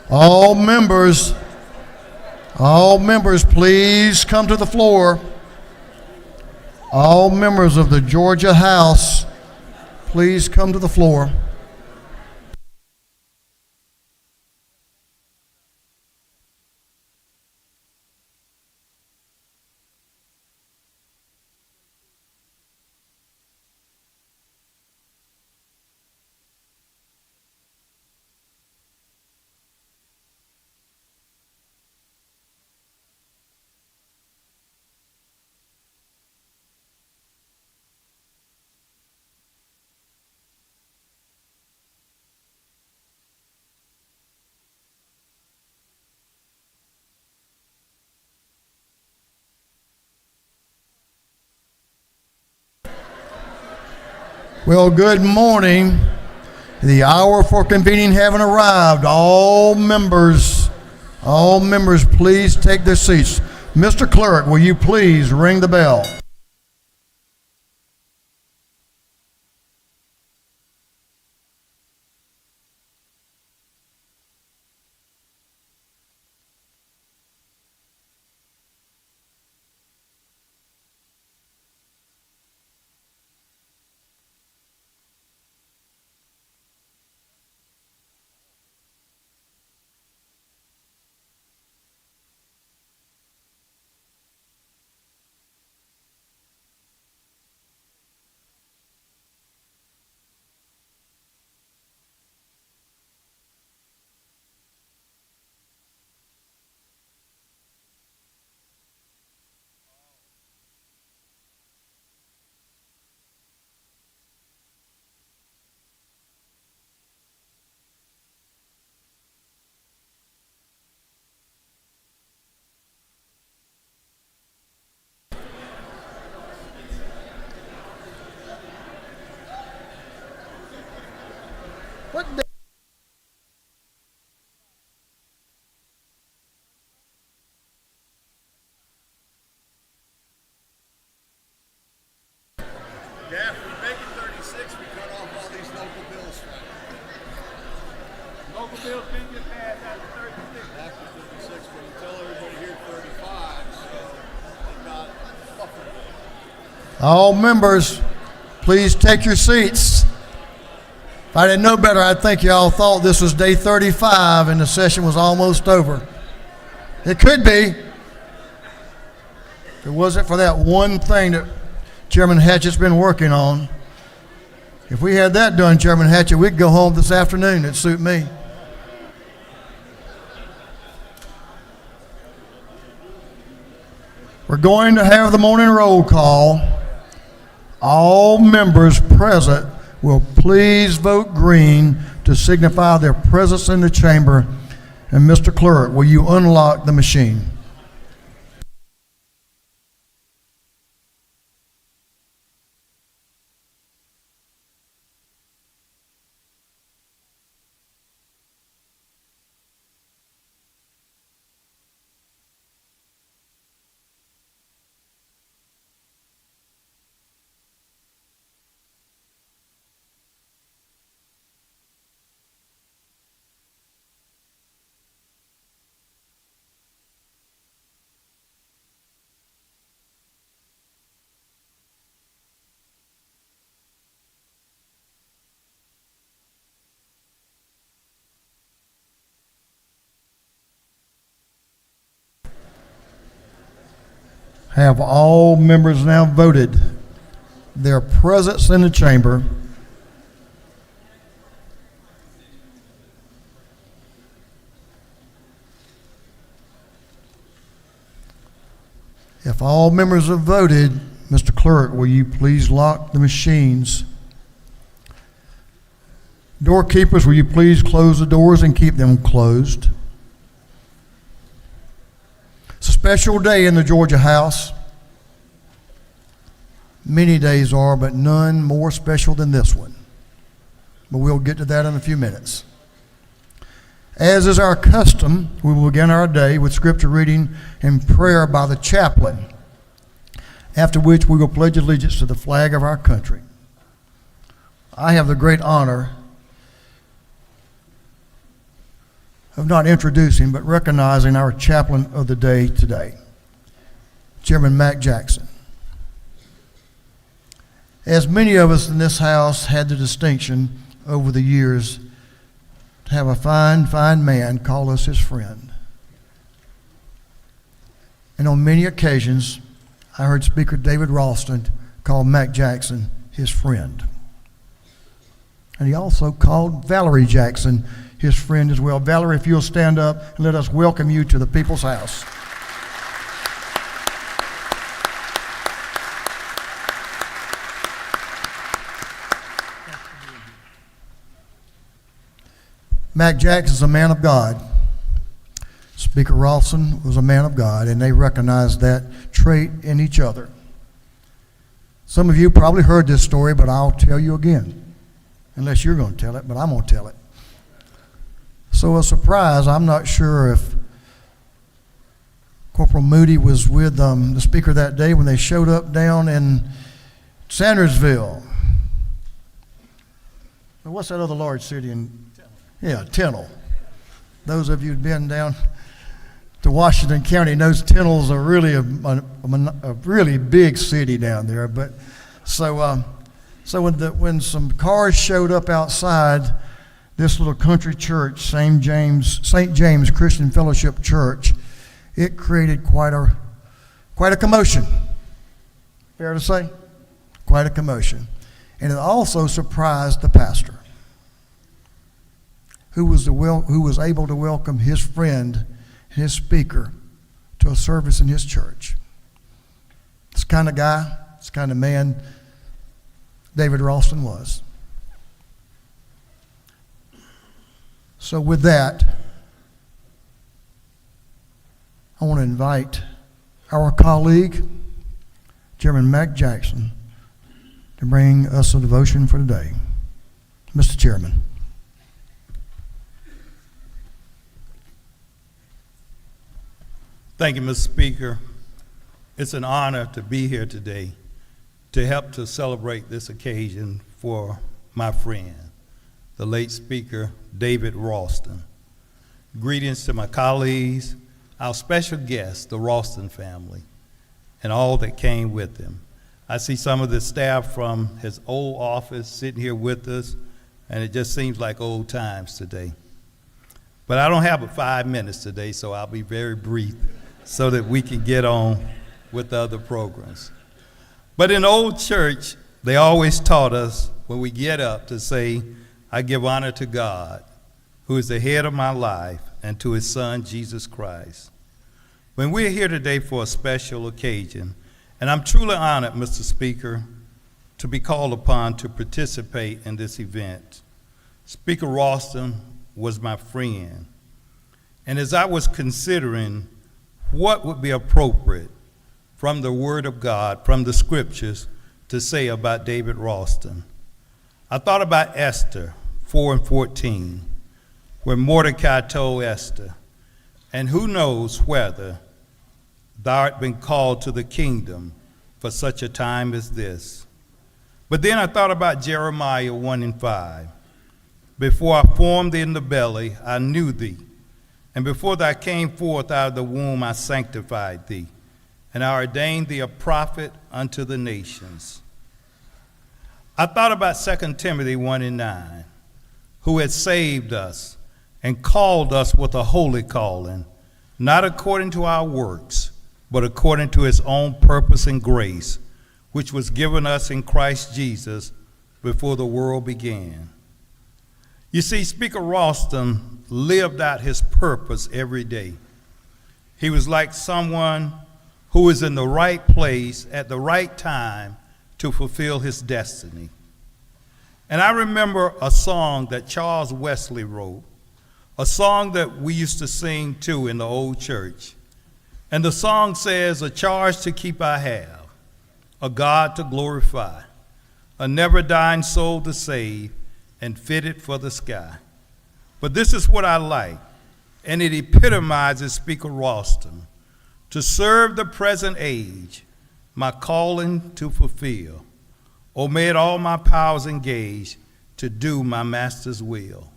All members, please come to the floor. All members of the Georgia House, please come to the floor. Well, good morning. The hour for convening having arrived. All members, please take their seats. Mr. Clerk, will you please ring the bell? What day? Yeah, if we make it 36, we cut off all these local bills. Local bills didn't get passed after 36. After 36, but you tell everybody here 35, so they got buffer. All members, please take your seats. If I didn't know better, I'd think you all thought this was day 35 and the session was almost over. It could be. If it wasn't for that one thing that Chairman Hatchett's been working on. If we had that done, Chairman Hatchett, we'd go home this afternoon. It'd suit me. We're going to have the morning roll call. All members present will please vote green to signify their presence in the chamber. And Mr. Clerk, will you unlock the machine? Have all members now voted their presence in the chamber? If all members have voted, Mr. Clerk, will you please lock the machines? Doorkeepers, will you please close the doors and keep them closed? It's a special day in the Georgia House. Many days are, but none more special than this one. But we'll get to that in a few minutes. As is our custom, we will begin our day with scripture reading and prayer by the chaplain, after which we will pledge allegiance to the flag of our country. I have the great honor of not introducing, but recognizing our chaplain of the day today, Chairman Mac Jackson. As many of us in this house had the distinction over the years to have a fine, fine man call us his friend. And on many occasions, I heard Speaker David Ralston call Mac Jackson his friend. And he also called Valerie Jackson his friend as well. Valerie, if you'll stand up and let us welcome you to the People's House. Mac Jackson is a man of God. Speaker Ralston was a man of God, and they recognized that trait in each other. Some of you probably heard this story, but I'll tell you again. Unless you're going to tell it, but I'm going to tell it. So a surprise, I'm not sure if Corporal Moody was with the speaker that day when they showed up down in Sandersville. What's that other large city in? Yeah, Tennille. Those of you who've been down to Washington County knows Tennille's are really a really big city down there. But so when some cars showed up outside this little country church, St. James Christian Fellowship Church, it created quite a commotion. Fair to say? Quite a commotion. And it also surprised the pastor, who was able to welcome his friend, his speaker, to a service in his church. This kind of guy, this kind of man David Ralston was. So with that, I want to invite our colleague, Chairman Mac Jackson, to bring us a devotion for today. Mr. Chairman. Thank you, Mr. Speaker. It's an honor to be here today to help to celebrate this occasion for my friend, the late Speaker David Ralston. Greetings to my colleagues, our special guest, the Ralston family, and all that came with him. I see some of the staff from his old office sitting here with us, and it just seems like old times today. But I don't have but 5 minutes today, so I'll be very brief so that we can get on with the other programs. But in the old church, they always taught us when we get up to say, I give honor to God, who is the head of my life, and to his son, Jesus Christ. When we're here today for a special occasion, and I'm truly honored, Mr. Speaker, to be called upon to participate in this event. Speaker Ralston was my friend. And as I was considering what would be appropriate from the Word of God, from the Scriptures, to say about David Ralston, I thought about Esther 4:14, where Mordecai told Esther, and who knows whether thou art been called to the kingdom for such a time as this. But then I thought about Jeremiah 1:5. Before I formed thee in the belly, I knew thee. And before thou came forth out of the womb, I sanctified thee. And I ordained thee a prophet unto the nations. I thought about 2 Timothy 1:9, who had saved us and called us with a holy calling, not according to our works, but according to his own purpose and grace, which was given us in Christ Jesus before the world began. You see, Speaker Ralston lived out his purpose every day. He was like someone who was in the right place at the right time to fulfill his destiny. And I remember a song that Charles Wesley wrote, a song that we used to sing too in the old church. And the song says, a charge to keep I have, a God to glorify, a never dying soul to save, and fitted for the sky. But this is what I like, and it epitomizes Speaker Ralston, to serve the present age, my calling to fulfill. Oh, may it all my powers engage to do my master's will.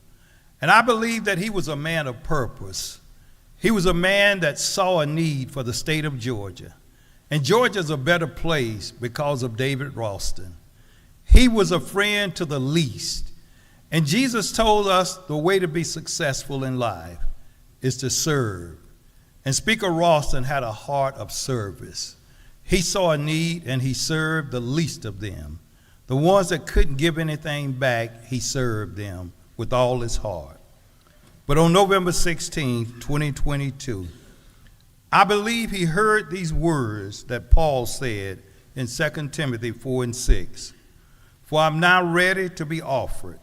And I believe that he was a man of purpose. He was a man that saw a need for the state of Georgia. And Georgia's a better place because of David Ralston. He was a friend to the least. And Jesus told us the way to be successful in life is to serve. And Speaker Ralston had a heart of service. He saw a need and he served the least of them. The ones that couldn't give anything back, he served them with all his heart. But on November 16, 2022, I believe he heard these words that Paul said in 2 Timothy 4 and 6. For I'm now ready to be offered,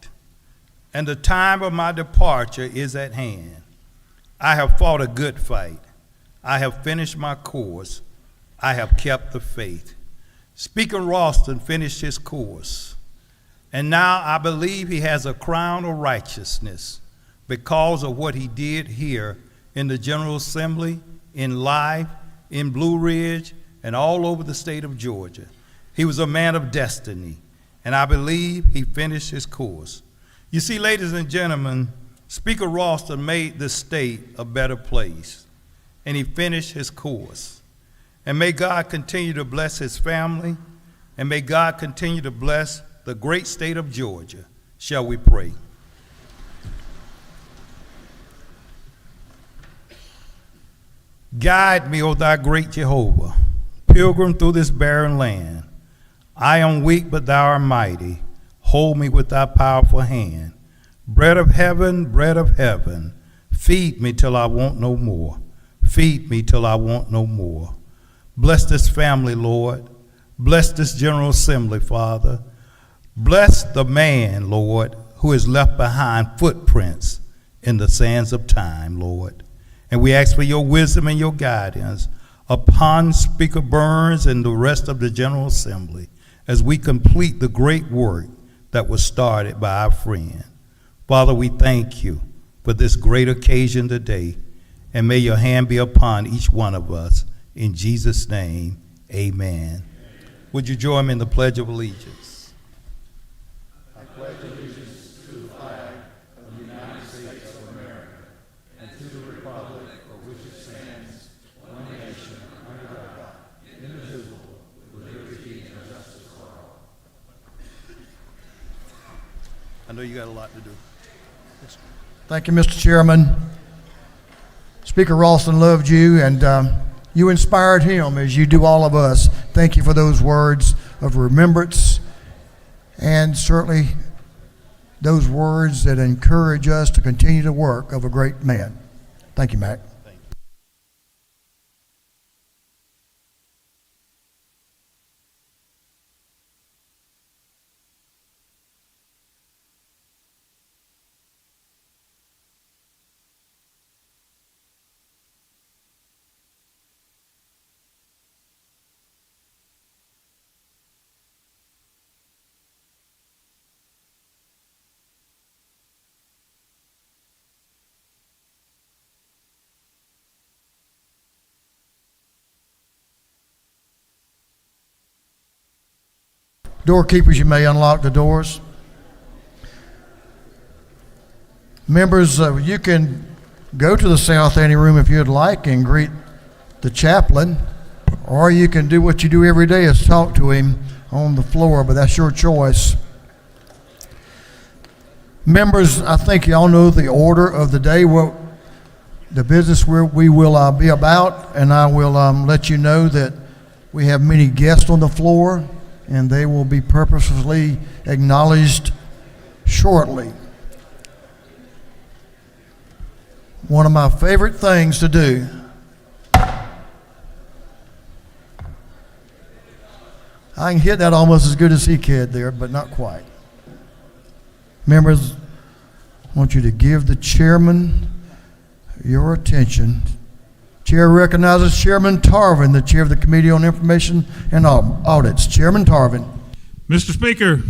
and the time of my departure is at hand. I have fought a good fight. I have finished my course. I have kept the faith. Speaker Ralston finished his course, and now I believe he has a crown of righteousness because of what he did here in the General Assembly, in life, in Blue Ridge, and all over the state of Georgia. He was a man of destiny, and I believe he finished his course. You see, ladies and gentlemen, Speaker Ralston made this state a better place, and he finished his course. And may God continue to bless his family, and may God continue to bless the great state of Georgia. Shall we pray? Guide me, O thy great Jehovah, pilgrim through this barren land. I am weak, but thou art mighty. Hold me with thy powerful hand. Bread of heaven, feed me till I want no more. Feed me till I want no more. Bless this family, Lord. Bless this General Assembly, Father. Bless the man, Lord, who has left behind footprints in the sands of time, Lord. And we ask for your wisdom and your guidance upon Speaker Burns and the rest of the General Assembly as we complete the great work that was started by our friend. Father, we thank you for this great occasion today, and may your hand be upon each one of us. In Jesus' name, amen. Would you join me in the Pledge of Allegiance? I pledge allegiance to the flag of the United States of America and to the republic for which it stands, one nation, under God, indivisible, with liberty and justice for all. I know you got a lot to do. Thank you, Mr. Chairman. Speaker Ralston loved you, and you inspired him as you do all of us. Thank you for those words of remembrance, and certainly those words that encourage us to continue the work of a great man. Thank you, Mac. Doorkeepers, you may unlock the doors. Members, you can go to the South Anteroom if you'd like and greet the chaplain, or you can do what you do every day is talk to him on the floor, but that's your choice. Members, I think y'all know the order of the day, what the business we will be about, and I will let you know that we have many guests on the floor, and they will be purposefully acknowledged shortly. One of my favorite things to do I can hit that almost as good as he could there, but not quite. Members, I want you to give the chairman your attention. Chair recognizes Chairman Tarvin, the chair of the Committee on Information and Audits. Chairman Tarvin. Mr. Speaker,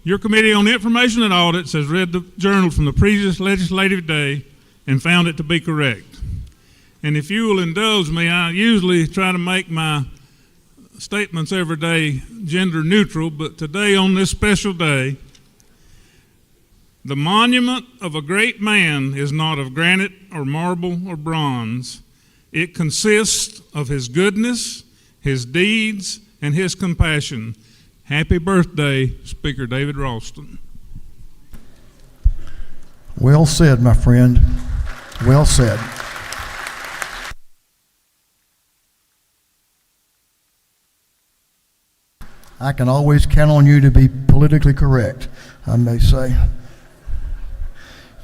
your Committee on Information and Audits has read the journal from the previous legislative day and found it to be correct. And if you will indulge me, I usually try to make my statements every day gender neutral, but today on this special day, The monument of a great man is not of granite or marble or bronze. It consists of his goodness, his deeds, and his compassion. Happy birthday, Speaker David Ralston. Well said, my friend. Well said. I can always count on you to be politically correct, I may say.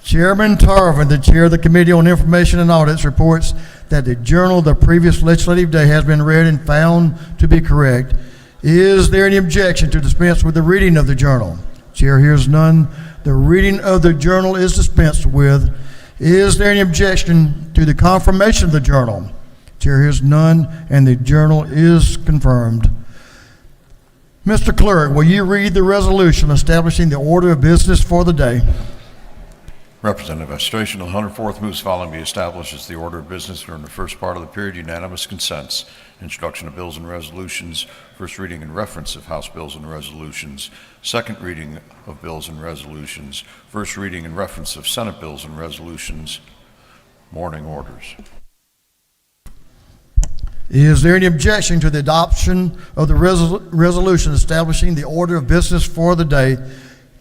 Chairman Tarvin, the chair of the Committee on Information and Audits, reports that the journal of the previous legislative day has been read and found to be correct. Is there any objection to dispense with the reading of the journal? Chair hears none. The reading of the journal is dispensed with. Is there any objection to the confirmation of the journal? Chair hears none, and the journal is confirmed. Mr. Clerk, will you read the resolution establishing the order of business for the day? Representative Astration of the 104th moves following be established as the order of business during the first part of the period. Unanimous consents. Introduction of bills and resolutions. First reading and reference of House bills and resolutions. Second reading of bills and resolutions. First reading and reference of Senate bills and resolutions. Morning orders. Is there any objection to the adoption of the resolution establishing the order of business for the day?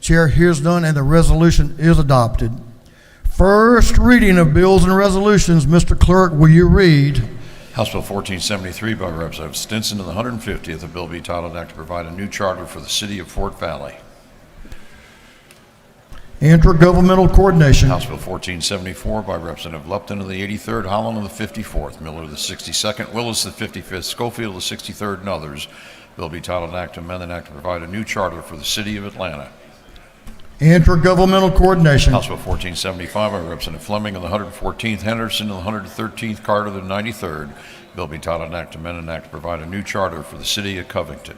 Chair hears none, and the resolution is adopted. First reading of bills and resolutions. Mr. Clerk, will you read? House Bill 1473 by Representative Stinson of the 150th. A bill be titled Act to provide a new charter for the city of Fort Valley. Intergovernmental coordination. House Bill 1474 by Representative Lupton of the 83rd, Holland of the 54th, Miller of the 62nd, Willis of the 55th, Schofield of the 63rd, and others. Bill be titled Act to amend an act to provide a new charter for the city of Atlanta. Intergovernmental coordination. House Bill 1475 by Representative Fleming of the 114th, Henderson of the 113th, Carter of the 93rd. Bill be titled an act to amend an act to provide a new charter for the city of Covington.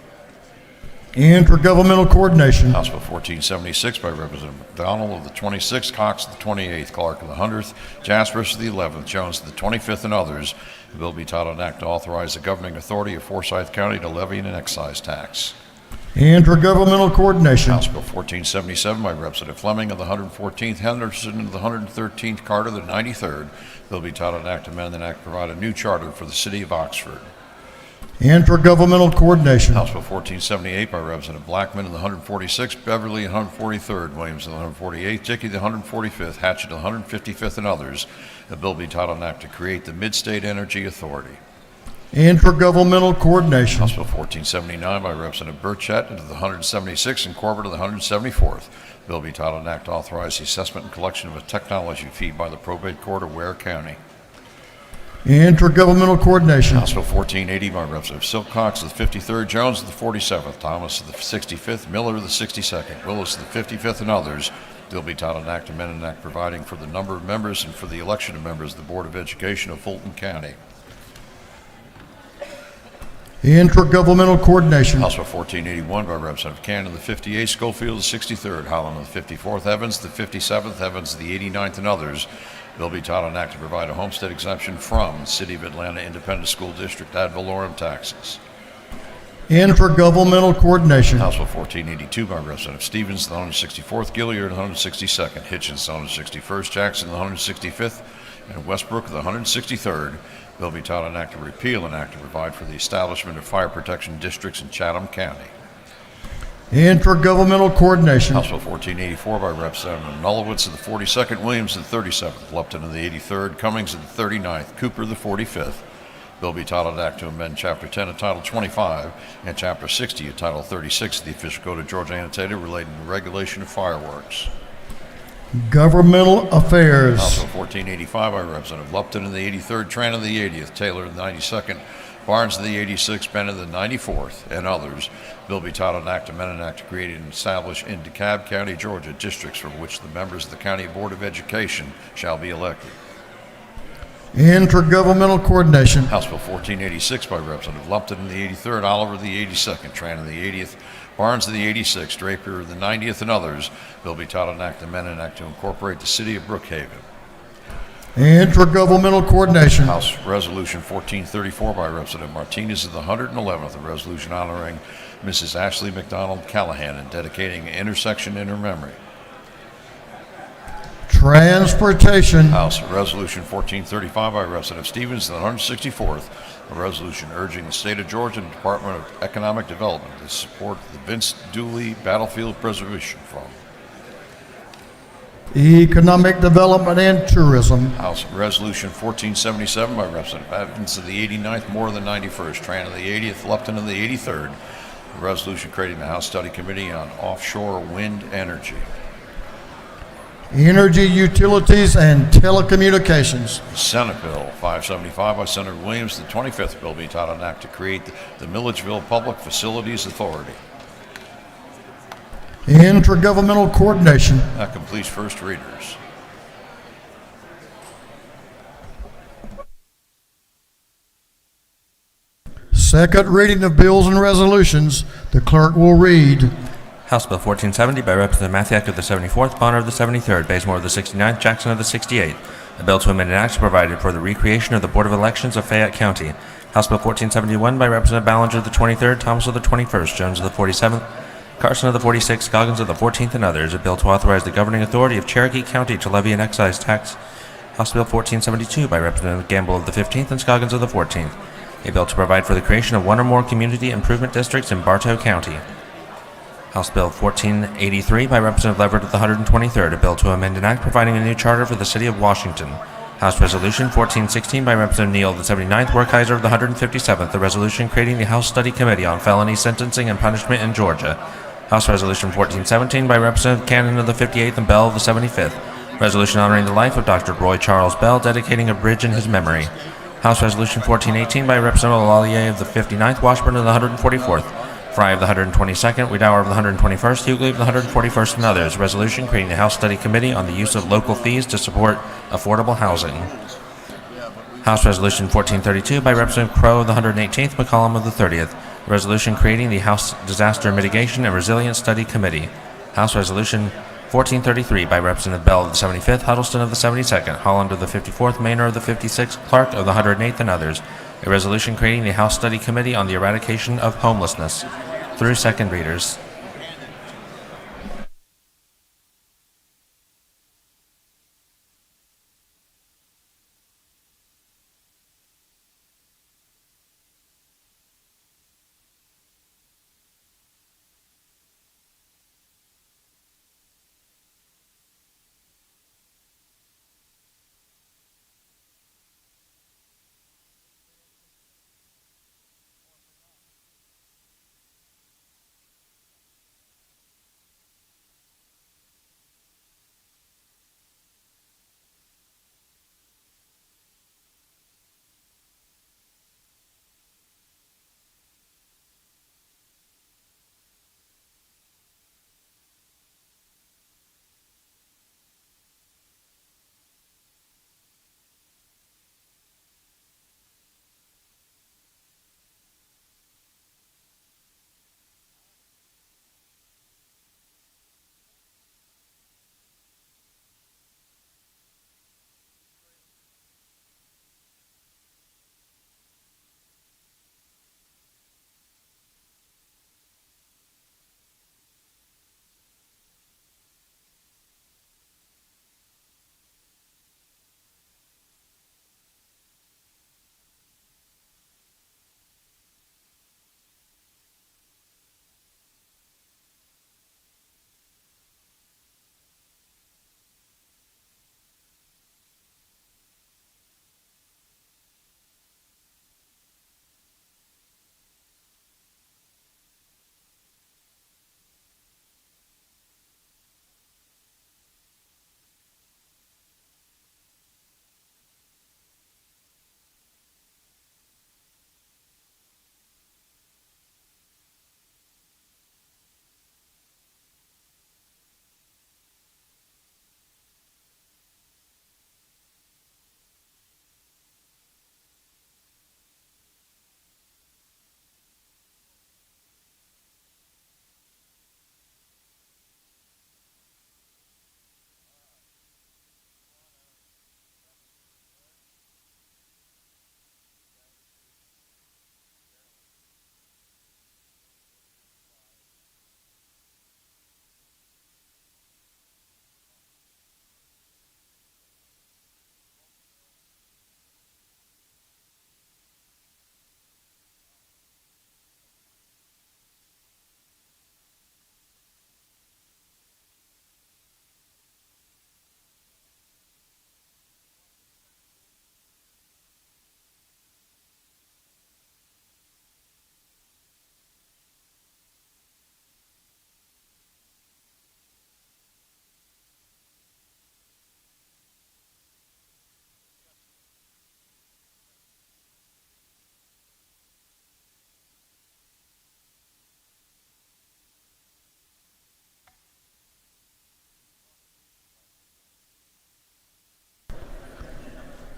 Intergovernmental coordination. House Bill 1476 by Representative McDonald of the 26th, Cox of the 28th, Clark of the 100th, Jaspers of the 11th, Jones of the 25th, and others. The bill be titled an act to authorize the governing authority of Forsyth County to levy an excise tax. Intergovernmental coordination. House Bill 1477 by Representative Fleming of the 114th, Henderson of the 113th, Carter of the 93rd. Bill be titled an act to amend an act to provide a new charter for the city of Oxford. Intergovernmental coordination. House Bill 1478 by Representative Blackman of the 146th, Beverly of the 143rd, Williams of the 148th, Dickey of the 145th, Hatchett of the 155th, and others. The bill be titled an act to create the Mid-State Energy Authority. Intergovernmental coordination. House Bill 1479 by Representative Burchett of the 176th and Corbett of the 174th. Bill be titled an act to authorize the assessment and collection of a technology fee by the probate court of Ware County. Intergovernmental coordination. House Bill 1480 by Representative Silcox of the 53rd, Jones of the 47th, Thomas of the 65th, Miller of the 62nd, Willis of the 55th, and others. Bill be titled an act to amend an act providing for the number of members and for the election of members of the Board of Education of Fulton County. Intergovernmental coordination. House Bill 1481 by Representative Cannon of the 58th, Schofield of the 63rd, Holland of the 54th, Evans of the 57th, Evans of the 89th, and others. Bill be titled an act to provide a homestead exemption from the City of Atlanta Independent School District ad valorem taxes. Intergovernmental coordination. House Bill 1482 by Representative Stevens, the 164th, Gilliard, the 162nd, Hitchens, the 161st, Jackson, the 165th, and Westbrook, the 163rd. Bill be titled an act to repeal an act to provide for the establishment of fire protection districts in Chatham County. Intergovernmental coordination. House Bill 1484 by Representative Nulowitz of the 42nd, Williams of the 37th, Lupton of the 83rd, Cummings of the 39th, Cooper of the 45th. Bill be titled Act to amend Chapter 10 of Title 25 and Chapter 60 of Title 36 of the Official Code of Georgia Annotated relating to regulation of fireworks. Governmental affairs. House Bill 1485 by Representative Lupton of the 83rd, Tran of the 80th, Taylor of the 92nd, Barnes of the 86th, Bennett of the 94th, and others. Bill be titled an act to amend an act to create and establish in DeKalb County, Georgia, districts from which the members of the County Board of Education shall be elected. Intergovernmental coordination. House Bill 1486 by Representative Lupton of the 83rd, Oliver of the 82nd, Tran of the 80th, Barnes of the 86th, Draper of the 90th, and others. Bill be titled an act to amend an act to incorporate the city of Brookhaven. Intergovernmental coordination. House Resolution 1434 by Representative Martinez of the 111th, a resolution honoring Mrs. Ashley McDonald Callahan and dedicating an intersection in her memory. Transportation. House Resolution 1435 by Representative Stevens, the 164th, a resolution urging the state of Georgia and Department of Economic Development to support the Vince Dooley Battlefield Preservation Fund. Economic Development and Tourism. House Resolution 1477 by Representative Evans of the 89th, Moore of the 91st, Tran of the 80th, Lupton of the 83rd, a resolution creating the House Study Committee on Offshore Wind Energy. Energy, Utilities, and Telecommunications. Senate Bill 575 by Senator Williams, the 25th bill being titled an act to create the Milledgeville Public Facilities Authority. Intergovernmental Coordination. That completes first readers. Second reading of bills and resolutions. The clerk will read. House Bill 1470 by Representative Mathiak of the 74th, Bonner of the 73rd, Bazemore of the 69th, Jackson of the 68th. A bill to amend an act provided for the recreation of the Board of Elections of Fayette County. House Bill 1471 by Representative Ballinger of the 23rd, Thomas of the 21st, Jones of the 47th, Carson of the 46th, Scoggins of the 14th, and others. A bill to authorize the governing authority of Cherokee County to levy an excise tax. House Bill 1472 by Representative Gamble of the 15th and Scoggins of the 14th. A bill to provide for the creation of one or more community improvement districts in Bartow County. House Bill 1483 by Representative Leverett of the 123rd, a bill to amend an act providing a new charter for the City of Washington. House Resolution 1416 by Representative Neal of the 79th, Werkheiser of the 157th, a resolution creating the House Study Committee on Felony Sentencing and Punishment in Georgia. House Resolution 1417 by Representative Cannon of the 58th and Bell of the 75th, resolution honoring the life of Dr. Roy Charles Bell, dedicating a bridge in his memory. House Resolution 1418 by Representative Lallier of the 59th, Washburn of the 144th, Fry of the 122nd, Wiedauer of the 121st, Hughley of the 141st, and others. Resolution creating the House Study Committee on the use of local fees to support affordable housing. House Resolution 1432 by Representative Crowe of the 118th, McCollum of the 30th. Resolution creating the House Disaster Mitigation and Resilience Study Committee. House Resolution 1433 by Representative Bell of the 75th, Huddleston of the 72nd, Holland of the 54th, Maynor of the 56th, Clark of the 108th, and others. A resolution creating the House Study Committee on the Eradication of Homelessness. Through second readers.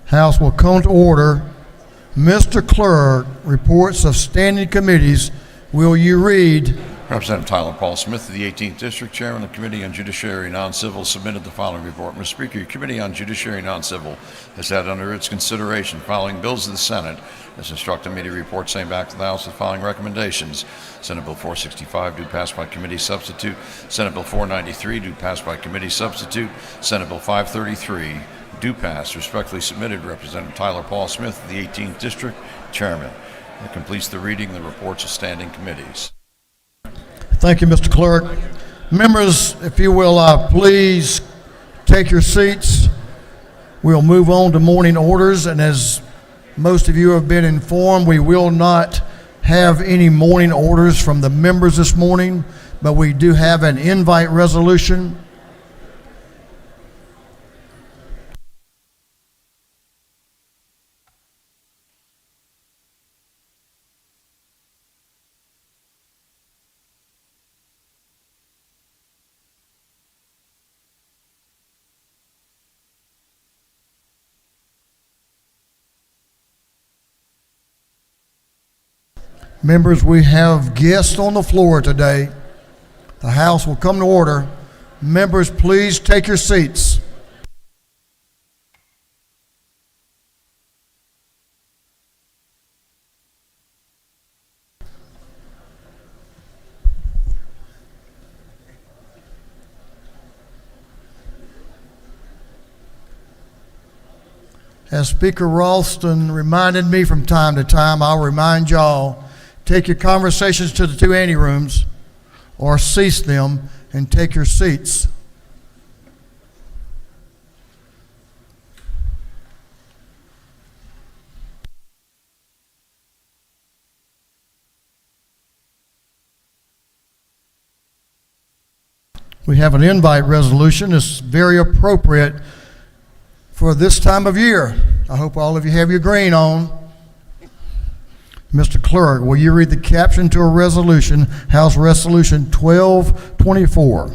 House will come to order. Mr. Clerk, reports of standing committees. Will you read? Representative Tyler Paul Smith of the 18th District, Chairman of the Committee on Judiciary Non-Civil, submitted the following report. Mr. Speaker, your Committee on Judiciary Non-Civil has had under its consideration following bills of the Senate, has instructed me to report same back to the House with the following recommendations. Senate Bill 465, due pass by committee substitute. Senate Bill 493, due pass by committee substitute. Senate Bill 533, due pass. Respectfully submitted, Representative Tyler Paul Smith of the 18th District, Chairman. That completes the reading of the reports of standing committees. Thank you, Mr. Clerk. Members, if you will please take your seats. We'll move on to morning orders, and as most of you have been informed, we will not have any morning orders from the members this morning, but we do have an invite resolution. Members, we have guests on the floor today. The House will come to order. Members, please take your seats. As Speaker Ralston reminded me from time to time, I'll remind y'all, take your conversations to the two anterooms or cease them and take your seats. We have an invite resolution. It's very appropriate for this time of year. I hope all of you have your green on. Mr. Clerk, will you read the caption to a resolution, House Resolution 1224?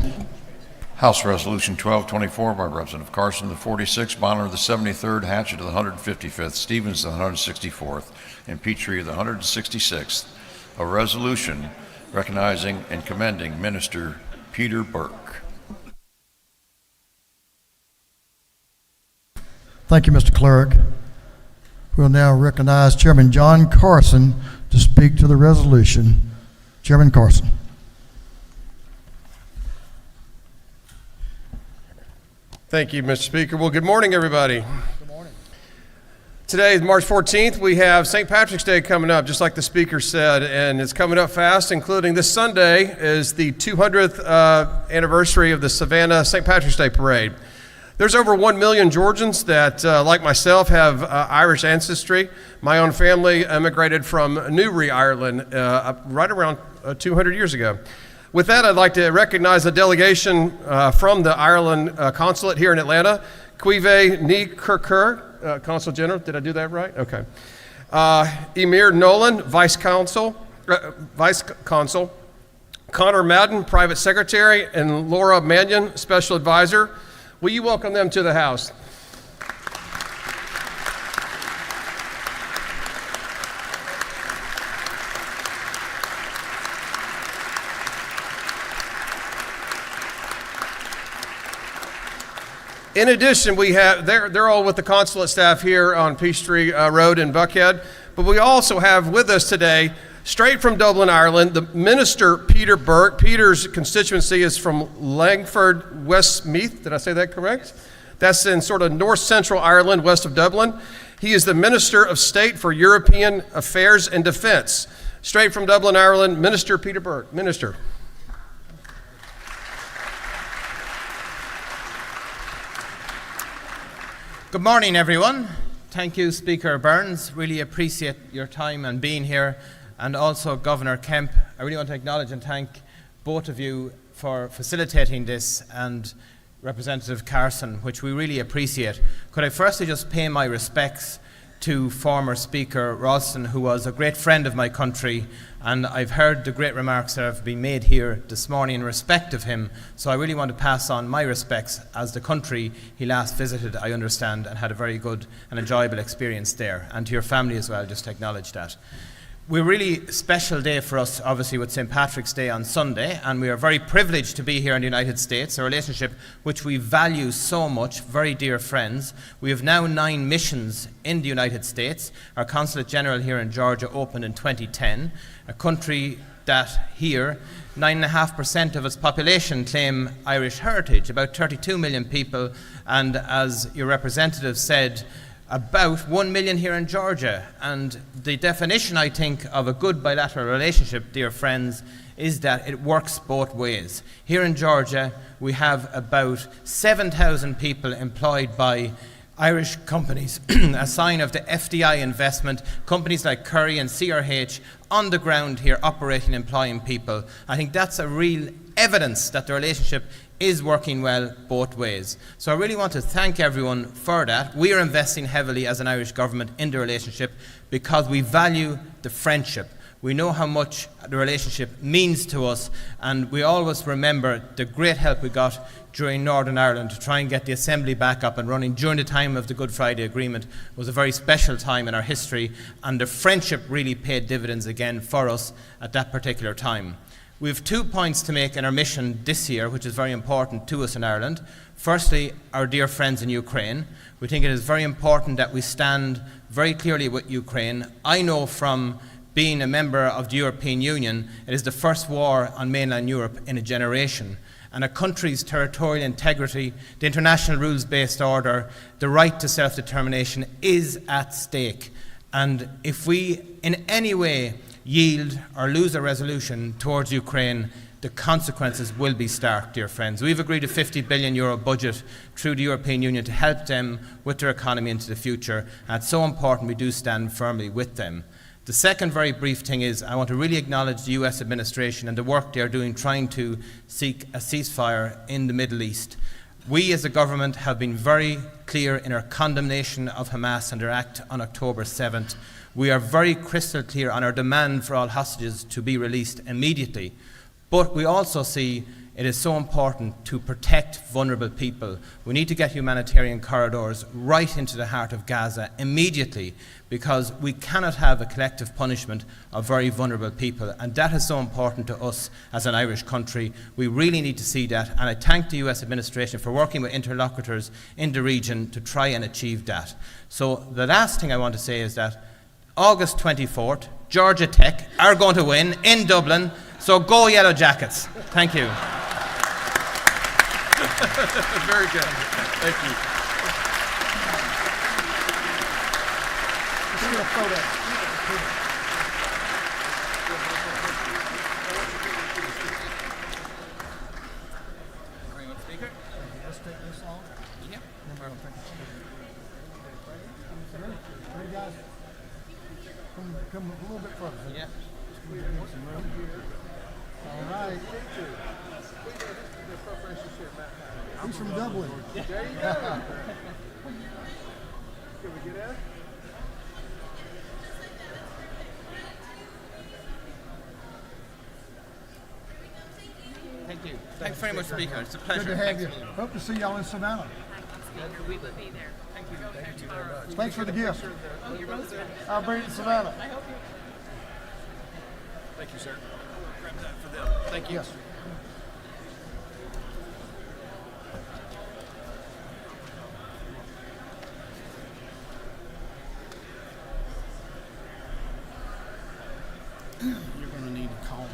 House Resolution 1224 by Representative Carson, the 46th, Bonner of the 73rd, Hatchett of the 155th, Stevens of the 164th, and Petrie of the 166th. A resolution recognizing and commending Minister Peter Burke. Thank you, Mr. Clerk. We'll now recognize Chairman John Carson to speak to the resolution. Chairman Carson. Thank you, Mr. Speaker. Well, good morning, everybody. Good morning. Today is March 14th. We have St. Patrick's Day coming up, just like the Speaker said, and it's coming up fast, including this Sunday is the 200th anniversary of the Savannah St. Patrick's Day Parade. There's over 1 million Georgians that, like myself, have Irish ancestry. My own family immigrated from Newry, Ireland, right around 200 years ago. With that, I'd like to recognize a delegation from the Ireland consulate here in Atlanta. Cuive Ní Kirkur, Consul General. Did I do that right? Okay. Emir Nolan, Vice Consul. Connor Madden, Private Secretary, and Laura Mannion, Special Advisor. Will you welcome them to the House? In addition, we have, they're all with the consulate staff here on Peachtree Road in Buckhead, but we also have with us today, straight from Dublin, Ireland, the Minister Peter Burke. Peter's constituency is from Langford, Westmeath. Did I say that correct? That's in sort of north central Ireland, west of Dublin. He is the Minister of State for European Affairs and Defense. Straight from Dublin, Ireland, Minister Peter Burke. Minister. Good morning, everyone. Thank you, Speaker Burns. Really appreciate your time and being here. And also Governor Kemp. I really want to acknowledge and thank both of you for facilitating this, and Representative Carson, which we really appreciate. Could I firstly just pay my respects to former Speaker Ralston, who was a great friend of my country, and I've heard the great remarks that have been made here this morning in respect of him, so I really want to pass on my respects as the country he last visited, I understand, and had a very good and enjoyable experience there, and to your family as well, just to acknowledge that. We're a really special day for us, obviously, with St. Patrick's Day on Sunday, and we are very privileged to be here in the United States, a relationship which we value so much, very dear friends. We have now 9 missions in the United States. Our Consulate General here in Georgia opened in 2010, a country that here, 9.5% of its population claim Irish heritage, about 32 million people, and as your representative said, about 1 million here in Georgia. And the definition, I think, of a good bilateral relationship, dear friends, is that it works both ways. Here in Georgia, we have about 7,000 people employed by Irish companies, a sign of the FDI investment, companies like Curry and CRH on the ground here operating, employing people. I think that's a real evidence that the relationship is working well both ways. So I really want to thank everyone for that. We are investing heavily as an Irish government in the relationship because we value the friendship. We know how much the relationship means to us, and we always remember the great help we got during Northern Ireland to try and get the Assembly back up and running during the time of the Good Friday Agreement. It was a very special time in our history, and the friendship really paid dividends again for us at that particular time. We have 2 points to make in our mission this year, which is very important to us in Ireland. Firstly, our dear friends in Ukraine. We think it is very important that we stand very clearly with Ukraine. I know from being a member of the European Union, it is the first war on mainland Europe in a generation. And a country's territorial integrity, the international rules-based order, the right to self-determination is at stake. And if we in any way yield or lose a resolution towards Ukraine, the consequences will be stark, dear friends. We've agreed a €50 billion budget through the European Union to help them with their economy into the future, and it's so important we do stand firmly with them. The second very brief thing is I want to really acknowledge the US administration and the work they're doing trying to seek a ceasefire in the Middle East. We as a government have been very clear in our condemnation of Hamas and their act on October 7th. We are very crystal clear on our demand for all hostages to be released immediately. But we also see it is so important to protect vulnerable people. We need to get humanitarian corridors right into the heart of Gaza immediately, because we cannot have a collective punishment of very vulnerable people. And that is so important to us as an Irish country. We really need to see that. And I thank the US administration for working with interlocutors in the region to try and achieve that. So the last thing I want to say is that August 24th, Georgia Tech are going to win in Dublin, so go Yellow Jackets. Thank you. Very good. Thank you. Let's get a photo. Let's take this off. Yep. Hey guys, come a little bit further. Yeah. All right. He's from Dublin. There you go. Can we get out? Thank you. Thanks very much, Speaker. It's a pleasure. Good to have you. Thanks a million. Hope to see y'all in Savannah. We will be there. Thank you. Thank you very much. Thanks for the gift. Oh, you're most welcome. I'll bring it to Savannah. I hope you. Thank you, sir. Grab that for them. Thank you. Yes. You're going to need to call me.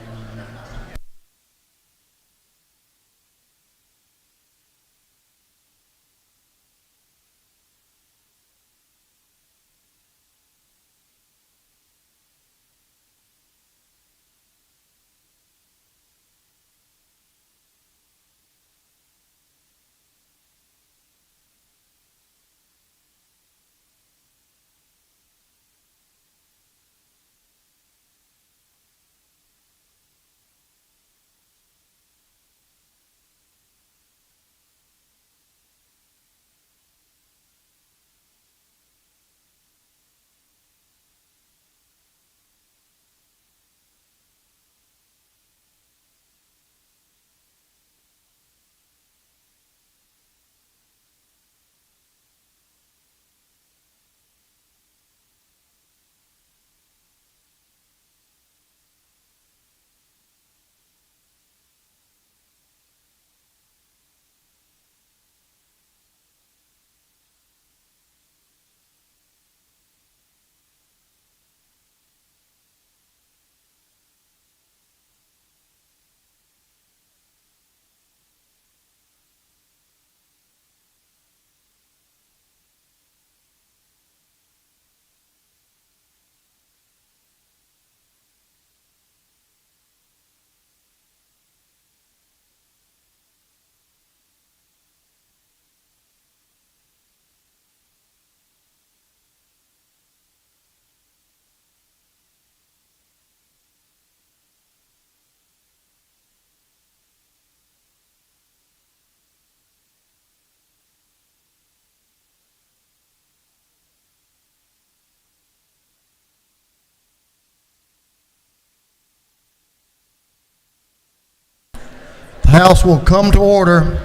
The House will come to order.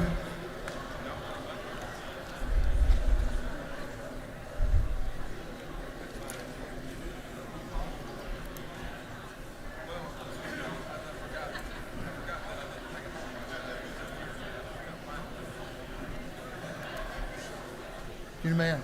You man.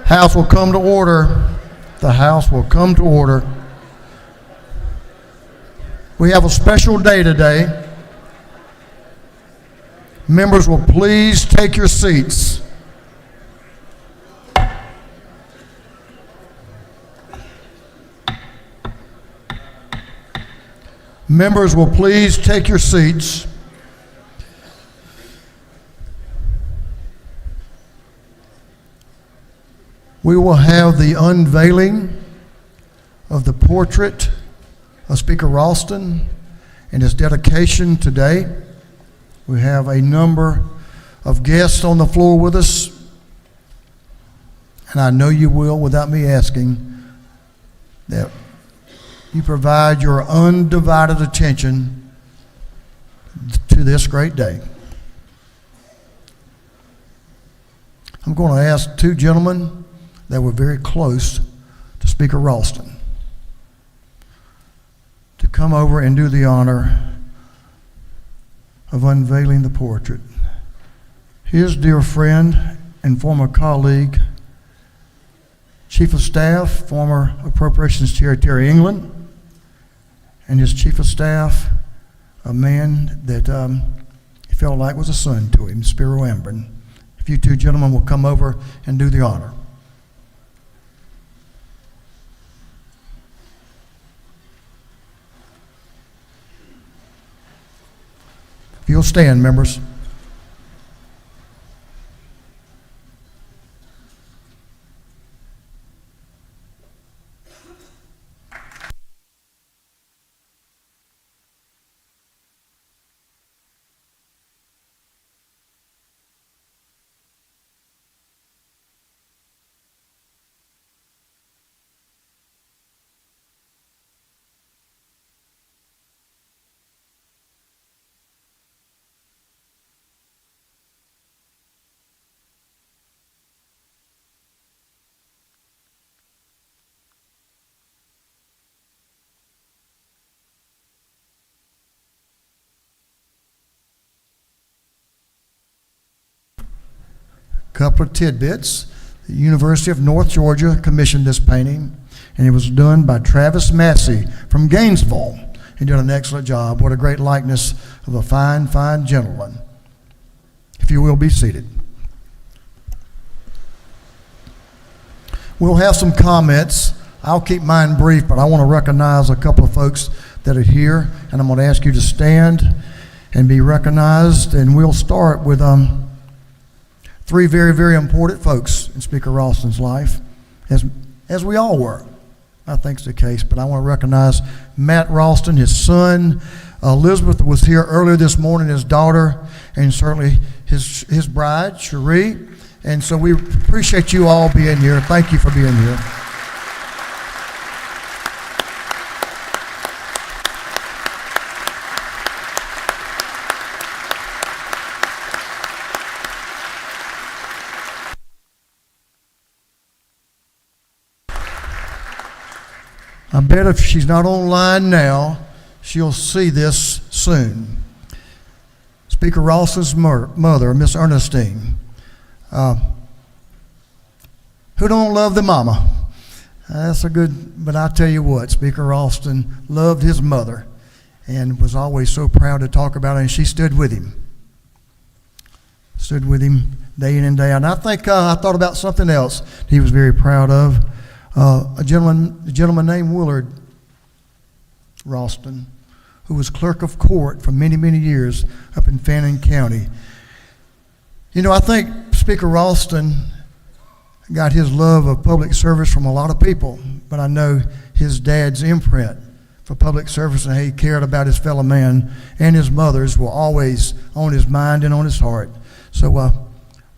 House will come to order. The House will come to order. We have a special day today. Members will please take your seats. Members will please take your seats. We will have the unveiling of the portrait of Speaker Ralston and his dedication today. We have a number of guests on the floor with us, and I know you will, without me asking, that you provide your undivided attention to this great day. I'm going to ask two gentlemen that were very close to Speaker Ralston to come over and do the honor of unveiling the portrait. His dear friend and former colleague, Chief of Staff, former Appropriations Chair Terry England, and his Chief of Staff, a man that he felt like was a son to him, Spiro Ambrin. If you two gentlemen will come over and do the honor. If you'll stand, members. Couple of tidbits. The University of North Georgia commissioned this painting, and it was done by Travis Massey from Gainesville. He did an excellent job. What a great likeness of a fine, fine gentleman. If you will, be seated. We'll have some comments. I'll keep mine brief, but I want to recognize a couple of folks that are here, and I'm going to ask you to stand and be recognized, and we'll start with three very, very important folks in Speaker Ralston's life, as we all were. I think it's the case, but I want to recognize Matt Ralston, his son. Elizabeth was here earlier this morning, his daughter, and certainly his bride, Cherie. And so we appreciate you all being here. Thank you for being here. I bet if she's not online now, she'll see this soon. Speaker Ralston's mother, Miss Ernestine, who don't love the mama? That's a good, but I tell you what, Speaker Ralston loved his mother and was always so proud to talk about it, and she stood with him. stood with him day in and day out. And I think I thought about something else he was very proud of. A gentleman named Willard Ralston, who was clerk of court for many, many years up in Fannin County. You know, I think Speaker Ralston got his love of public service from a lot of people, but I know his dad's imprint for public service and how he cared about his fellow man and his mothers were always on his mind and on his heart. So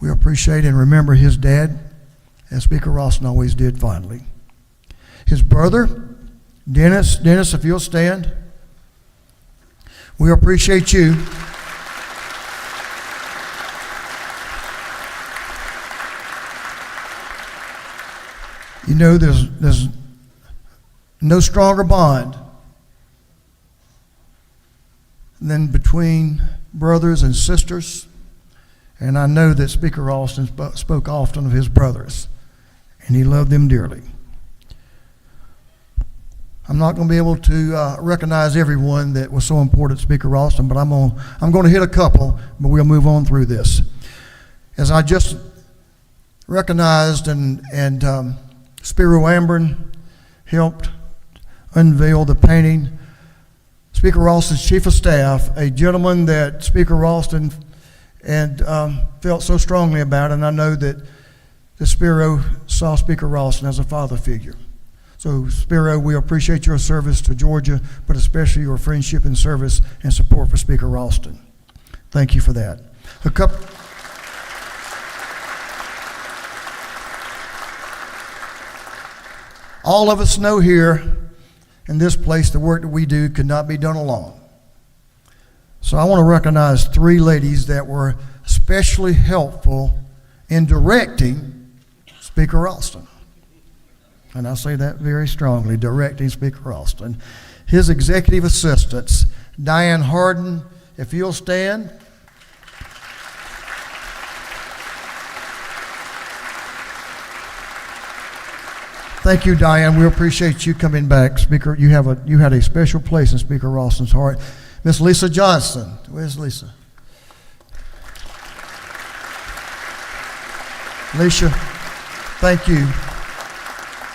we appreciate and remember his dad, as Speaker Ralston always did fondly. His brother, Dennis, if you'll stand. We appreciate you. You know, there's no stronger bond than between brothers and sisters. And I know that Speaker Ralston spoke often of his brothers, and he loved them dearly. I'm not going to be able to recognize everyone that was so important to Speaker Ralston, but I'm going to hit a couple, but we'll move on through this. As I just recognized and Spiro Ambren helped unveil the painting, Speaker Ralston's chief of staff, a gentleman that Speaker Ralston felt so strongly about, and I know that Spiro saw Speaker Ralston as a father figure. So, Spiro, we appreciate your service to Georgia, but especially your friendship and service and support for Speaker Ralston. Thank you for that. All of us know here in this place the work that we do could not be done alone. So I want to recognize three ladies that were especially helpful in directing Speaker Ralston. And I say that very strongly, directing Speaker Ralston. His executive assistants, Diane Harden, if you'll stand. Thank you, Diane. We appreciate you coming back. Speaker, you had a special place in Speaker Ralston's heart. Miss Lisa Johnson. Where's Lisa? Lisa, thank you.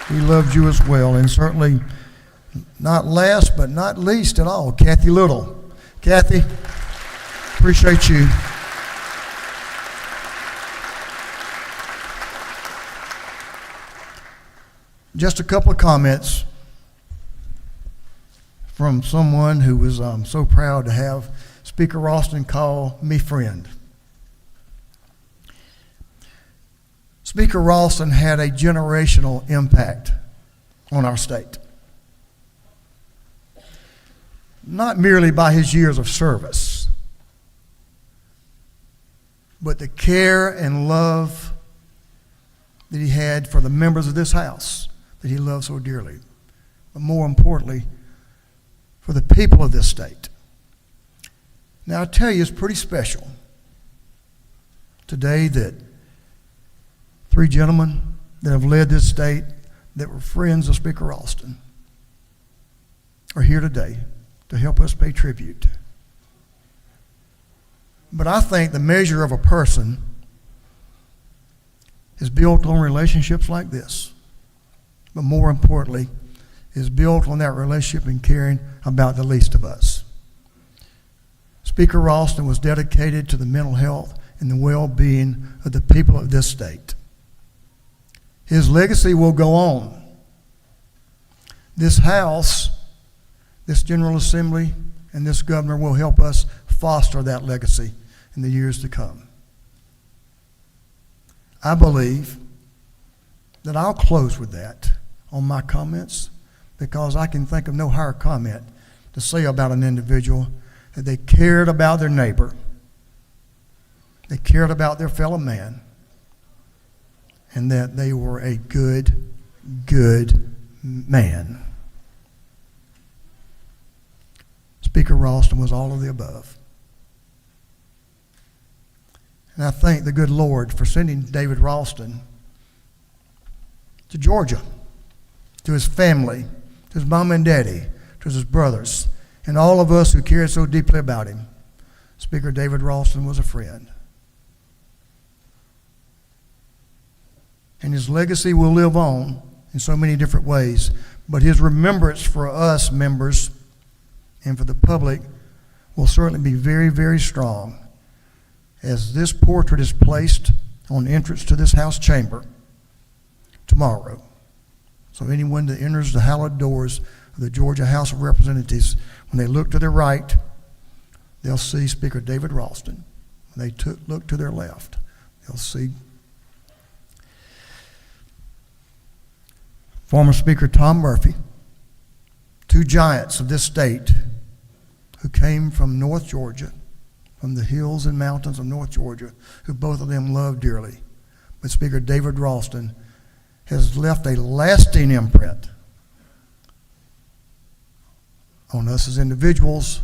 We loved you as well. And certainly not last but not least at all, Kathy Little. Kathy, appreciate you. Just a couple of comments from someone who was so proud to have Speaker Ralston call me friend. Speaker Ralston had a generational impact on our state. Not merely by his years of service, but the care and love that he had for the members of this house that he loved so dearly. But more importantly, for the people of this state. Now I tell you, it's pretty special today that three gentlemen that have led this state that were friends of Speaker Ralston are here today to help us pay tribute. But I think the measure of a person is built on relationships like this. But more importantly, is built on that relationship and caring about the least of us. Speaker Ralston was dedicated to the mental health and the well-being of the people of this state. His legacy will go on. This House, this General Assembly, and this governor will help us foster that legacy in the years to come. I believe that I'll close with that on my comments, because I can think of no higher comment to say about an individual that they cared about their neighbor, they cared about their fellow man, and that they were a good man. Speaker Ralston was all of the above. And I thank the good Lord for sending David Ralston to Georgia, to his family, to his mom and daddy, to his brothers, and all of us who cared so deeply about him. Speaker David Ralston was a friend. and his legacy will live on in so many different ways. But his remembrance for us members and for the public will certainly be very, very strong as this portrait is placed on the entrance to this House chamber tomorrow. So anyone that enters the hallowed doors of the Georgia House of Representatives, when they look to their right, they'll see Speaker David Ralston. When they look to their left, they'll see former Speaker Tom Murphy, two giants of this state who came from North Georgia, from the hills and mountains of North Georgia, who both of them loved dearly. But Speaker David Ralston has left a lasting imprint on us as individuals,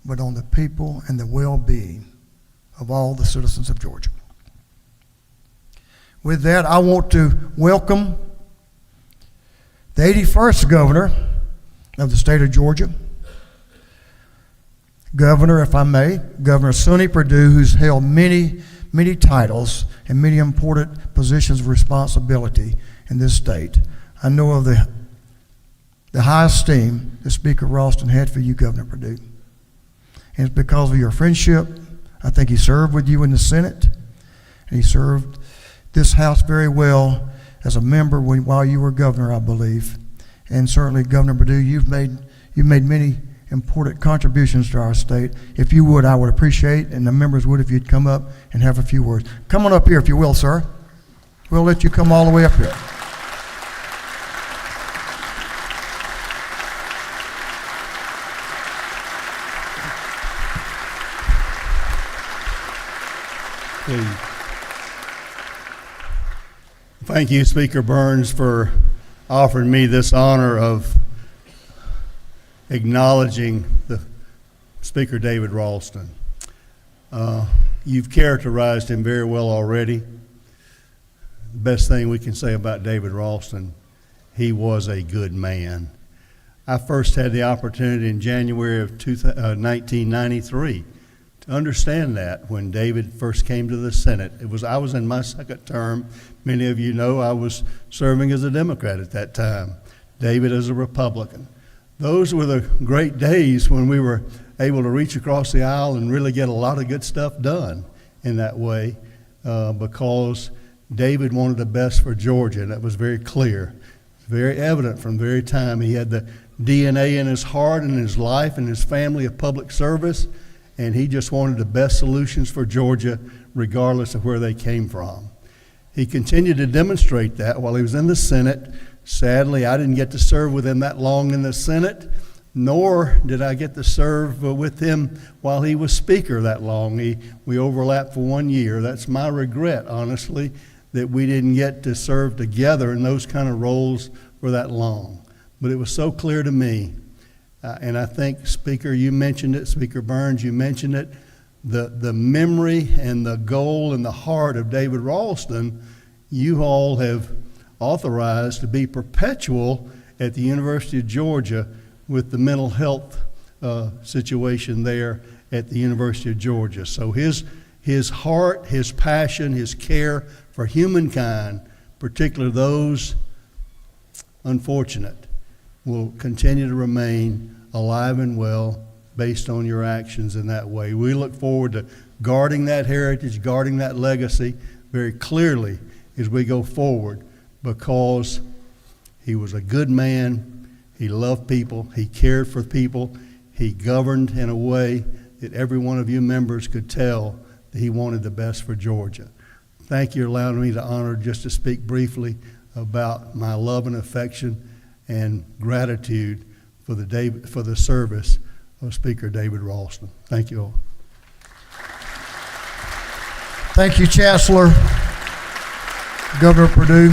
but on the people and the well-being of all the citizens of Georgia. With that, I want to welcome the 81st governor of the state of Georgia, Governor, if I may, Governor Sonny Perdue, who's held many, many titles and many important positions of responsibility in this state. I know of the high esteem that Speaker Ralston had for you, Governor Perdue. And it's because of your friendship. I think he served with you in the Senate, and he served this House very well as a member while you were governor, I believe. And certainly, Governor Perdue, you've made many important contributions to our state. If you would, I would appreciate, and the members would, if you'd come up and have a few words. Come on up here, if you will, sir. We'll let you come all the way up here. Thank you, Speaker Burns, for offering me this honor of acknowledging the Speaker David Ralston. You've characterized him very well already. The best thing we can say about David Ralston, he was a good man. I first had the opportunity in January of 1993 to understand that when David first came to the Senate. I was in my second term. Many of you know I was serving as a Democrat at that time, David as a Republican. Those were the great days when we were able to reach across the aisle and really get a lot of good stuff done in that way because David wanted the best for Georgia, and that was very clear. Very evident from the very time. He had the DNA in his heart and his life and his family of public service, and he just wanted the best solutions for Georgia regardless of where they came from. He continued to demonstrate that while he was in the Senate. Sadly, I didn't get to serve with him that long in the Senate, nor did I get to serve with him while he was Speaker that long. We overlapped for 1 year. That's my regret, honestly, that we didn't get to serve together in those kind of roles for that long. But it was so clear to me, and I think, Speaker, you mentioned it, Speaker Burns, you mentioned it, the memory and the goal and the heart of David Ralston, you all have authorized to be perpetual at the University of Georgia with the mental health situation there at the University of Georgia. So his heart, his passion, his care for humankind, particularly those unfortunate, will continue to remain alive and well based on your actions in that way. We look forward to guarding that heritage, guarding that legacy very clearly as we go forward, because he was a good man, he loved people, he cared for people, he governed in a way that every one of you members could tell that he wanted the best for Georgia. Thank you for allowing me the honor just to speak briefly about my love and affection and gratitude for the service of Speaker David Ralston. Thank you all. Thank you, Chancellor, Governor Perdue.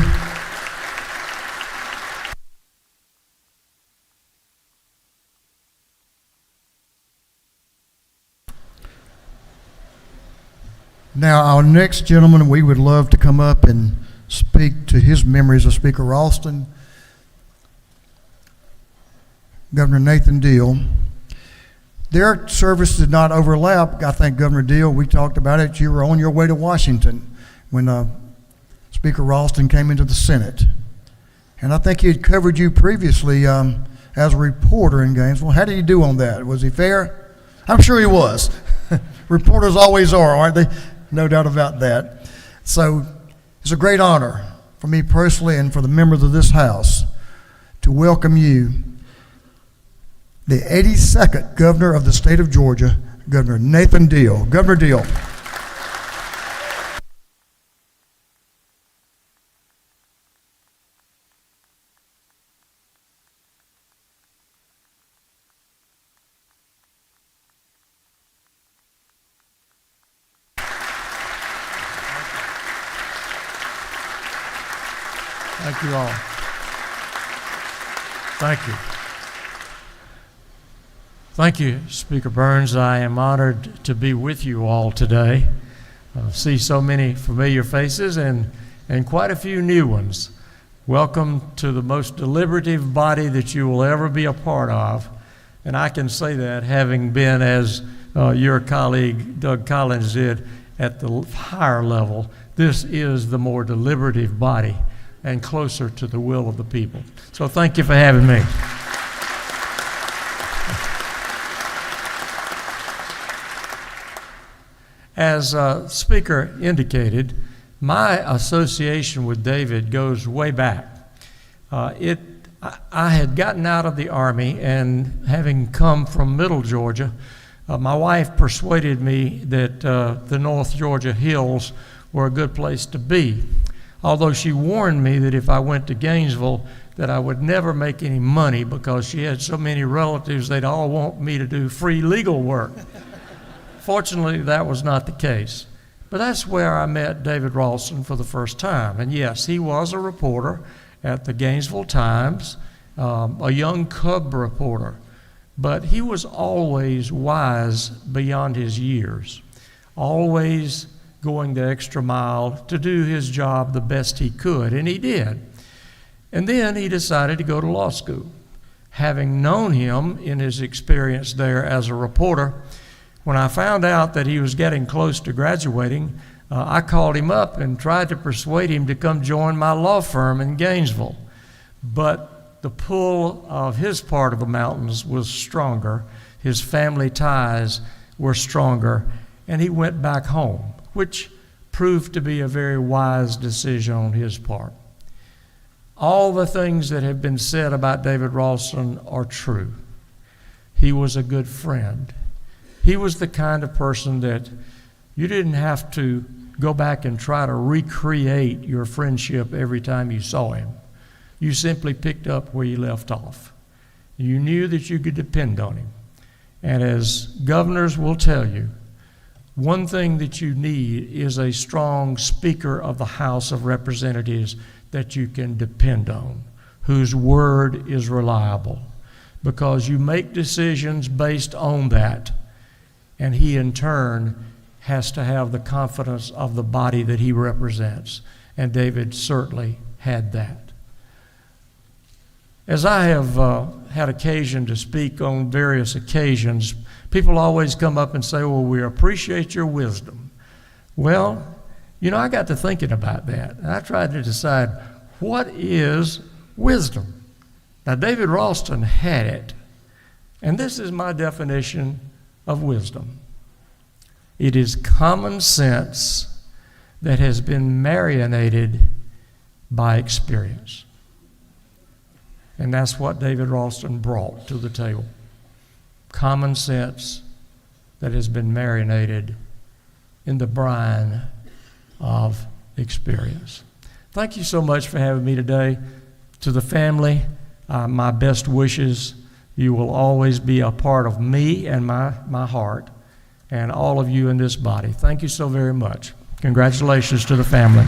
Now, our next gentleman, we would love to come up and speak to his memories of Speaker Ralston, Governor Nathan Deal. Their service did not overlap. I think, Governor Deal, we talked about it. You were on your way to Washington when Speaker Ralston came into the Senate. And I think he had covered you previously as a reporter in Gainesville. How did he do on that? Was he fair? I'm sure he was. Reporters always are, aren't they? No doubt about that. So it's a great honor for me personally and for the members of this House to welcome you, the 82nd Governor of the state of Georgia, Governor Nathan Deal. Governor Deal. Thank you all. Thank you. Thank you, Speaker Burns. I am honored to be with you all today. I see so many familiar faces and quite a few new ones. Welcome to the most deliberative body that you will ever be a part of. And I can say that having been, as your colleague Doug Collins did, at the higher level, this is the more deliberative body and closer to the will of the people. So thank you for having me. As Speaker indicated, my association with David goes way back. I had gotten out of the Army, and having come from Middle Georgia, my wife persuaded me that the North Georgia hills were a good place to be. Although she warned me that if I went to Gainesville, that I would never make any money because she had so many relatives, they'd all want me to do free legal work. Fortunately, that was not the case. But that's where I met David Ralston for the first time. And yes, he was a reporter at the Gainesville Times, a young cub reporter. But he was always wise beyond his years, always going the extra mile to do his job the best he could, and he did. And then he decided to go to law school. Having known him in his experience there as a reporter, when I found out that he was getting close to graduating, I called him up and tried to persuade him to come join my law firm in Gainesville. But the pull of his part of the mountains was stronger, his family ties were stronger, and he went back home, which proved to be a very wise decision on his part. All the things that have been said about David Ralston are true. He was a good friend. He was the kind of person that you didn't have to go back and try to recreate your friendship every time you saw him. You simply picked up where you left off. You knew that you could depend on him. And as governors will tell you, one thing that you need is a strong Speaker of the House of Representatives that you can depend on, whose word is reliable, because you make decisions based on that, and he in turn has to have the confidence of the body that he represents, and David certainly had that. As I have had occasion to speak on various occasions, people always come up and say, well, we appreciate your wisdom. Well, you know, I got to thinking about that, and I tried to decide, what is wisdom? Now, David Ralston had it, and this is my definition of wisdom. It is common sense that has been marinated by experience. And that's what David Ralston brought to the table. Common sense that has been marinated in the brine of experience. Thank you so much for having me today. To the family, my best wishes. You will always be a part of me and my heart, and all of you in this body. Thank you so very much. Congratulations to the family.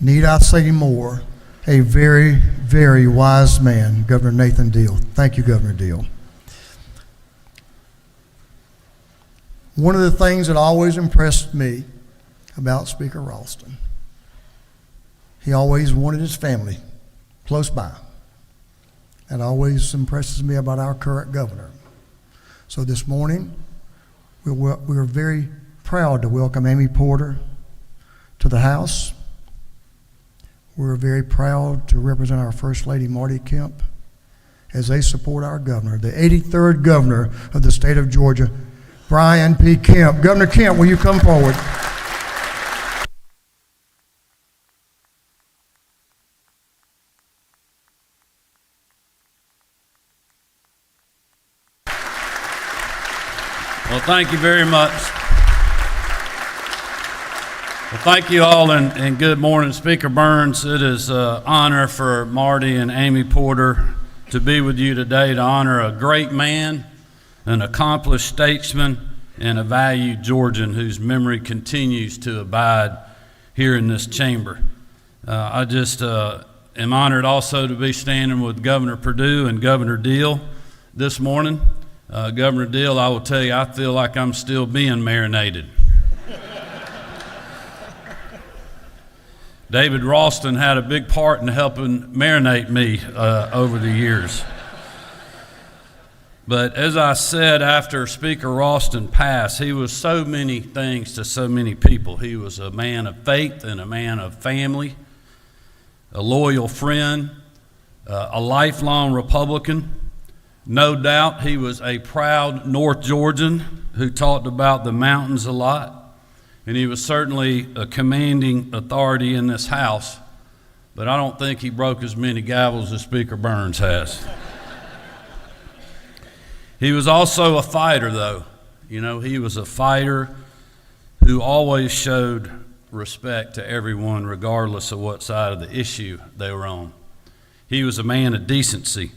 Need I say more? A very, very wise man, Governor Nathan Deal. Thank you, Governor Deal. One of the things that always impressed me about Speaker Ralston, he always wanted his family close by. That always impresses me about our current governor. So this morning, we're very proud to welcome Amy Porter to the House. We're very proud to represent our First Lady, Marty Kemp, as they support our governor, the 83rd governor of the state of Georgia, Brian P. Kemp. Governor Kemp, will you come forward? Well, thank you very much. Well, thank you all, and good morning, Speaker Burns. It is an honor for Marty and Amy Porter to be with you today to honor a great man, an accomplished statesman, and a valued Georgian whose memory continues to abide here in this chamber. I just am honored also to be standing with Governor Perdue and Governor Deal this morning. Governor Deal, I will tell you, I feel like I'm still being marinated. David Ralston had a big part in helping marinate me over the years. But as I said, after Speaker Ralston passed, he was so many things to so many people. He was a man of faith and a man of family, a loyal friend, a lifelong Republican. No doubt he was a proud North Georgian who talked about the mountains a lot. And he was certainly a commanding authority in this House, but I don't think he broke as many gavels as Speaker Burns has. He was also a fighter, though. You know, he was a fighter who always showed respect to everyone, regardless of what side of the issue they were on. He was a man of decency.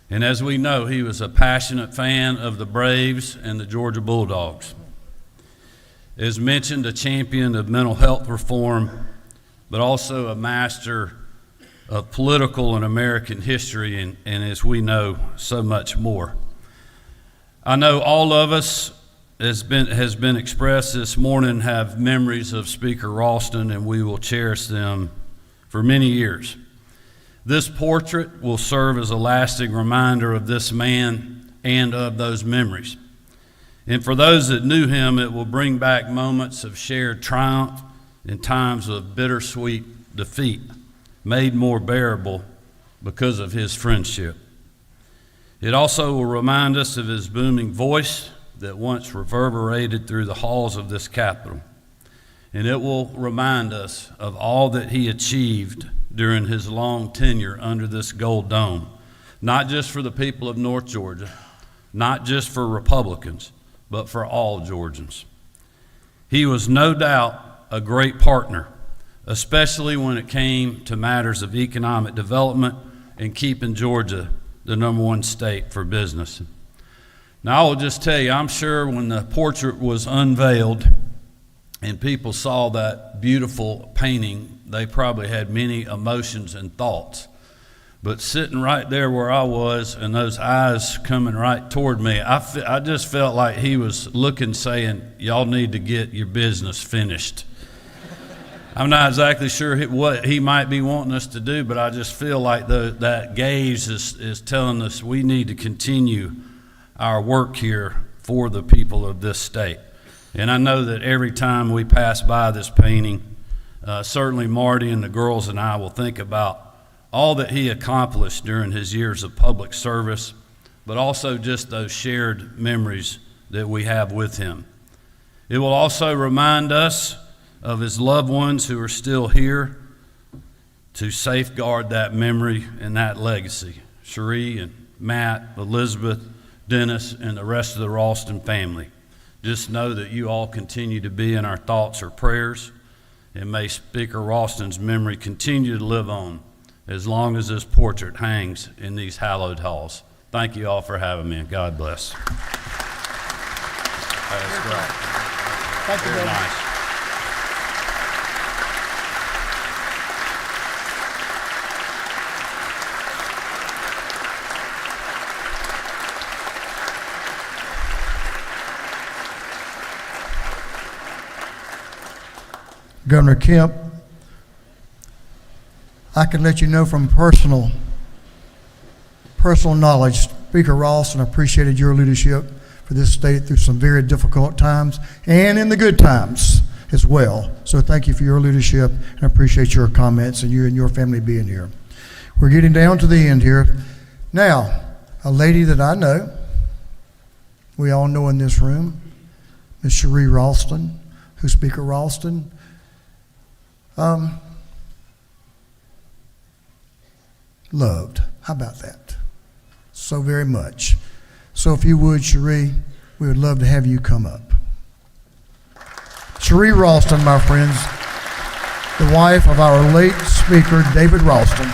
And as we know, he was a passionate fan of the Braves and the Georgia Bulldogs. As mentioned, a champion of mental health reform, but also a master of political and American history, and as we know, so much more. I know all of us, has been expressed this morning, have memories of Speaker Ralston, and we will cherish them for many years. This portrait will serve as a lasting reminder of this man and of those memories. And for those that knew him, it will bring back moments of shared triumph and times of bittersweet defeat, made more bearable because of his friendship. It also will remind us of his booming voice that once reverberated through the halls of this Capitol. And it will remind us of all that he achieved during his long tenure under this gold dome, not just for the people of North Georgia, not just for Republicans, but for all Georgians. He was no doubt a great partner, especially when it came to matters of economic development and keeping Georgia the #1 state for business. Now, I will just tell you, I'm sure when the portrait was unveiled and people saw that beautiful painting, they probably had many emotions and thoughts. But sitting right there where I was and those eyes coming right toward me, I just felt like he was looking, saying, y'all need to get your business finished. I'm not exactly sure what he might be wanting us to do, but I just feel like that gaze is telling us we need to continue our work here for the people of this state. And I know that every time we pass by this painting, certainly Marty and the girls and I will think about all that he accomplished during his years of public service, but also just those shared memories that we have with him. It will also remind us of his loved ones who are still here to safeguard that memory and that legacy. Cherie and Matt, Elizabeth, Dennis, and the rest of the Ralston family. Just know that you all continue to be in our thoughts or prayers, and may Speaker Ralston's memory continue to live on as long as this portrait hangs in these hallowed halls. Thank you all for having me, and God bless. That's great. Thank you, Very Governor. nice. Governor Kemp, I can let you know from personal knowledge, Speaker Ralston appreciated your leadership for this state through some very difficult times and in the good times as well. So thank you for your leadership, and I appreciate your comments and you and your family being here. We're getting down to the end here. Now, a lady that I know, we all know in this room, Ms. Cherie Ralston, who Speaker Ralston loved. How about that? So very much. So if you would, Cherie, we would love to have you come up. Cherie Ralston, my friends, the wife of our late Speaker, David Ralston.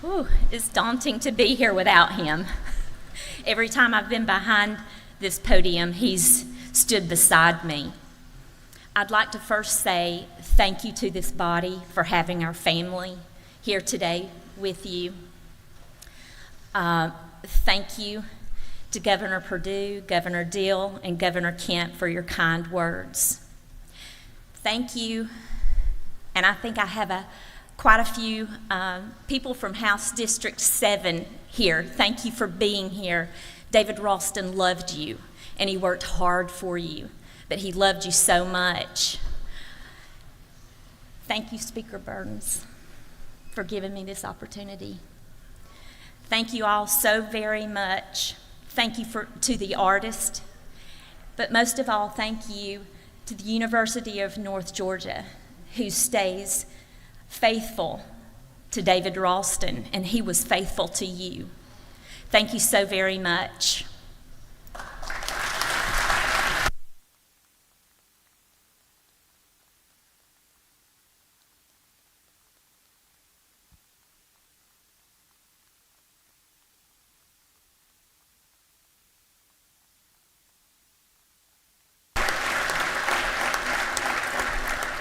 Whew, it's daunting to be here without him. Every time I've been behind this podium, he's stood beside me. I'd like to first say thank you to this body for having our family here today with you. Thank you to Governor Perdue, Governor Deal, and Governor Kemp for your kind words. Thank you, and I think I have quite a few people from House District 7 here. Thank you for being here. David Ralston loved you, and he worked hard for you, but he loved you so much. Thank you, Speaker Burns, for giving me this opportunity. Thank you all so very much. Thank you to the artist, but most of all, thank you to the University of North Georgia, who stays faithful to David Ralston, and he was faithful to you. Thank you so very much.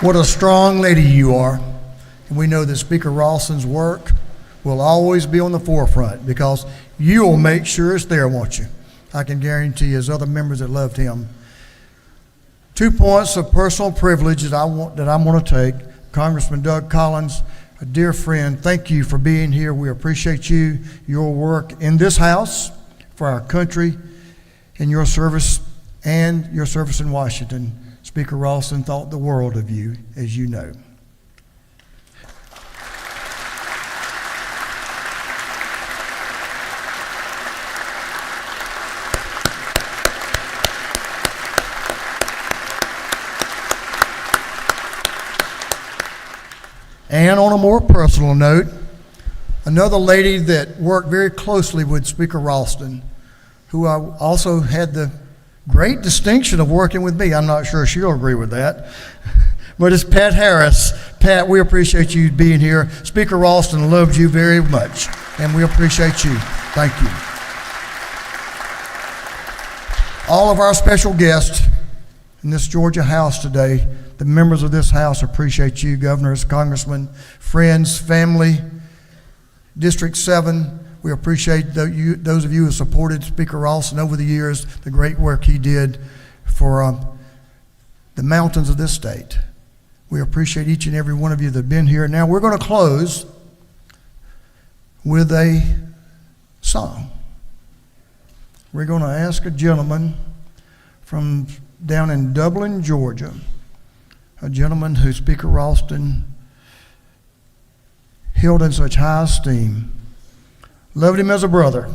What a strong lady you are. And we know that Speaker Ralston's work will always be on the forefront because you'll make sure it's there, won't you? I can guarantee as other members that loved him. 2 points of personal privilege that I'm going to take. Congressman Doug Collins, a dear friend, thank you for being here. We appreciate you, your work in this House, for our country, and your service in Washington. Speaker Ralston thought the world of you, as you know. And on a more personal note, another lady that worked very closely with Speaker Ralston, who I also had the great distinction of working with me. I'm not sure she'll agree with that, but it's Pat Harris. Pat, we appreciate you being here. Speaker Ralston loved you very much, and we appreciate you. Thank you. All of our special guests in this Georgia House today, the members of this House appreciate you, governors, congressmen, friends, family, District 7. We appreciate those of you who supported Speaker Ralston over the years, the great work he did for the mountains of this state. We appreciate each and every one of you that have been here. Now we're going to close with a song. We're going to ask a gentleman from down in Dublin, Georgia, a gentleman who Speaker Ralston held in such high esteem, loved him as a brother.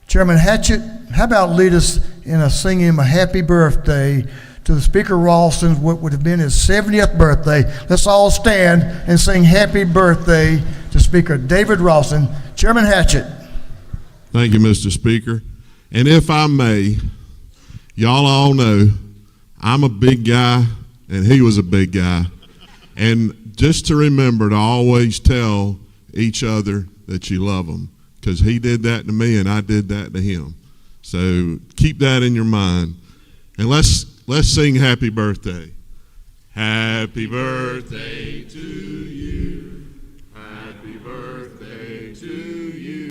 Chairman Hatchett, how about lead us in singing him a happy birthday to the Speaker Ralston's what would have been his 70th birthday. Let's all stand and sing happy birthday to Speaker David Ralston. Chairman Hatchett. Thank you, Mr. Speaker. And if I may, y'all all know I'm a big guy and he was a big guy. And just to remember to always tell each other that you love them, because he did that to me and I did that to him. So keep that in your mind. And let's sing happy birthday. Happy birthday to you. Happy birthday to you.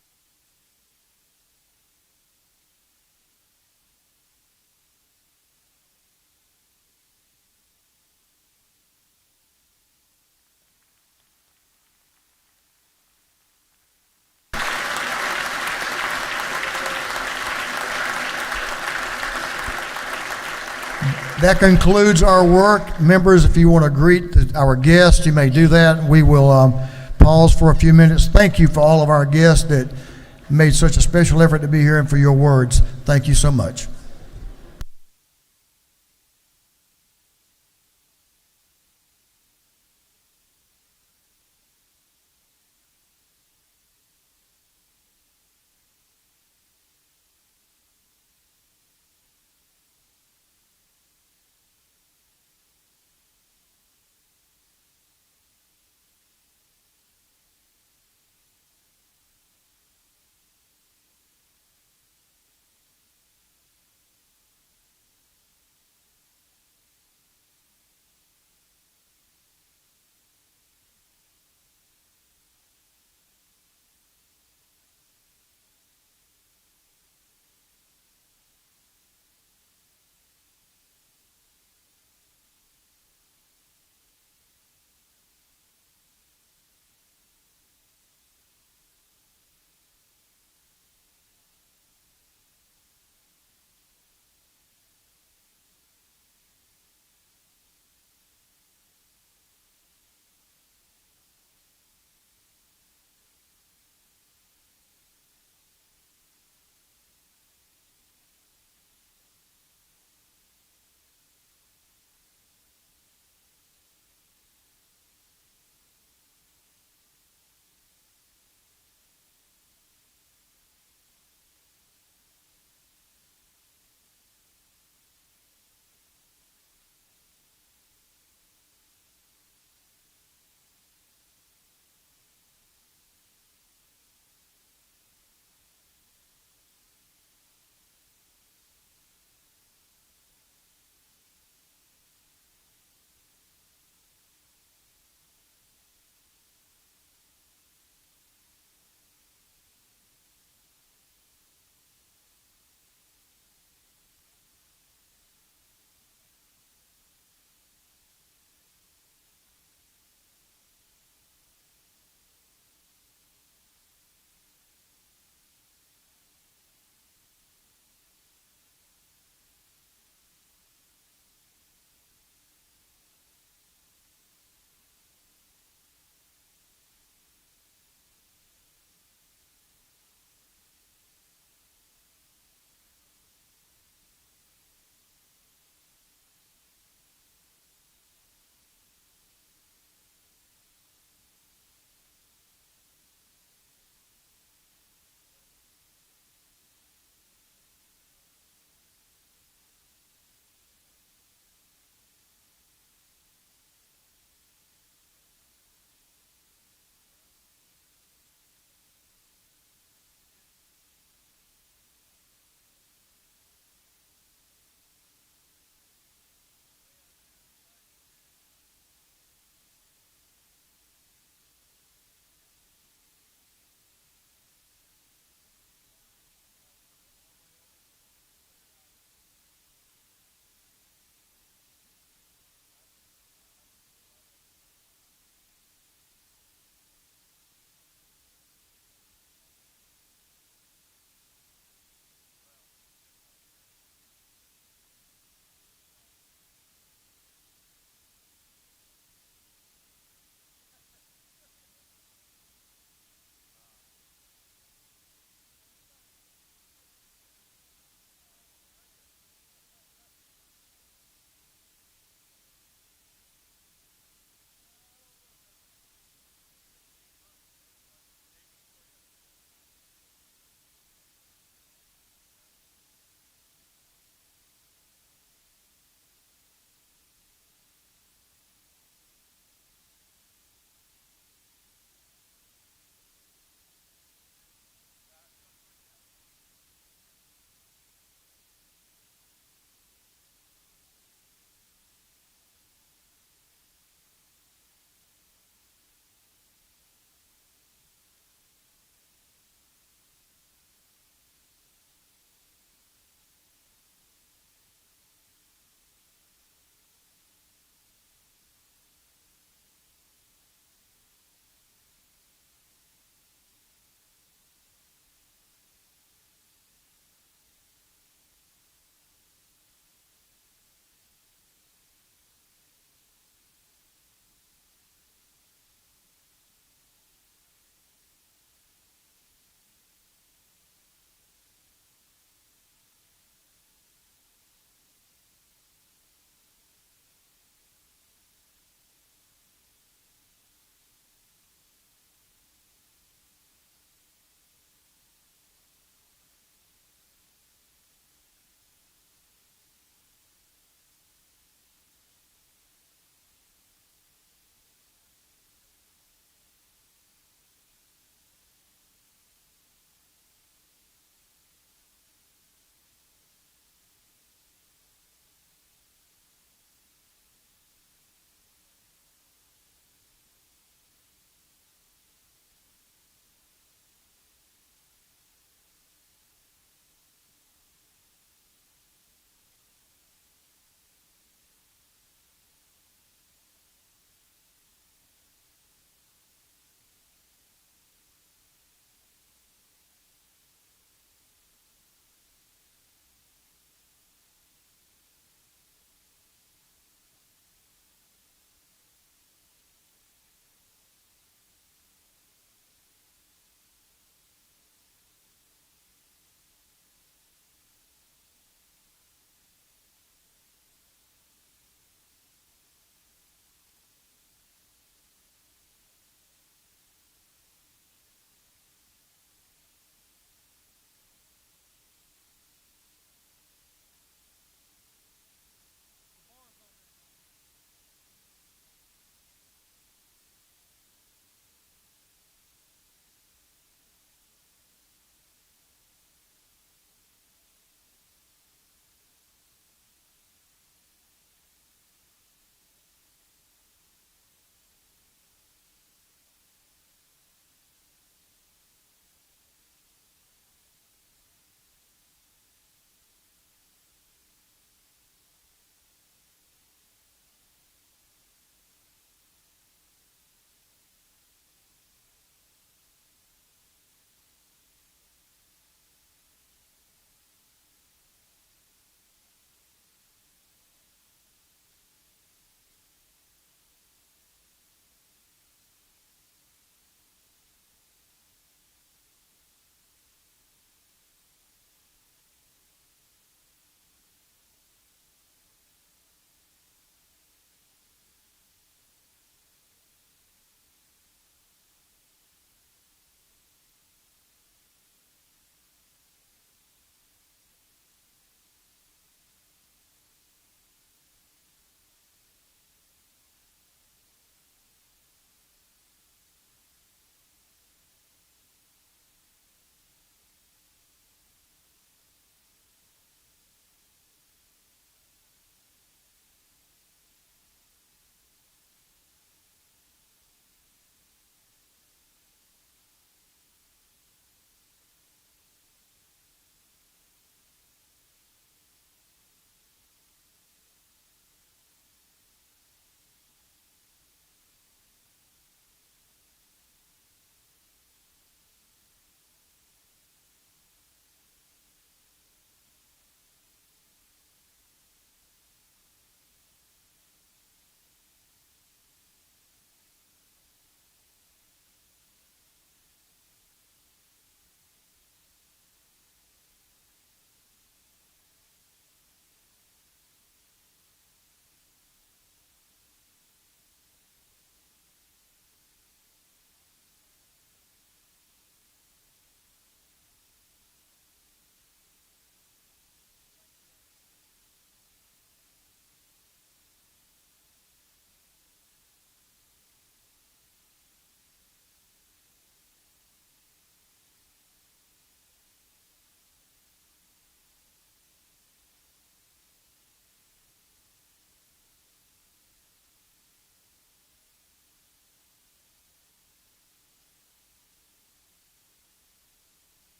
That concludes our work. Members, if you want to greet our guests, you may do that. We will pause for a few minutes. Thank you for all of our guests that made such a special effort to be here and for your words. Thank you so much.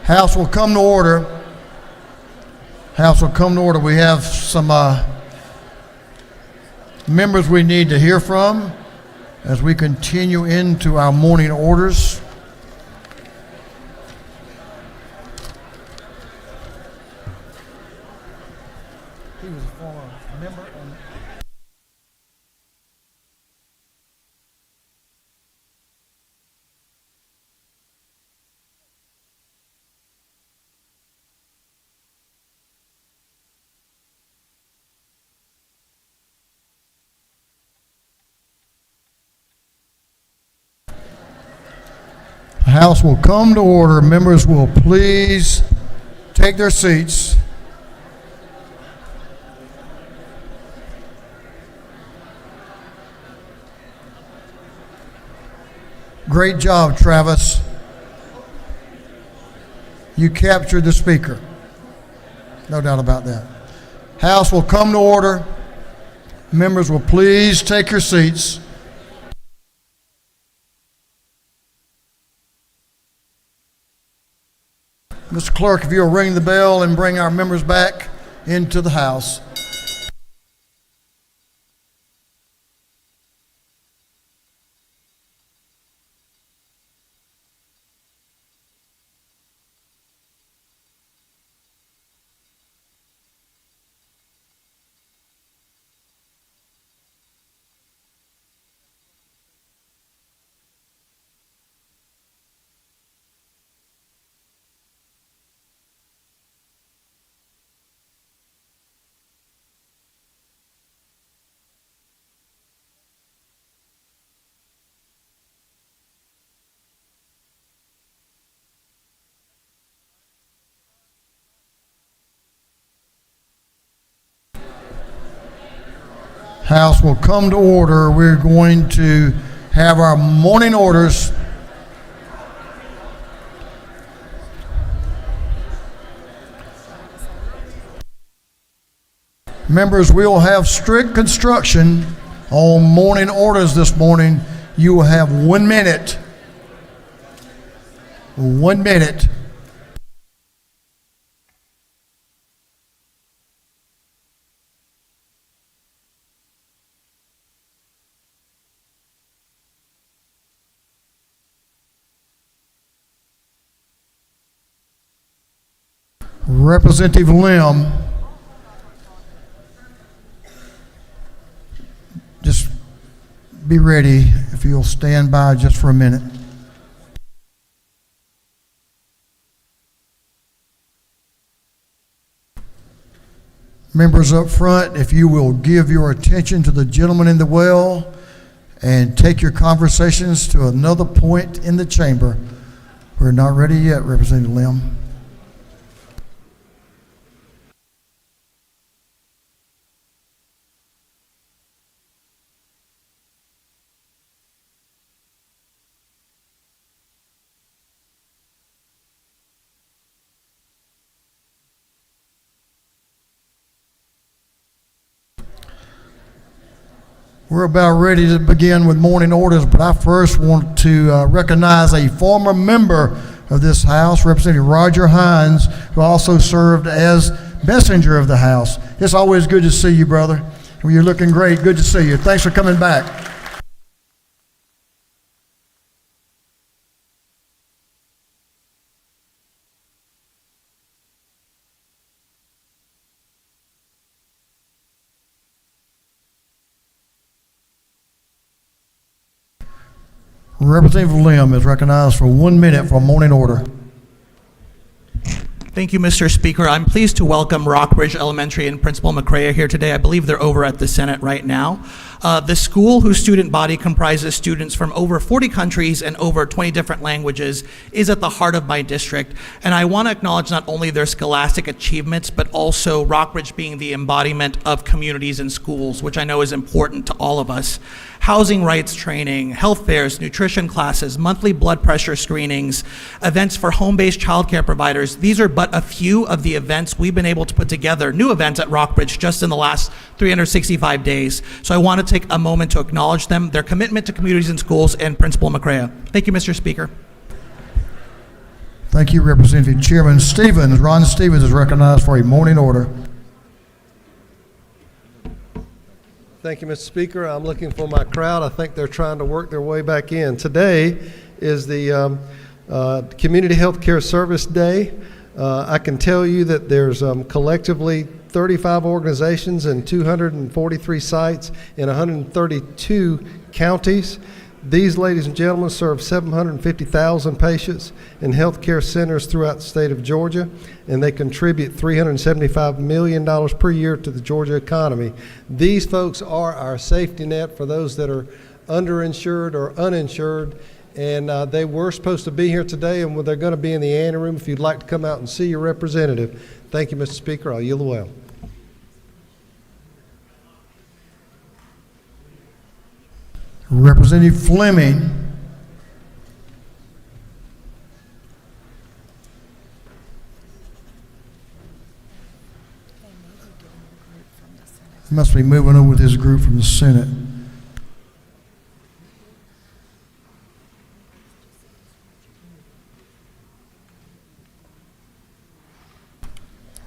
House will come to order. House will come to order. We have some members we need to hear from as we continue into our morning orders. He was a former member and the House will come to order. Members will please take their seats. Great job, Travis. You captured the speaker. No doubt about that. House will come to order. Members will please take your seats. Mr. Clerk, if you'll ring the bell and bring our members back into the House. House will come to order. We're going to have our morning orders. Members, we will have strict construction on morning orders this morning. You will have 1 minute. 1 minute. Representative Lim, just be ready if you'll stand by just for a minute. Members up front, if you will give your attention to the gentleman in the well and take your conversations to another point in the chamber. We're not ready yet, Representative Lim. We're about ready to begin with morning orders, but I first want to recognize a former member of this House, Representative Roger Hines, who also served as messenger of the House. It's always good to see you, brother. You're looking great. Good to see you. Thanks for coming back. Representative Lim is recognized for 1 minute for a morning order. Thank you, Mr. Speaker. I'm pleased to welcome Rockbridge Elementary and Principal McCrea here today. I believe they're over at the Senate right now. The school, whose student body comprises students from over 40 countries and over 20 different languages, is at the heart of my district. And I want to acknowledge not only their scholastic achievements, but also Rockbridge being the embodiment of communities and schools, which I know is important to all of us. Housing rights training, health fairs, nutrition classes, monthly blood pressure screenings, events for home-based childcare providers. These are but a few of the events we've been able to put together, new events at Rockbridge just in the last 365 days. So I want to take a moment to acknowledge them, their commitment to communities and schools, and Principal McCrea. Thank you, Mr. Speaker. Thank you, Representative Chairman Stevens. Ron Stevens is recognized for a morning order. Thank you, Mr. Speaker. I'm looking for my crowd. I think they're trying to work their way back in. Today is the Community Health Care Service Day. I can tell you that there's collectively 35 organizations and 243 sites in 132 counties. These, ladies and gentlemen, serve 750,000 patients in healthcare centers throughout the state of Georgia, and they contribute $375 million per year to the Georgia economy. These folks are our safety net for those that are underinsured or uninsured, and they were supposed to be here today, and they're going to be in the anteroom if you'd like to come out and see your representative. Thank you, Mr. Speaker. I'll yield the way. Representative Fleming. He must be moving over with his group from the Senate.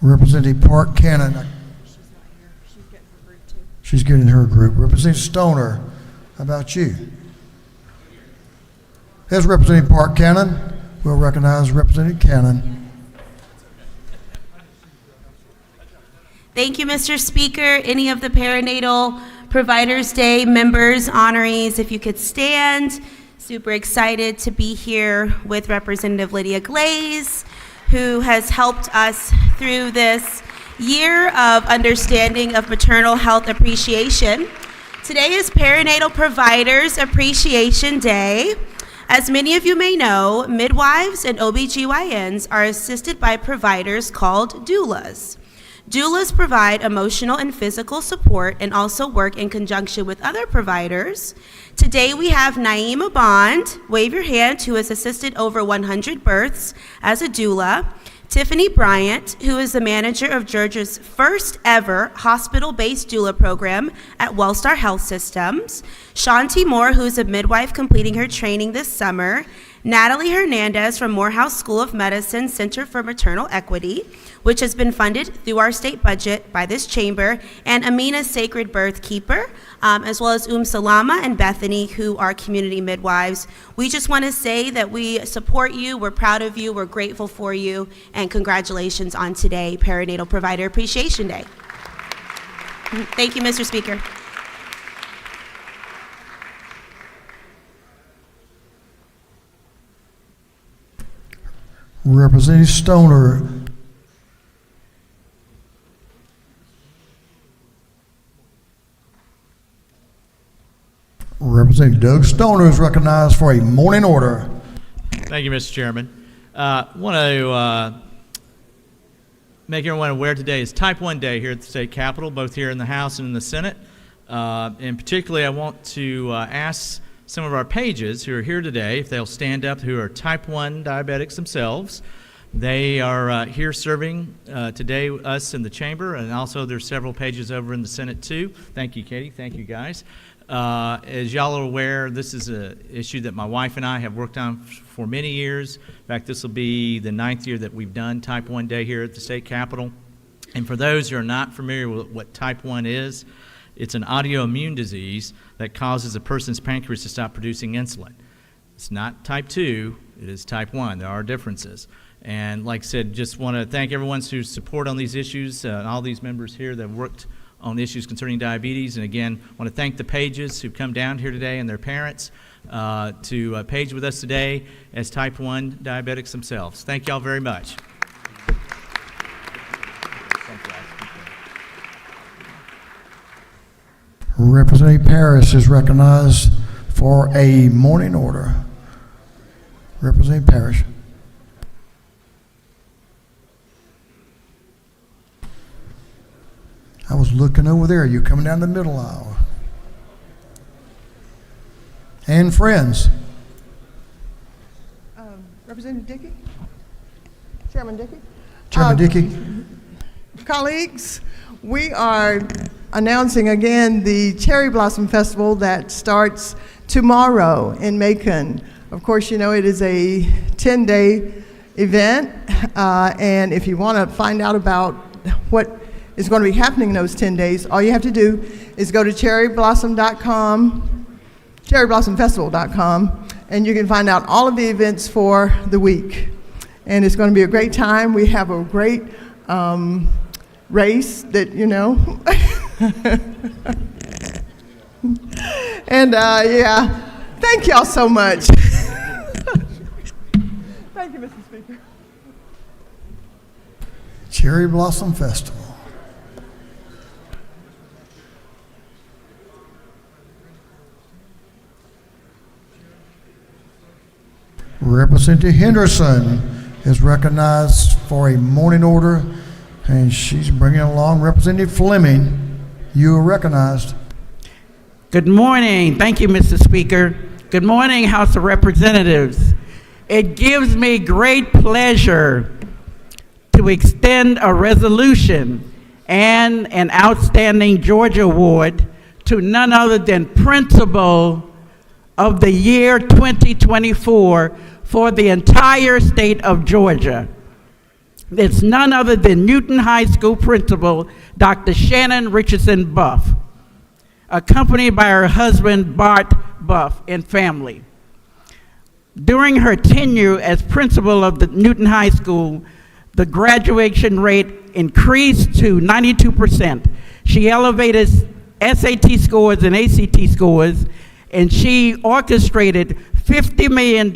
Representative Park Cannon. She's getting her group. Representative Stoner. How about you? As Representative Park Cannon, we'll recognize Representative Cannon. Thank you, Mr. Speaker. Any of the Perinatal Providers Day members, honorees, if you could stand. Super excited to be here with Representative Lydia Glaze, who has helped us through this year of understanding of maternal health appreciation. Today is Perinatal Providers Appreciation Day. As many of you may know, midwives and OBGYNs are assisted by providers called doulas. Doulas provide emotional and physical support and also work in conjunction with other providers. Today we have Naima Bond, wave your hand, who has assisted over 100 births as a doula. Tiffany Bryant, who is the manager of Georgia's first ever hospital-based doula program at Wellstar Health Systems. Shanti Moore, who is a midwife completing her training this summer. Natalie Hernandez from Morehouse School of Medicine Center for Maternal Equity, which has been funded through our state budget by this chamber, and Amina Sacred Birth Keeper, as well as Salama and Bethany, who are community midwives. We just want to say that we support you, we're proud of you, we're grateful for you, and congratulations on today, Perinatal Provider Appreciation Day. Thank you, Mr. Speaker. Representative Stoner. Representative Doug Stoner is recognized for a morning order. Thank you, Mr. Chairman. Want to make everyone aware today is Type 1 Day here at the State Capitol, both here in the House and in the Senate. And particularly, I want to ask some of our pages who are here today, if they'll stand up, who are Type 1 diabetics themselves. They are here serving today us in the chamber, and also there's several pages over in the Senate too. Thank you, Katie. Thank you, guys. As y'all are aware, this is an issue that my wife and I have worked on for many years. In fact, this will be the 9th year that we've done Type 1 Day here at the State Capitol. And for those who are not familiar with what Type 1 is, it's an autoimmune disease that causes a person's pancreas to stop producing insulin. It's not Type 2, it is Type 1. There are differences. And like I said, just want to thank everyone who's support on these issues, and all these members here that worked on issues concerning diabetes. And again, want to thank the pages who come down here today and their parents to page with us today as Type 1 diabetics themselves. Thank y'all very much. Representative Parrish is recognized for a morning order. Representative Parrish. I was looking over there. You coming down the middle aisle. And friends. Representative Dickey? Chairman Dickey? Chairman Dickey. Colleagues, we are announcing again the Cherry Blossom Festival that starts tomorrow in Macon. Of course, you know it is a 10-day event. And if you want to find out about what is going to be happening in those 10 days, all you have to do is go to cherryblossom.com, cherryblossom.festival.com, and you can find out all of the events for the week. And it's going to be a great time. We have a great race that, you know. And yeah, thank y'all so much. Thank you, Mr. Speaker. Cherry Blossom Festival. Representative Henderson is recognized for a morning order, and she's bringing along Representative Fleming. You are recognized. Good morning. Thank you, Mr. Speaker. Good morning, House of Representatives. It gives me great pleasure to extend a resolution and an Outstanding Georgia Award to none other than Principal of the Year 2024 for the entire state of Georgia. It's none other than Newton High School Principal, Dr. Shannon Richardson Buff, accompanied by her husband, Bart Buff, and family. During her tenure as principal of the Newton High School, the graduation rate increased to 92%. She elevated SAT scores and ACT scores, and she orchestrated $50 million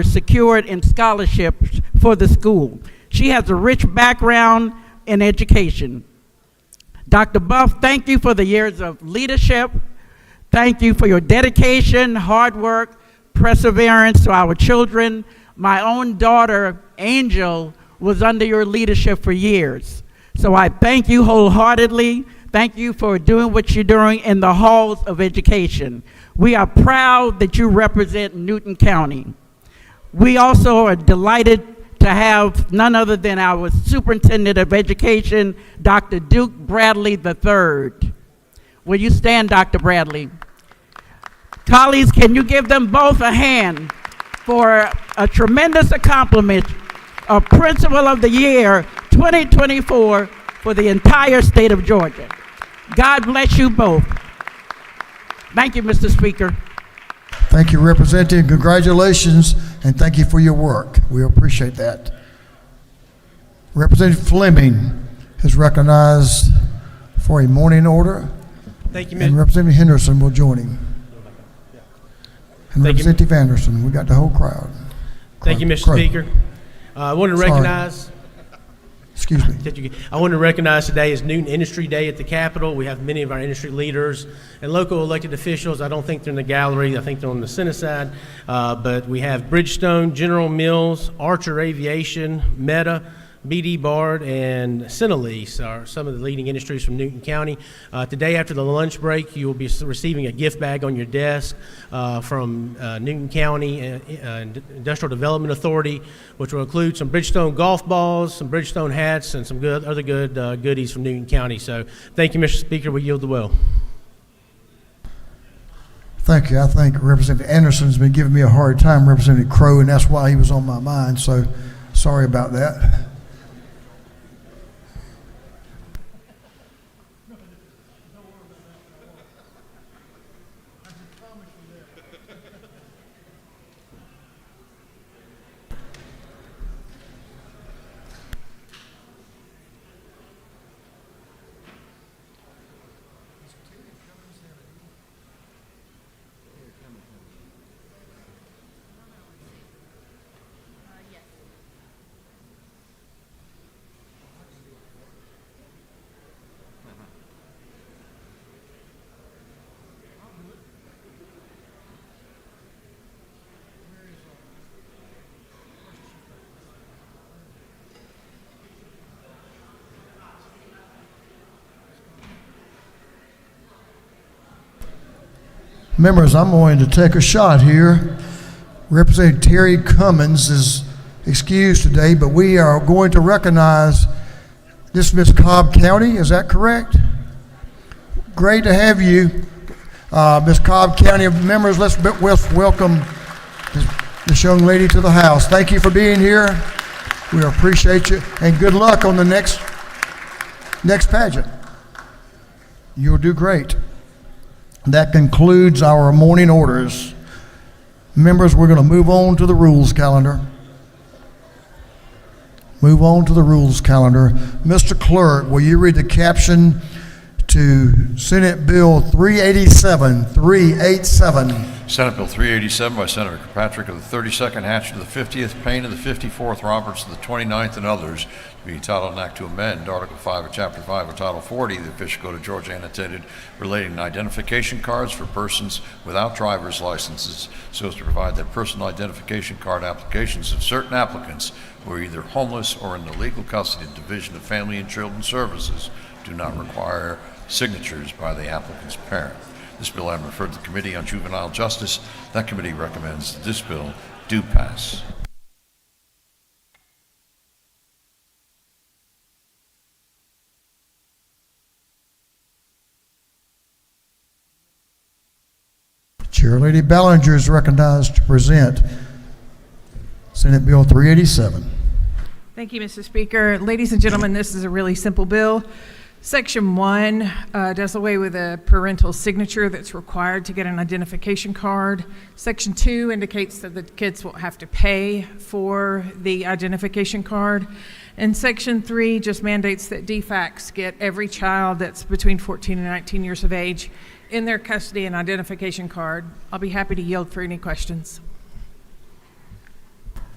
secured in scholarships for the school. She has a rich background in education. Dr. Buff, thank you for the years of leadership. Thank you for your dedication, hard work, perseverance to our children. My own daughter, Angel, was under your leadership for years. So I thank you wholeheartedly. Thank you for doing what you're doing in the halls of education. We are proud that you represent Newton County. We also are delighted to have none other than our Superintendent of Education, Dr. Duke Bradley III. Will you stand, Dr. Bradley? Colleagues, can you give them both a hand for a tremendous accomplishment of Principal of the Year 2024 for the entire state of Georgia. God bless you both. Thank you, Mr. Speaker. Thank you, Representative. Congratulations, and thank you for your work. We appreciate that. Representative Fleming is recognized for a morning order. Thank you, and Representative Henderson will join him. And Thank Representative Anderson. We got the whole crowd. Thank you, Mr. Speaker. I want to recognize. Excuse me. I want to recognize today is Newton Industry Day at the Capitol. We have many of our industry leaders and local elected officials. I don't think they're in the gallery. I think they're on the Senate side. But we have Bridgestone, General Mills, Archer Aviation, Meta, BD Bard, and Cinelease are some of the leading industries from Newton County. Today, after the lunch break, you will be receiving a gift bag on your desk from Newton County Industrial Development Authority, which will include some Bridgestone golf balls, some Bridgestone hats, and some other good goodies from Newton County. So thank you, Mr. Speaker. We yield the will. Thank you. I think Representative Anderson's been giving me a hard time, Representative Crow, and that's why he was on my mind. So sorry about that. Members, I'm going to take a shot here. Representative Terry Cummins is excused today, but we are going to recognize this Miss Cobb County. Is that correct? Great to have you, Miss Cobb County. Members, let's welcome this young lady to the House. Thank you for being here. We appreciate you, and good luck on the next pageant. You'll do great. That concludes our morning orders. Members, we're going to move on to the rules calendar. Move on to the rules calendar. Mr. Clerk, will you read the caption to Senate Bill 387? Senate Bill 387 by Senator Kirkpatrick of the 32nd, Hatch of the 50th, Payne of the 54th, Roberts of the 29th, and others, to be entitled an act to amend Article 5 of Chapter 5 of Title 40 of the Official Code of Georgia, annotated, relating to identification cards for persons without driver's licenses, so as to provide that personal identification card applications of certain applicants who are either homeless or in the legal custody of the Division of Family and Children Services do not require signatures by the applicant's parent. This bill I referred to the Committee on Juvenile Justice. That committee recommends that this bill do pass. Chair Lady Ballinger is recognized to present Senate Bill 387. Thank you, Mr. Speaker. Ladies and gentlemen, this is a really simple bill. Section 1 does away with a parental signature that's required to get an identification card. Section 2 indicates that the kids will have to pay for the identification card. And Section 3 just mandates that DFACs get every child that's between 14 and 19 years of age in their custody an identification card. I'll be happy to yield for any questions.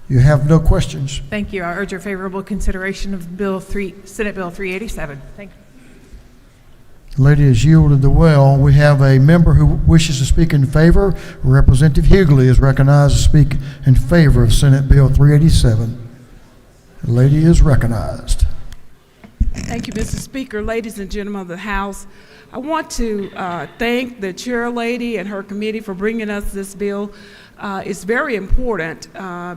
You have no questions. Thank you. I urge your favorable consideration of Senate Bill 387. Thank you. The lady has yielded the well. We have a member who wishes to speak in favor. Representative Hughley is recognized to speak in favor of Senate Bill 387. The lady is recognized. Thank you, Mr. Speaker. Ladies and gentlemen of the House, I want to thank the chair lady and her committee for bringing us this bill. It's very important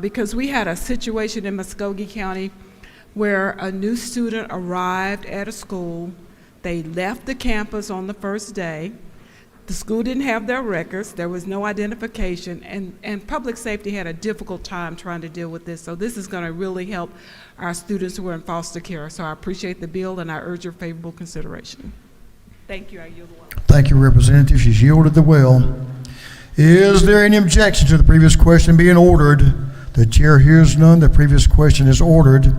because we had a situation in Muskogee County where a new student arrived at a school. They left the campus on the first day. The school didn't have their records. There was no identification, and public safety had a difficult time trying to deal with this. So this is going to really help our students who are in foster care. So I appreciate the bill, and I urge your favorable consideration. Thank you. I yield the well. Thank you, Representative. She's yielded the well. Is there any objection to the previous question being ordered? The chair hears none. The previous question is ordered.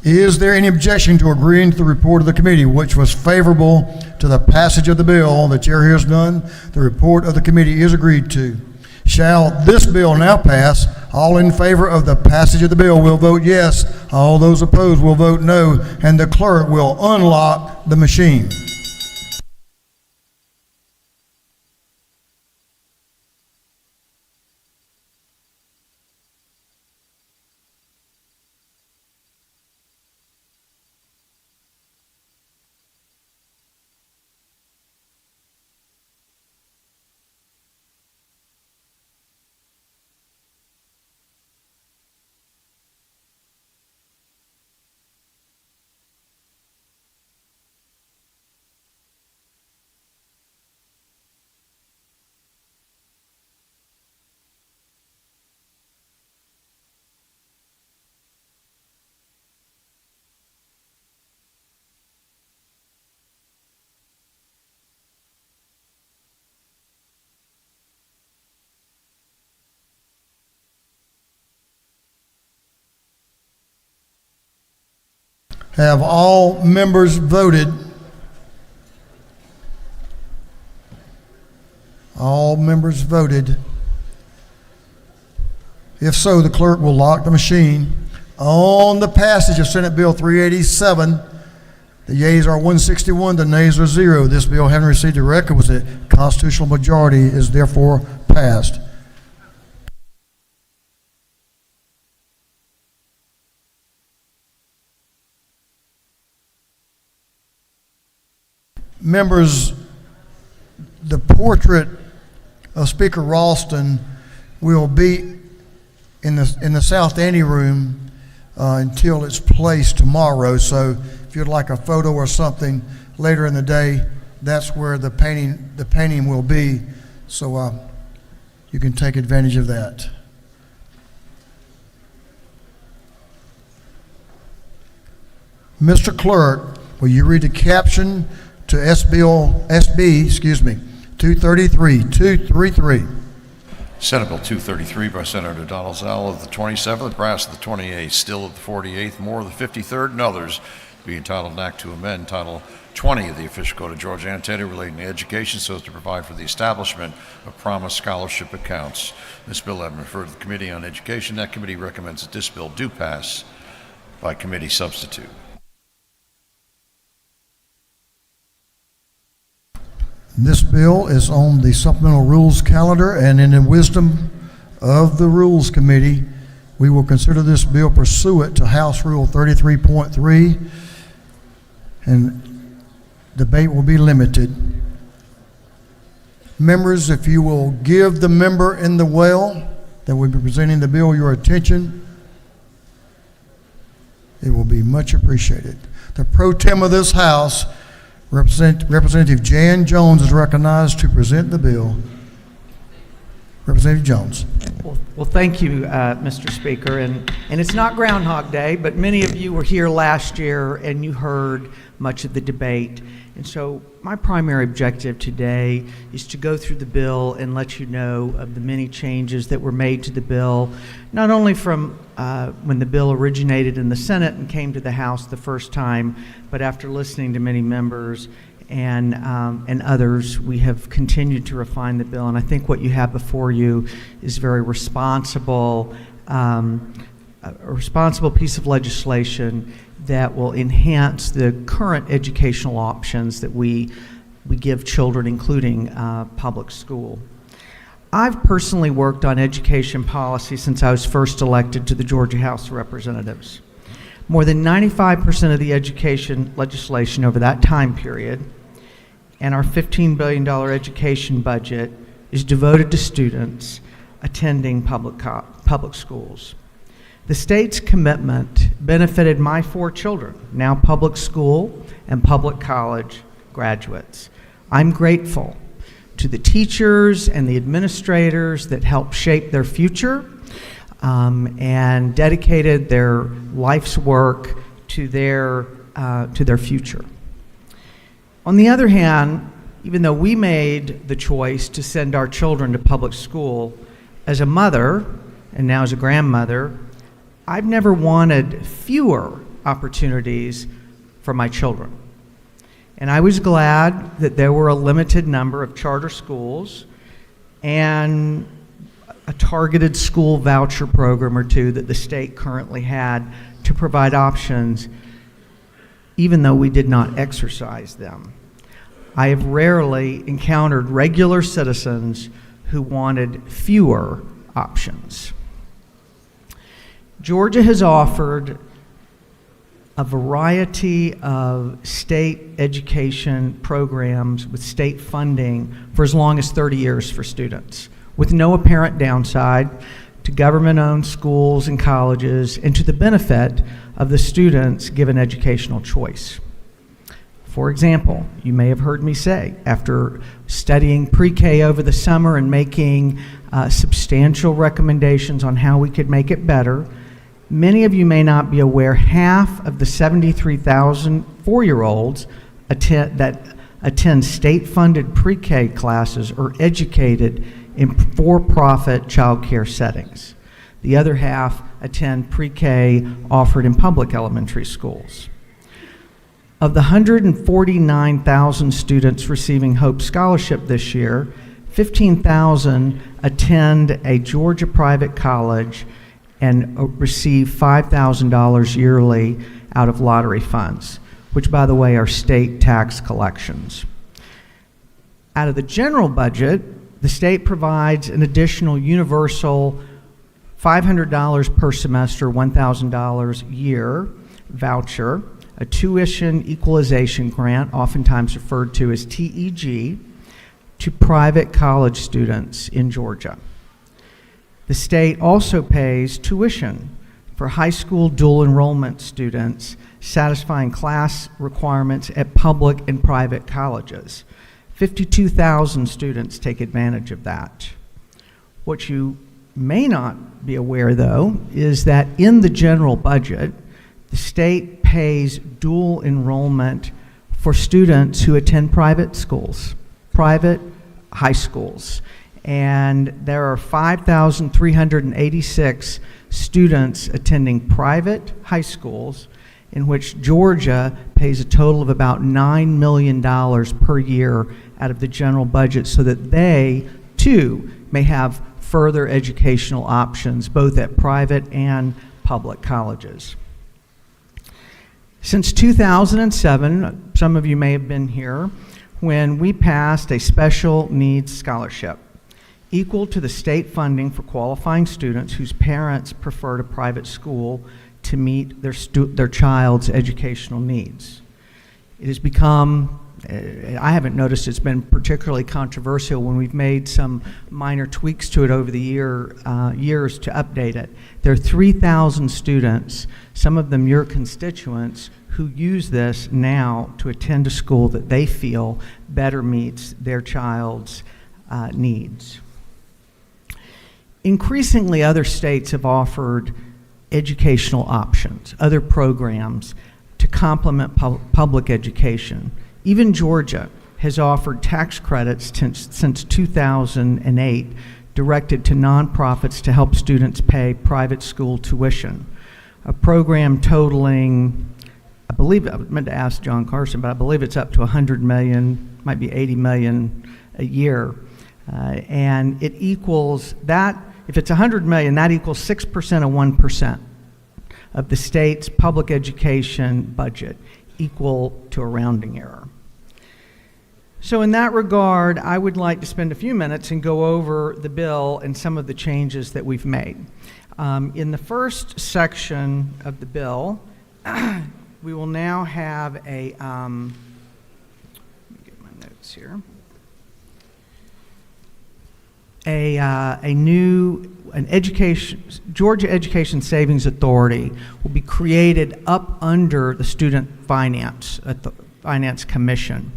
Is there any objection to agreeing to the report of the committee, which was favorable to the passage of the bill? The chair hears none. The report of the committee is agreed to. Shall this bill now pass? All in favor of the passage of the bill will vote yes. All those opposed will vote no, and the clerk will unlock the machine. Have all members voted? All members voted. If so, the clerk will lock the machine. On the passage of Senate Bill 387, the yeas are 161, the nays are 0. This bill, having received a requisite constitutional majority, is therefore passed. Members, the portrait of Speaker Ralston will be in the South Ante room until it's placed tomorrow. So if you'd like a photo or something later in the day, that's where the painting will be. So you can take advantage of that. Mr. Clerk, will you read the caption to SB 233. Senate Bill 233 by Senator Donald Zell of the 27th, Brass of the 28th, Still of the 48th, Moore of the 53rd, and others, be entitled an act to amend Title 20 of the Official Code of Georgia annotated relating to education so as to provide for the establishment of promised scholarship accounts. This bill has been referred to the Committee on Education. That committee recommends that this bill do pass by committee substitute. This bill is on the supplemental rules calendar, and in the wisdom of the Rules Committee, we will consider this bill pursuant to House Rule 33.3, and debate will be limited. Members, if you will give the member in the well that will be presenting the bill your attention, it will be much appreciated. The pro tem of this House, Representative Jan Jones, is recognized to present the bill. Representative Jones. Well, thank you, Mr. Speaker. And it's not Groundhog Day, but many of you were here last year and you heard much of the debate. And so my primary objective today is to go through the bill and let you know of the many changes that were made to the bill, not only from when the bill originated in the Senate and came to the House the first time, but after listening to many members and others, we have continued to refine the bill. And I think what you have before you is very responsible, a responsible piece of legislation that will enhance the current educational options that we give children, including public school. I've personally worked on education policy since I was first elected to the Georgia House of Representatives. More than 95% of the education legislation over that time period and our $15 billion education budget is devoted to students attending public schools. The state's commitment benefited my 4 children, now public school and public college graduates. I'm grateful to the teachers and the administrators that helped shape their future and dedicated their life's work to their future. On the other hand, even though we made the choice to send our children to public school, as a mother and now as a grandmother, I've never wanted fewer opportunities for my children. And I was glad that there were a limited number of charter schools and a targeted school voucher program or two that the state currently had to provide options, even though we did not exercise them. I have rarely encountered regular citizens who wanted fewer options. Georgia has offered a variety of state education programs with state funding for as long as 30 years for students, with no apparent downside to government-owned schools and colleges and to the benefit of the students given educational choice. For example, you may have heard me say, after studying pre-K over the summer and making substantial recommendations on how we could make it better, many of you may not be aware half of the 73,000 4-year-olds that attend state-funded pre-K classes are educated in for-profit child care settings. The other half attend pre-K offered in public elementary schools. Of the 149,000 students receiving Hope Scholarship this year, 15,000 attend a Georgia private college and receive $5,000 yearly out of lottery funds, which, by the way, are state tax collections. Out of the general budget, the state provides an additional universal $500 per semester, $1,000 a year voucher, a tuition equalization grant, oftentimes referred to as TEG, to private college students in Georgia. The state also pays tuition for high school dual enrollment students satisfying class requirements at public and private colleges. 52,000 students take advantage of that. What you may not be aware, though, is that in the general budget, the the state pays dual enrollment for students who attend private schools, private high schools. And there are 5,386 students attending private high schools, in which Georgia pays a total of about $9 million per year out of the general budget so that they, too, may have further educational options, both at private and public colleges. Since 2007, some of you may have been here, when we passed a special needs scholarship equal to the state funding for qualifying students whose parents preferred a private school to meet their child's educational needs. It has become, I haven't noticed it's been particularly controversial when we've made some minor tweaks to it over the years to update it. There are 3,000 students, some of them your constituents, who use this now to attend a school that they feel better meets their child's needs. Increasingly, other states have offered educational options, other programs to complement public education. Even Georgia has offered tax credits since 2008 directed to nonprofits to help students pay private school tuition. A program totaling, I believe, I meant to ask John Carson, but I believe it's up to $100 million, might be $80 million a year. And it equals that, if it's $100 million, that equals 6% of 1% of the state's public education budget, equal to a rounding error. So in that regard, I would like to spend a few minutes and go over the bill and some of the changes that we've made. In the first section of the bill, we will now have a, let me get my notes here. Georgia Education Savings Authority will be created up under the Student Finance Commission.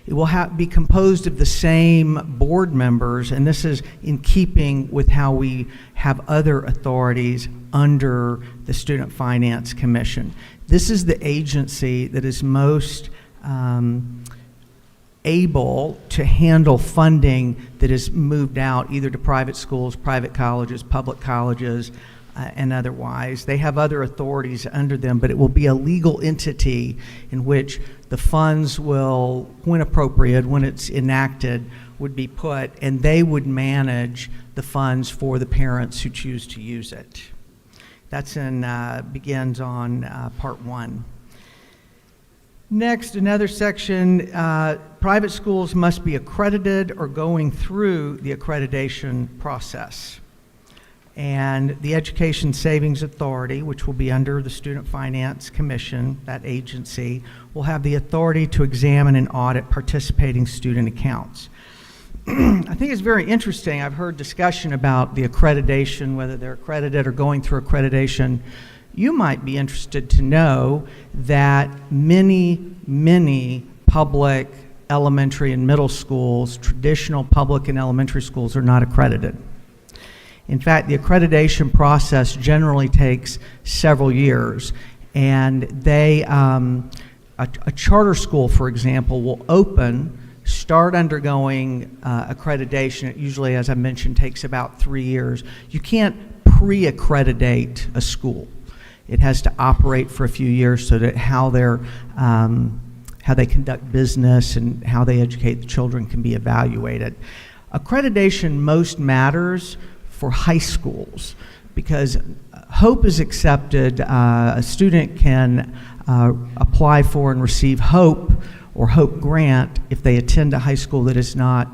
It will be composed of the same board members, and this is in keeping with how we have other authorities under the Student Finance Commission. This is the agency that is most able to handle funding that is moved out either to private schools, private colleges, public colleges, and otherwise. They have other authorities under them, but it will be a legal entity in which the funds will, when appropriate, when it's enacted, would be put, and they would manage the funds for the parents who choose to use it. That's begins on part 1. Next, another section, private schools must be accredited or going through the accreditation process. And the Education Savings Authority, which will be under the Student Finance Commission, that agency, will have the authority to examine and audit participating student accounts. I think it's very interesting. I've heard discussion about the accreditation, whether they're accredited or going through accreditation. You might be interested to know that many public elementary and middle schools, traditional public and elementary schools, are not accredited. In fact, the accreditation process generally takes several years, and they, a charter school, for example, will open, start undergoing accreditation. It usually, as I mentioned, takes about 3 years. You can't pre-accreditate a school. It has to operate for a few years so that how they conduct business and how they educate the children can be evaluated. Accreditation most matters for high schools because HOPE is accepted. A student can apply for and receive HOPE or HOPE grant if they attend a high school that is not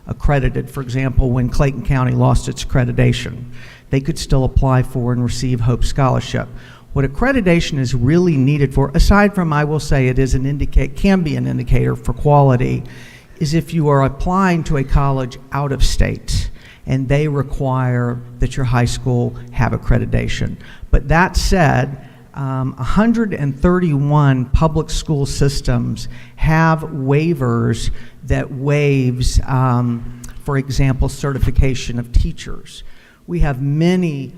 accredited. For example, when Clayton County lost its accreditation, they could still apply for and receive HOPE scholarship. What accreditation is really needed for, aside from, I will say, it is can be an indicator for quality, is if you are applying to a college out of state and they require that your high school have accreditation. But that said, 131 public school systems have waivers that waives, for example, certification of teachers. We have many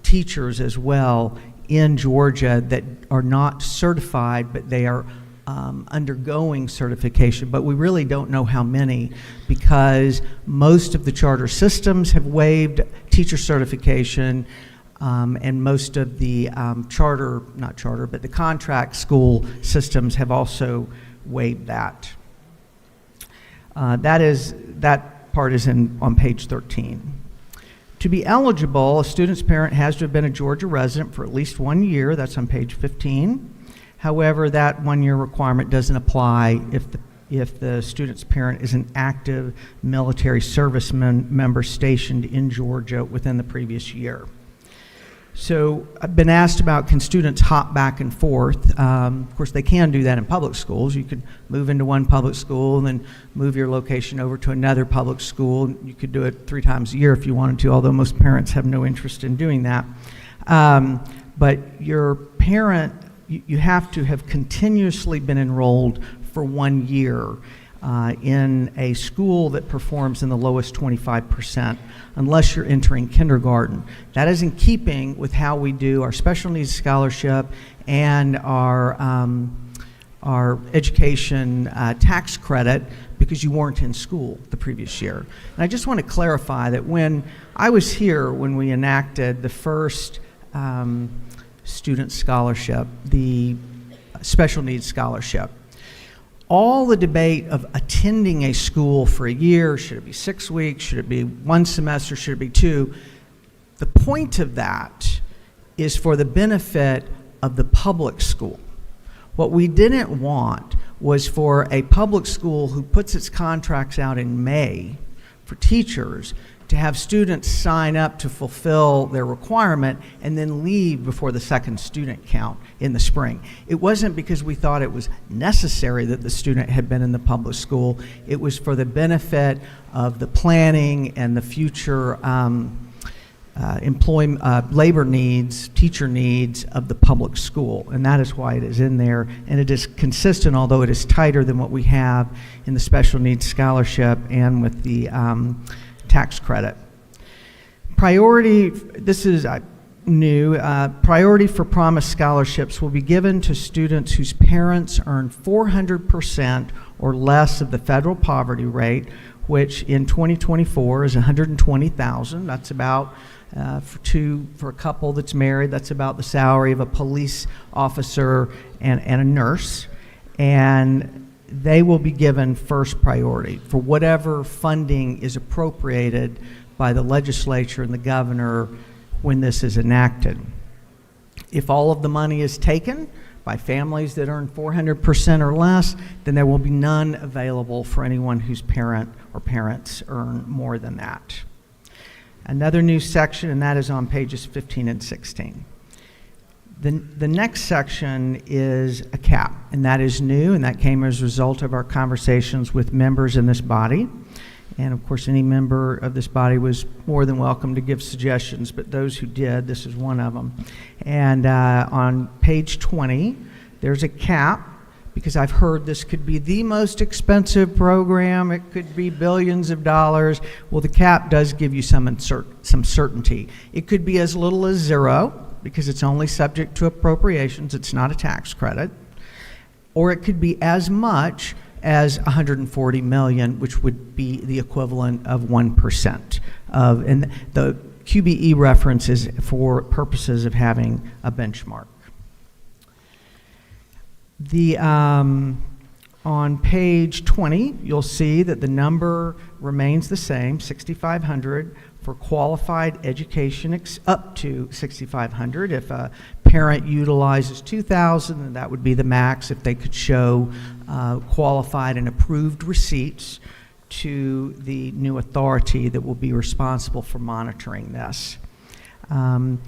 teachers as well in Georgia that are not certified, but they are undergoing certification, but we really don't know how many, because most of the charter systems have waived teacher certification, and most of the the contract school systems have also waived that. That part is on page 13. To be eligible, a student's parent has to have been a Georgia resident for at least 1 year. That's on page 15. However, that 1 year requirement doesn't apply if the student's parent is an active military service member stationed in Georgia within the previous year. So I've been asked about, can students hop back and forth? Of course, they can do that in public schools. You could move into one public school and then move your location over to another public school. You could do it 3 times a year if you wanted to, although most parents have no interest in doing that. But your parent, you have to have continuously been enrolled for 1 year in a school that performs in the lowest 25%, unless you're entering kindergarten. That is in keeping with how we do our special needs scholarship and our education tax credit, because you weren't in school the previous year. And I just want to clarify that when I was here when we enacted the first student scholarship, the special needs scholarship, all the debate of attending a school for a year, should it be 6 weeks, should it be 1 semester, should it be 2, the point of that is for the benefit of the public school. What we didn't want was for a public school who puts its contracts out in May for teachers to have students sign up to fulfill their requirement and then leave before the second student count in the spring. It wasn't because we thought it was necessary that the student had been in the public school. It was for the benefit of the planning and the future labor needs, teacher needs of the public school. And that is why it is in there. And it is consistent, although it is tighter than what we have in the special needs scholarship and with the tax credit. Priority, this is new, priority for promised scholarships will be given to students whose parents earn 400% or less of the federal poverty rate, which in 2024 is $120,000. That's about, for a couple that's married, that's about the salary of a police officer and a nurse. And they will be given first priority for whatever funding is appropriated by the legislature and the governor when this is enacted. If all of the money is taken by families that earn 400% or less, then there will be none available for anyone whose parent or parents earn more than that. Another new section, and that is on pages 15 and 16. The next section is a cap, and that is new, and that came as a result of our conversations with members in this body. And of course, any member of this body was more than welcome to give suggestions, but those who did, this is one of them. And on page 20, there's a cap, because I've heard this could be the most expensive program, it could be billions of dollars. Well, the cap does give you some certainty. It could be as little as 0, because it's only subject to appropriations, it's not a tax credit. Or it could be as much as $140 million, which would be the equivalent of 1% of, and the QBE reference is for purposes of having a benchmark. On page 20, you'll see that the number remains the same, 6,500 for qualified education up to 6,500. If a parent utilizes 2,000, then that would be the max if they could show qualified and approved receipts to the new authority that will be responsible for monitoring this. The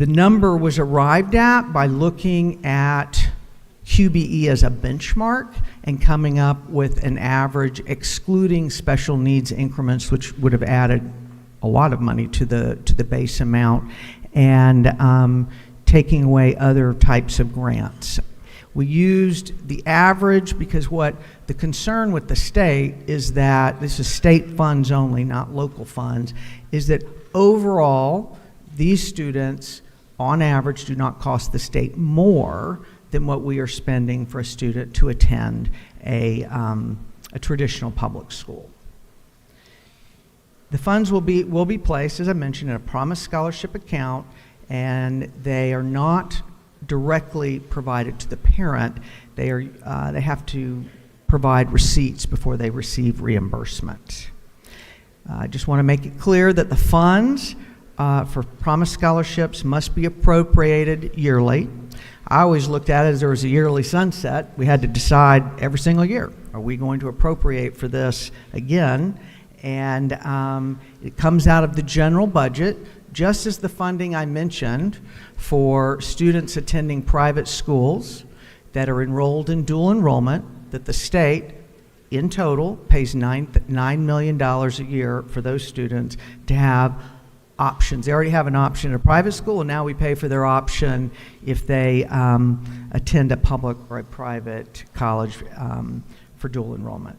number was arrived at by looking at QBE as a benchmark and coming up with an average excluding special needs increments, which would have added a lot of money to the base amount, and taking away other types of grants. We used the average because what the concern with the state is that, this is state funds only, not local funds, is that overall these students on average, do not cost the state more than what we are spending for a student to attend a traditional public school. The funds will be placed, as I mentioned, in a promised scholarship account, and they are not directly provided to the parent. They have to provide receipts before they receive reimbursement. I just want to make it clear that the funds for promised scholarships must be appropriated yearly. I always looked at it as there was a yearly sunset. We had to decide every single year, are we going to appropriate for this again? And it comes out of the general budget, just as the funding I mentioned for students attending private schools that are enrolled in dual enrollment, that the state in total pays $9 million a year for those students to have options. They already have an option in a private school, and now we pay for their option if they attend a public or a private college for dual enrollment.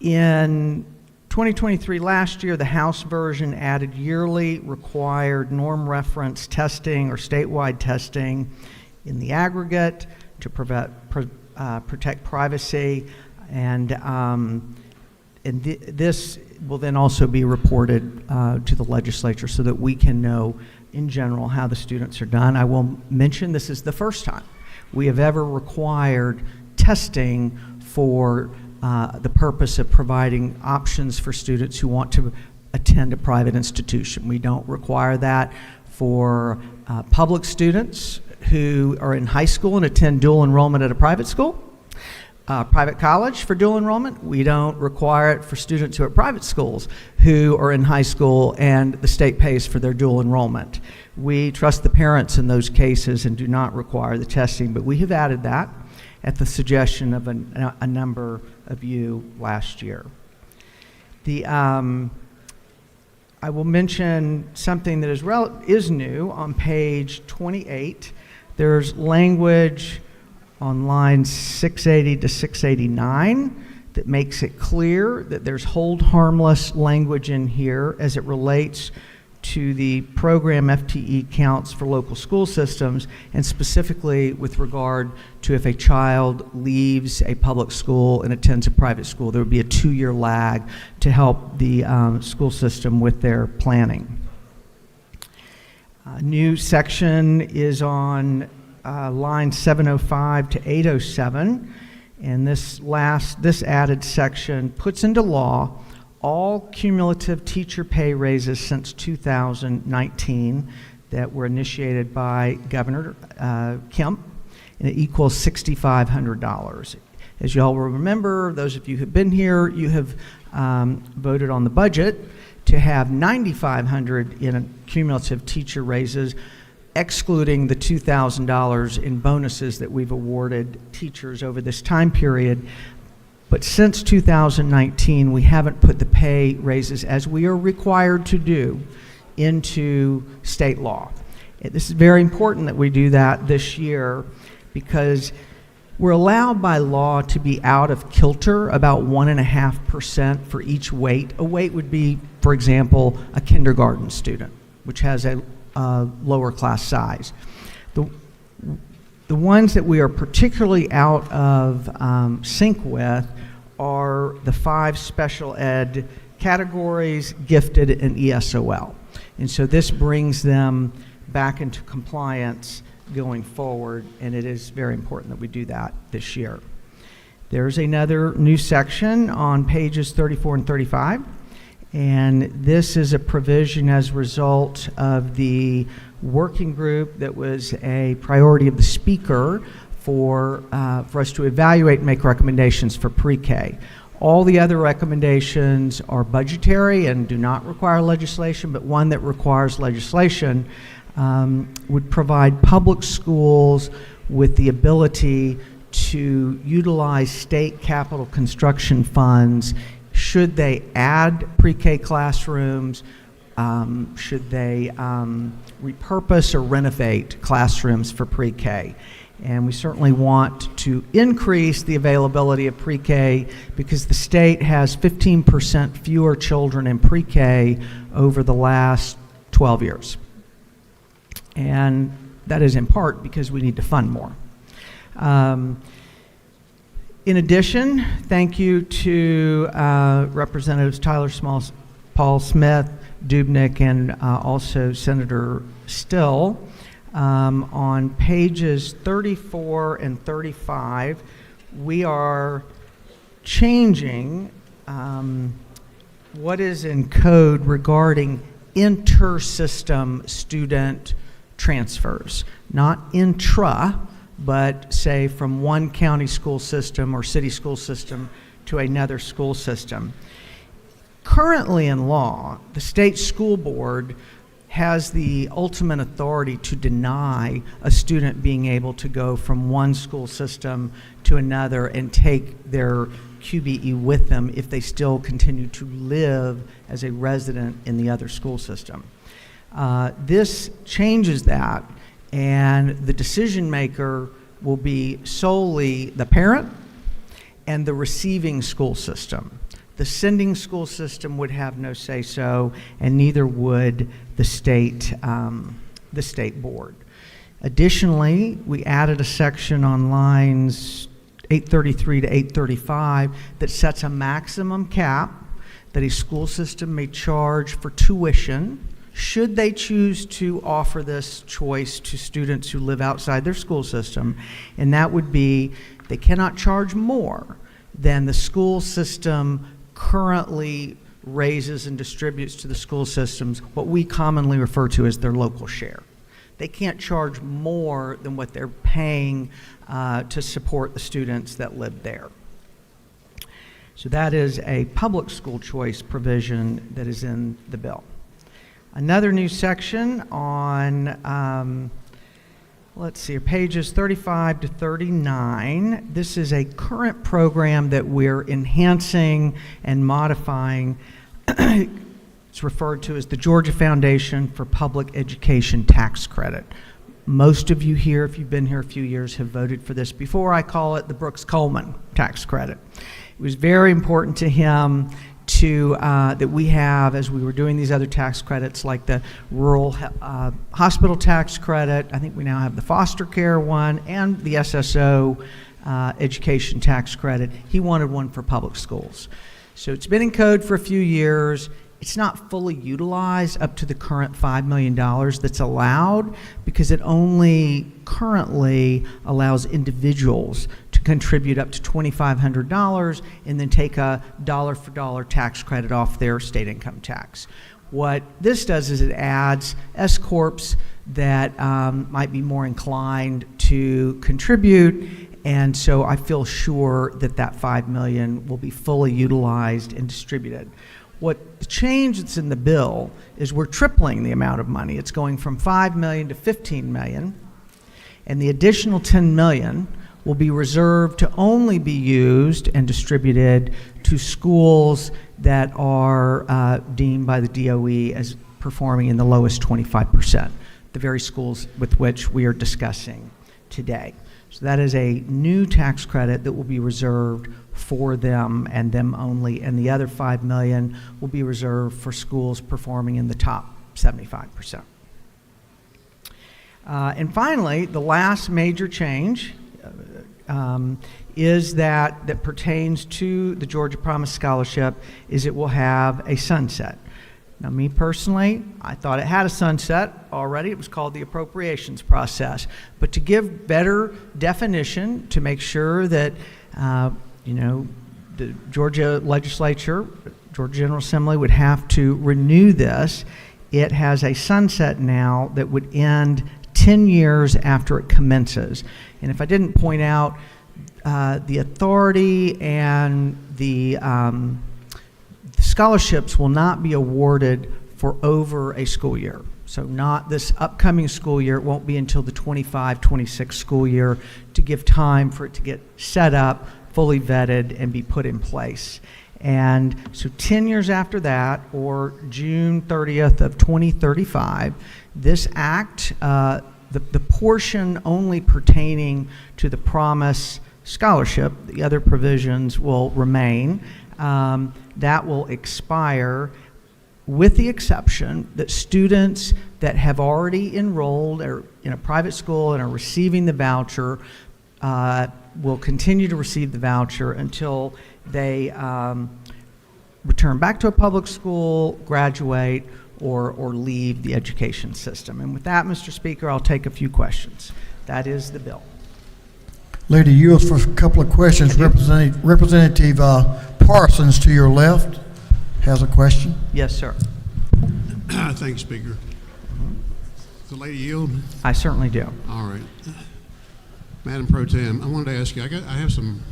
In 2023, last year, the House version added yearly required norm reference testing or statewide testing in the aggregate to protect privacy, and this will then also be reported to the legislature so that we can know in general how the students are done. I will mention this is the first time we have ever required testing for the purpose of providing options for students who want to attend a private institution. We don't require that for public students who are in high school and attend dual enrollment at a private school, private college for dual enrollment. We don't require it for students who are at private schools who are in high school and the state pays for their dual enrollment. We trust the parents in those cases and do not require the testing, but we have added that at the suggestion of a number of you last year. I will mention something that is new on page 28. There's language on lines 680 to 689 that makes it clear that there's hold harmless language in here as it relates to the program FTE counts for local school systems, and specifically with regard to if a child leaves a public school and attends a private school, there would be a 2-year lag to help the school system with their planning. A new section is on line 705 to 807, and this added section puts into law all cumulative teacher pay raises since 2019 that were initiated by Governor Kemp, and it equals $6,500. As you all will remember, those of you who have been here, you have voted on the budget to have $9,500 in cumulative teacher raises, excluding the $2,000 in bonuses that we've awarded teachers over this time period. But since 2019, we haven't put the pay raises, as we are required to do, into state law. This is very important that we do that this year, because we're allowed by law to be out of kilter about 1.5% for each weight. A weight would be, for example, a kindergarten student, which has a lower class size. The ones that we are particularly out of sync with are the 5 special ed categories, gifted and ESOL. And so this brings them back into compliance going forward, and it is very important that we do that this year. There's another new section on pages 34 and 35, and this is a provision as a result of the working group that was a priority of the speaker for us to evaluate and make recommendations for pre-K. All the other recommendations are budgetary and do not require legislation, but one that requires legislation would provide public schools with the ability to utilize state capital construction funds should they add pre-K classrooms, should they repurpose or renovate classrooms for pre-K. And we certainly want to increase the availability of pre-K because the state has 15% fewer children in pre-K over the last 12 years. And that is in part because we need to fund more. In addition, thank you to Representatives Tyler Smalls, Paul Smith, Dubnik, and also Senator Still. On pages 34 and 35, we are changing what is in code regarding inter-system student transfers, not intra, but say from one county school system or city school system to another school system. Currently in law, the state school board has the ultimate authority to deny a student being able to go from one school system to another and take their QBE with them if they still continue to live as a resident in the other school system. This changes that, and the decision maker will be solely the parent and the receiving school system. The sending school system would have no say-so, and neither would the state board. Additionally, we added a section on lines 833 to 835 that sets a maximum cap that a school system may charge for tuition should they choose to offer this choice to students who live outside their school system, and that would be they cannot charge more than the school system currently raises and distributes to the school systems, what we commonly refer to as their local share. They can't charge more than what they're paying to support the students that live there. So that is a public school choice provision that is in the bill. Another new section on, let's see, pages 35 to 39. This is a current program that we're enhancing and modifying. It's referred to as the Georgia Foundation for Public Education Tax Credit. Most of you here, if you've been here a few years, have voted for this before. I call it the Brooks-Coleman tax credit. It was very important to him to that we have, as we were doing these other tax credits like the rural hospital tax credit. I think we now have the foster care one and the SSO education tax credit. He wanted one for public schools. So it's been in code for a few years. It's not fully utilized up to the current $5 million that's allowed because it only currently allows individuals to contribute up to $2,500 and then take a dollar-for-dollar tax credit off their state income tax. What this does is it adds S-corps that might be more inclined to contribute, and so I feel sure that that $5 million will be fully utilized and distributed. What the change that's in the bill is we're tripling the amount of money. It's going from $5 million to $15 million, and the additional $10 million will be reserved to only be used and distributed to schools that are deemed by the DOE as performing in the lowest 25%, the very schools with which we are discussing today. So that is a new tax credit that will be reserved for them and them only, and the other $5 million will be reserved for schools performing in the top 75%. And finally, the last major change is that pertains to the Georgia Promise Scholarship is it will have a sunset. Now, me personally, I thought it had a sunset already. It was called the appropriations process. But to give better definition, to make sure that, the Georgia legislature, Georgia General Assembly would have to renew this, it has a sunset now that would end 10 years after it commences. And if I didn't point out, the authority and the scholarships will not be awarded for over a school year. So not this upcoming school year. It won't be until the 25-26 school year to give time for it to get set up, fully vetted, and be put in place. And so 10 years after that, or June 30th of 2035, this act, the portion only pertaining to the Promise Scholarship, the other provisions will remain. That will expire with the exception that students that have already enrolled or in a private school and are receiving the voucher will continue to receive the voucher until they return back to a public school, graduate, or leave the education system. And with that, Mr. Speaker, I'll take a few questions. That is the bill. Lady yields for a couple of questions. Representative Parsons to your left has a question. Yes, sir. Thank you, Speaker. The lady yield? I certainly do. All right. Madam Pro Tem, I wanted to ask you, I have some,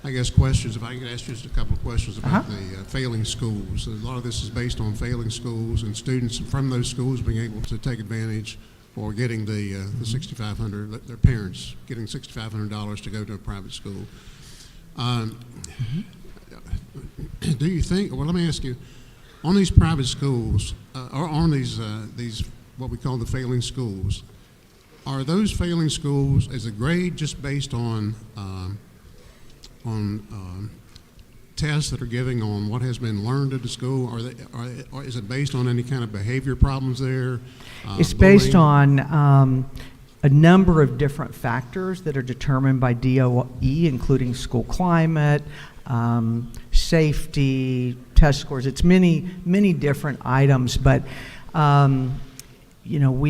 I guess, questions. If I could ask just a couple of questions about the failing schools. A lot of this is based on failing schools and students from those schools being able to take advantage or getting the $6,500, their parents getting $6,500 to go to a private school. Do you think, well, let me ask you, on these private schools, or on these what we call the failing schools, are those failing schools, is the grade just based on tests that are giving on what has been learned at the school, or is it based on any kind of behavior problems there? It's based on a number of different factors that are determined by DOE, including school climate, safety, test scores. It's many, many different items, but you know,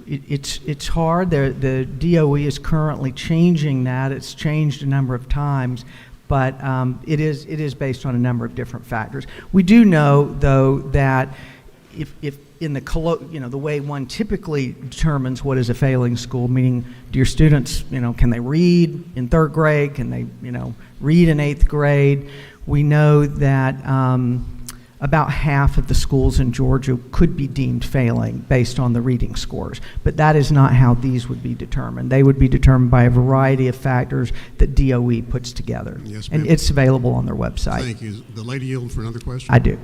it's hard. The DOE is currently changing that. It's changed a number of times, but it is based on a number of different factors. We do know, though, that if in the the way one typically determines what is a failing school, meaning do your students, can they read in 3rd grade? Can they, read in 8th grade? We know that about half of the schools in Georgia could be deemed failing based on the reading scores, but that is not how these would be determined. They would be determined by a variety of factors that DOE puts together. Yes, and ma'am. it's available on their website. Thank you. The lady yield for another question? I do.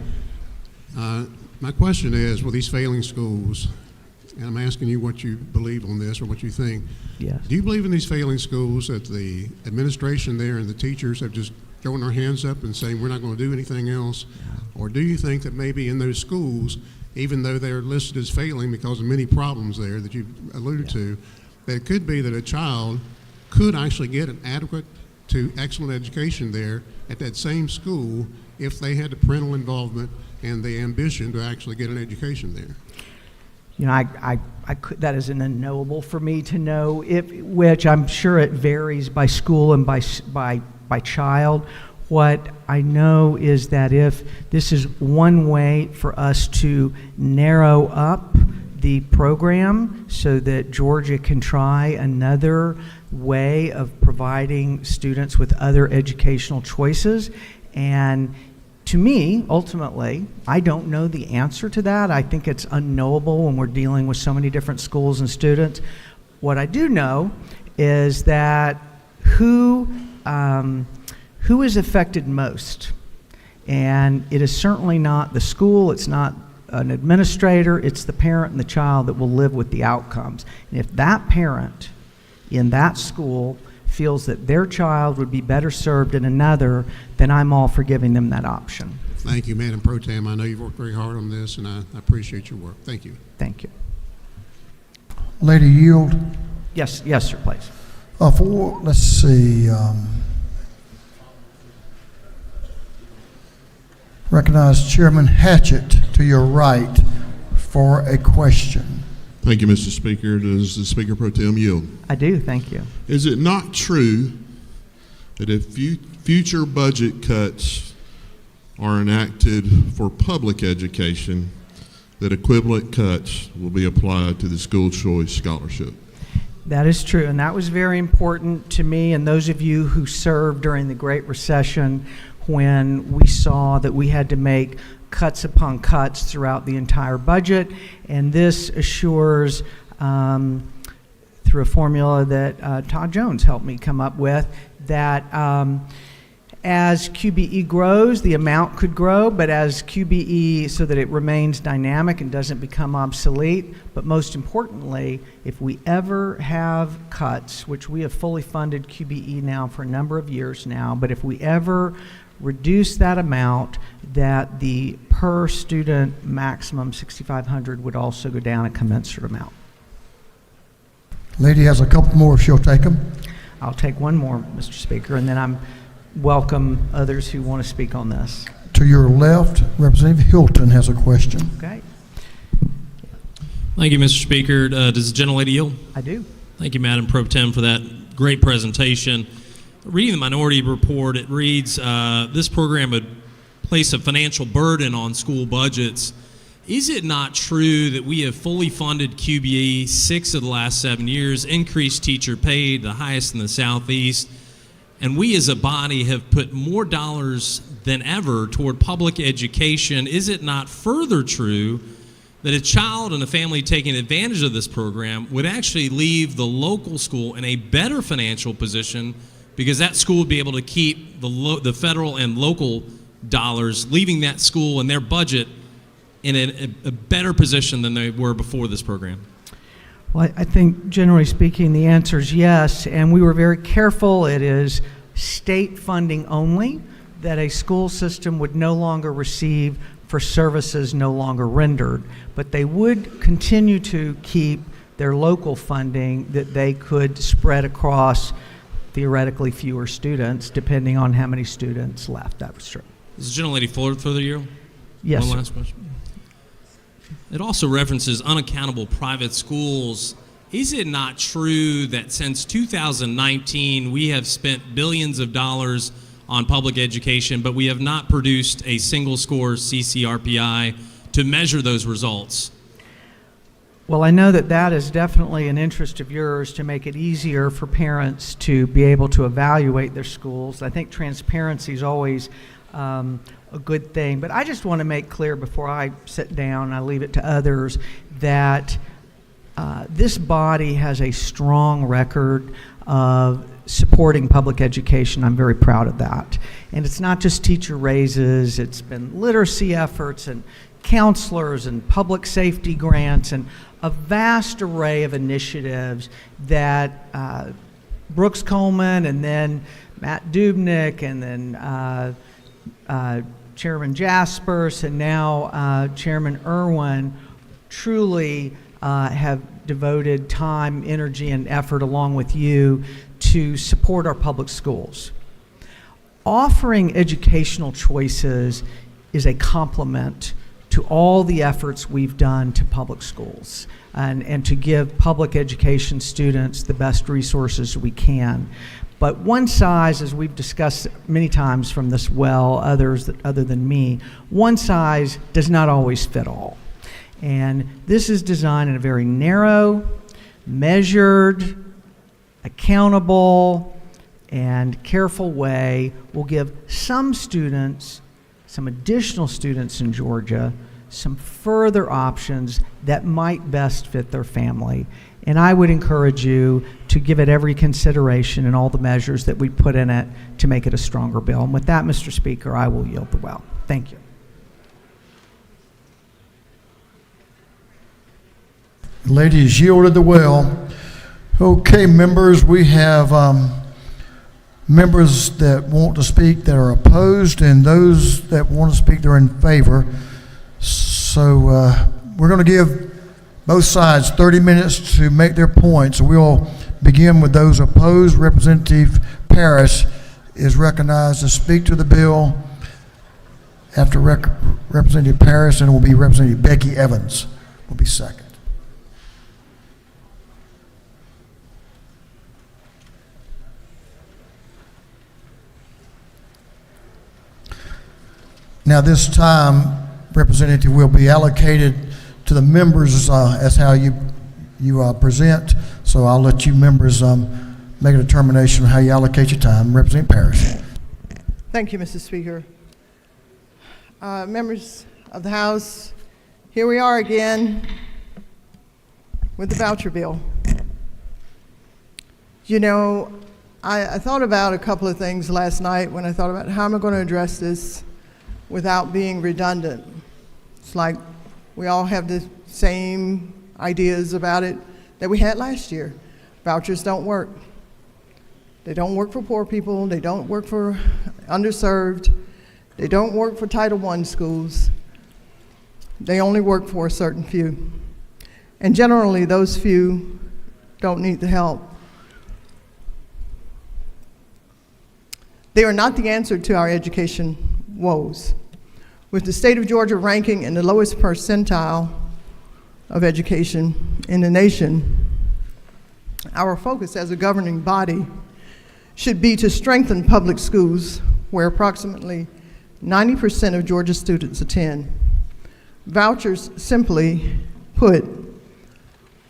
My question is, with these failing schools, and I'm asking you what you believe on this or what you think. Yes. Do you believe in these failing schools that the administration there and the teachers have just thrown their hands up and saying we're not going to do anything else? Or do you think that maybe in those schools, even though they're listed as failing because of many problems there that you alluded to, that it could be that a child could actually get an adequate to excellent education there at that same school if they had the parental involvement and the ambition to actually get an education there? I could, that is an unknowable for me to know, which I'm sure it varies by school and by child. What I know is that if this is one way for us to narrow up the program so that Georgia can try another way of providing students with other educational choices, and to me, ultimately, I don't know the answer to that. I think it's unknowable when we're dealing with so many different schools and students. What I do know is that who is affected most, and it is certainly not the school, it's not an administrator, it's the parent and the child that will live with the outcomes. And if that parent in that school feels that their child would be better served in another, then I'm all for giving them that option. Thank you, Madam Pro Tem. I know you've worked very hard on this, and I appreciate your work. Thank you. Thank you. Lady yield. Yes, sir, please. Let's see. Recognize Chairman Hatchett to your right for a question. Thank you, Mr. Speaker. Does the Speaker Pro Tem yield? I do, thank you. Is it not true that if future budget cuts are enacted for public education, that equivalent cuts will be applied to the school choice scholarship? That is true, and that was very important to me and those of you who served during the Great Recession, when we saw that we had to make cuts upon cuts throughout the entire budget, and this assures, through a formula that Todd Jones helped me come up with, that as QBE grows, the amount could grow, but as QBE, so that it remains dynamic and doesn't become obsolete. But most importantly, if we ever have cuts, which we have fully funded QBE now for a number of years now, but if we ever reduce that amount, that the per student maximum 6,500 would also go down a commensurate amount. Lady has a couple more if she'll take them. I'll take one more, Mr. Speaker, and then I'm welcome others who want to speak on this. To your left, Representative Hilton has a question. Okay. Thank you, Mr. Speaker. Does the gentlelady yield? I do. Thank you, Madam Pro Tem, for that great presentation. Reading the minority report, it reads, this program would place a financial burden on school budgets. Is it not true that we have fully funded QBE 6 of the last 7 years, increased teacher pay, the highest in the Southeast, and we as a body have put more dollars than ever toward public education? Is it not further true that a child and a family taking advantage of this program would actually leave the local school in a better financial position because that school would be able to keep the federal and local dollars, leaving that school and their budget in a better position than they were before this program? Well, I think generally speaking, the answer is yes, and we were very careful. It is state funding only, that a school system would no longer receive for services no longer rendered, but they would continue to keep their local funding that they could spread across theoretically fewer students, depending on how many students left. That was true. Is the gentlelady forward for the year? Yes, One sir. last question. It also references unaccountable private schools. Is it not true that since 2019 we have spent billions of dollars on public education, but we have not produced a single score CCRPI to measure those results? Well, I know that that is definitely an interest of yours, to make it easier for parents to be able to evaluate their schools. I think transparency is always a good thing, but I just want to make clear before I sit down and I leave it to others that this body has a strong record of supporting public education. I'm very proud of that. And it's not just teacher raises, it's been literacy efforts and counselors and public safety grants and a vast array of initiatives that Brooks Coleman and then Matt Dubnik and then Chairman Jaspers and now Chairman Irwin truly have devoted time, energy, and effort along with you to support our public schools. Offering educational choices is a complement to all the efforts we've done to public schools and to give public education students the best resources we can. But one size, as we've discussed many times from this well, other than me, one size does not always fit all. And this is designed in a very narrow, measured, accountable, and careful way. Will give some students, some additional students in Georgia, some further options that might best fit their family. And I would encourage you to give it every consideration and all the measures that we put in it to make it a stronger bill. And with that, Mr. Speaker, I will yield the well. Thank you. Ladies yielded the well. Okay, members, we have members that want to speak that are opposed and those that want to speak that are in favor. So we're going to give both sides 30 minutes to make their points. So we'll begin with those opposed. Representative Parrish is recognized to speak to the bill. After Representative Parrish, and it will be Representative Becky Evans will be second. Now, this time, Representative will be allocated to the members as how you present. So I'll let you members make a determination on how you allocate your time. Representative Parrish. Thank you, Mr. Speaker. Members of the House, here we are again with the voucher bill. You know, I thought about a couple of things last night when I thought about how am I going to address this without being redundant. It's like we all have the same ideas about it that we had last year. Vouchers don't work. They don't work for poor people. They don't work for underserved. They don't work for Title I schools. They only work for a certain few. And generally, those few don't need the help. They are not the answer to our education woes. With the state of Georgia ranking in the lowest percentile of education in the nation, our focus as a governing body should be to strengthen public schools where approximately 90% of Georgia students attend. Vouchers, simply put,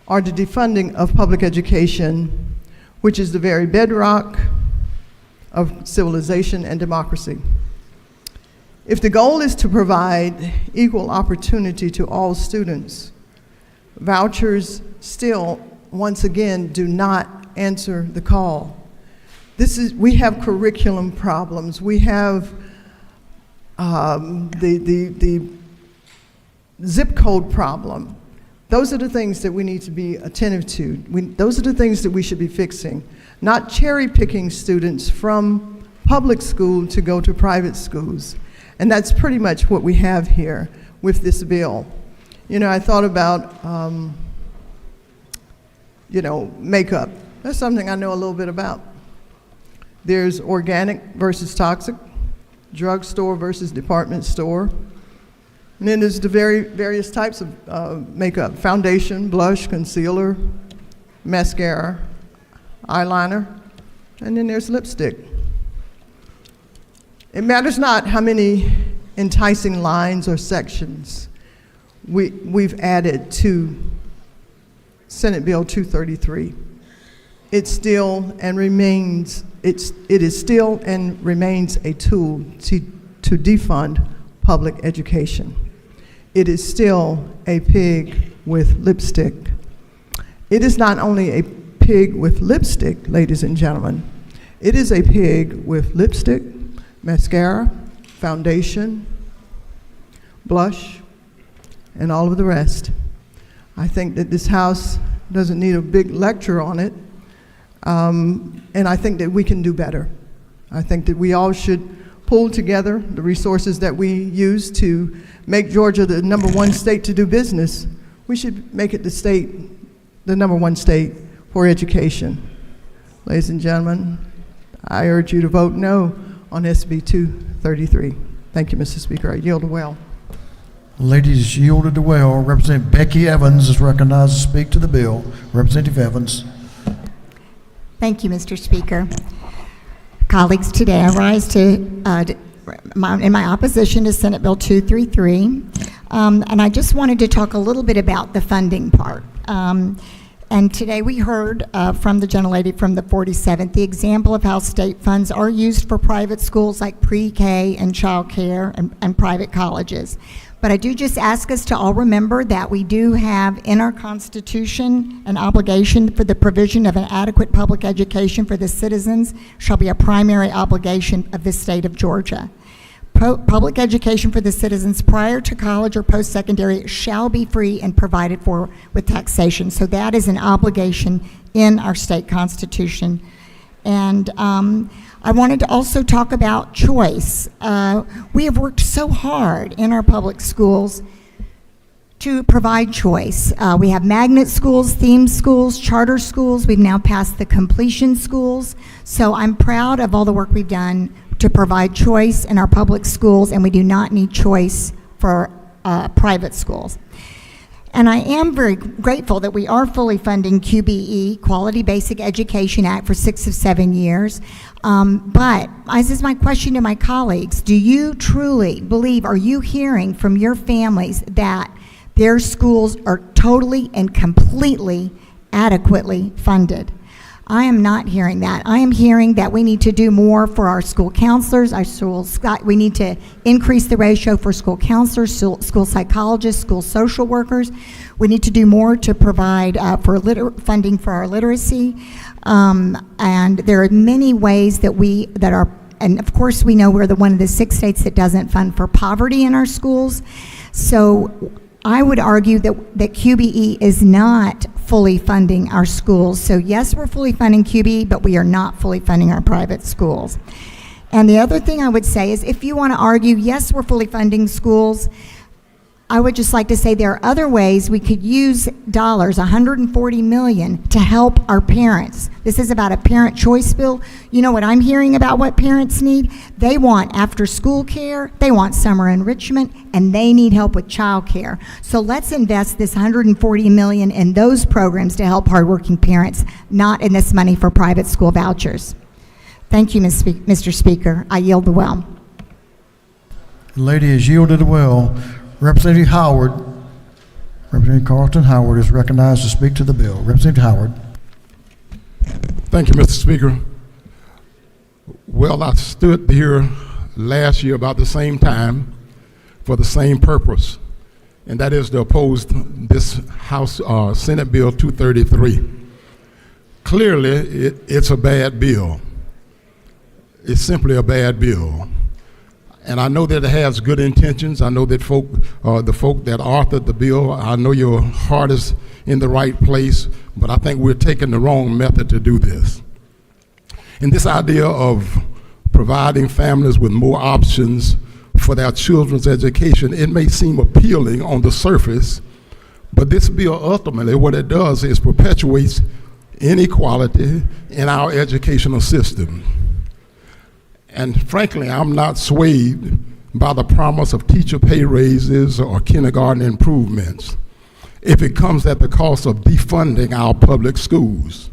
are the defunding of public education, which is the very bedrock of civilization and democracy. If the goal is to provide equal opportunity to all students, vouchers still, once again, do not answer the call. We have curriculum problems. We have the zip code problem. Those are the things that we need to be attentive to. Those are the things that we should be fixing, not cherry picking students from public school to go to private schools. And that's pretty much what we have here with this bill. You know, I thought about, makeup. That's something I know a little bit about. There's organic versus toxic, drugstore versus department store. And then there's the various types of makeup: foundation, blush, concealer, mascara, eyeliner, and then there's lipstick. It matters not how many enticing lines or sections we've added to Senate Bill 233. It is still and remains a tool to defund public education. It is still a pig with lipstick. It is not only a pig with lipstick, ladies and gentlemen. It is a pig with lipstick, mascara, foundation, blush, and all of the rest. I think that this House doesn't need a big lecture on it, and I think that we can do better. I think that we all should pull together the resources that we use to make Georgia the #1 state to do business. We should make it the #1 state for education. Ladies and gentlemen, I urge you to vote no on SB 233. Thank you, Mr. Speaker. I yield the well. Ladies yielded the well. Representative Becky Evans is recognized to speak to the bill. Representative Evans. Thank you, Mr. Speaker. Colleagues, today I rise in my opposition to Senate Bill 233, and I just wanted to talk a little bit about the funding part. And today we heard from the gentlelady from the 47th the example of how state funds are used for private schools like pre-K and child care and private colleges. But I do just ask us to all remember that we do have in our Constitution an obligation for the provision of an adequate public education for the citizens shall be a primary obligation of the state of Georgia. Public education for the citizens prior to college or post-secondary shall be free and provided for with taxation. So that is an obligation in our state constitution. And I wanted to also talk about choice. We have worked so hard in our public schools to provide choice. We have magnet schools, theme schools, charter schools. We've now passed the completion schools. So I'm proud of all the work we've done to provide choice in our public schools, and we do not need choice for private schools. And I am very grateful that we are fully funding QBE, Quality Basic Education Act, for 6 of 7 years. But this is my question to my colleagues. Do you truly believe, are you hearing from your families that their schools are totally and completely adequately funded? I am not hearing that. I am hearing that we need to do more for our school counselors, we need to increase the ratio for school counselors, school psychologists, school social workers. We need to do more to provide funding for our literacy. And there are many ways and of course we know we're one of the 6 states that doesn't fund for poverty in our schools. So I would argue that QBE is not fully funding our schools. So yes, we're fully funding QBE, but we are not fully funding our private schools. And the other thing I would say is if you want to argue, yes, we're fully funding schools, I would just like to say there are other ways we could use dollars, $140 million, to help our parents. This is about a parent choice bill. You know what I'm hearing about what parents need? They want after-school care, they want summer enrichment, and they need help with child care. So let's invest this $140 million in those programs to help hardworking parents, not in this money for private school vouchers. Thank you, Mr. Speaker. I yield the well. The lady has yielded the well. Representative Howard, Representative Carlton Howard is recognized to speak to the bill. Representative Howard. Thank you, Mr. Speaker. Well, I stood here last year about the same time for the same purpose, and that is to oppose this House Senate Bill 233. Clearly, it's a bad bill. It's simply a bad bill. And I know that it has good intentions. I know that the folk that authored the bill, I know your heart is in the right place, but I think we're taking the wrong method to do this. And this idea of providing families with more options for their children's education, it may seem appealing on the surface, but this bill ultimately, what it does is perpetuates inequality in our educational system. And frankly, I'm not swayed by the promise of teacher pay raises or kindergarten improvements if it comes at the cost of defunding our public schools.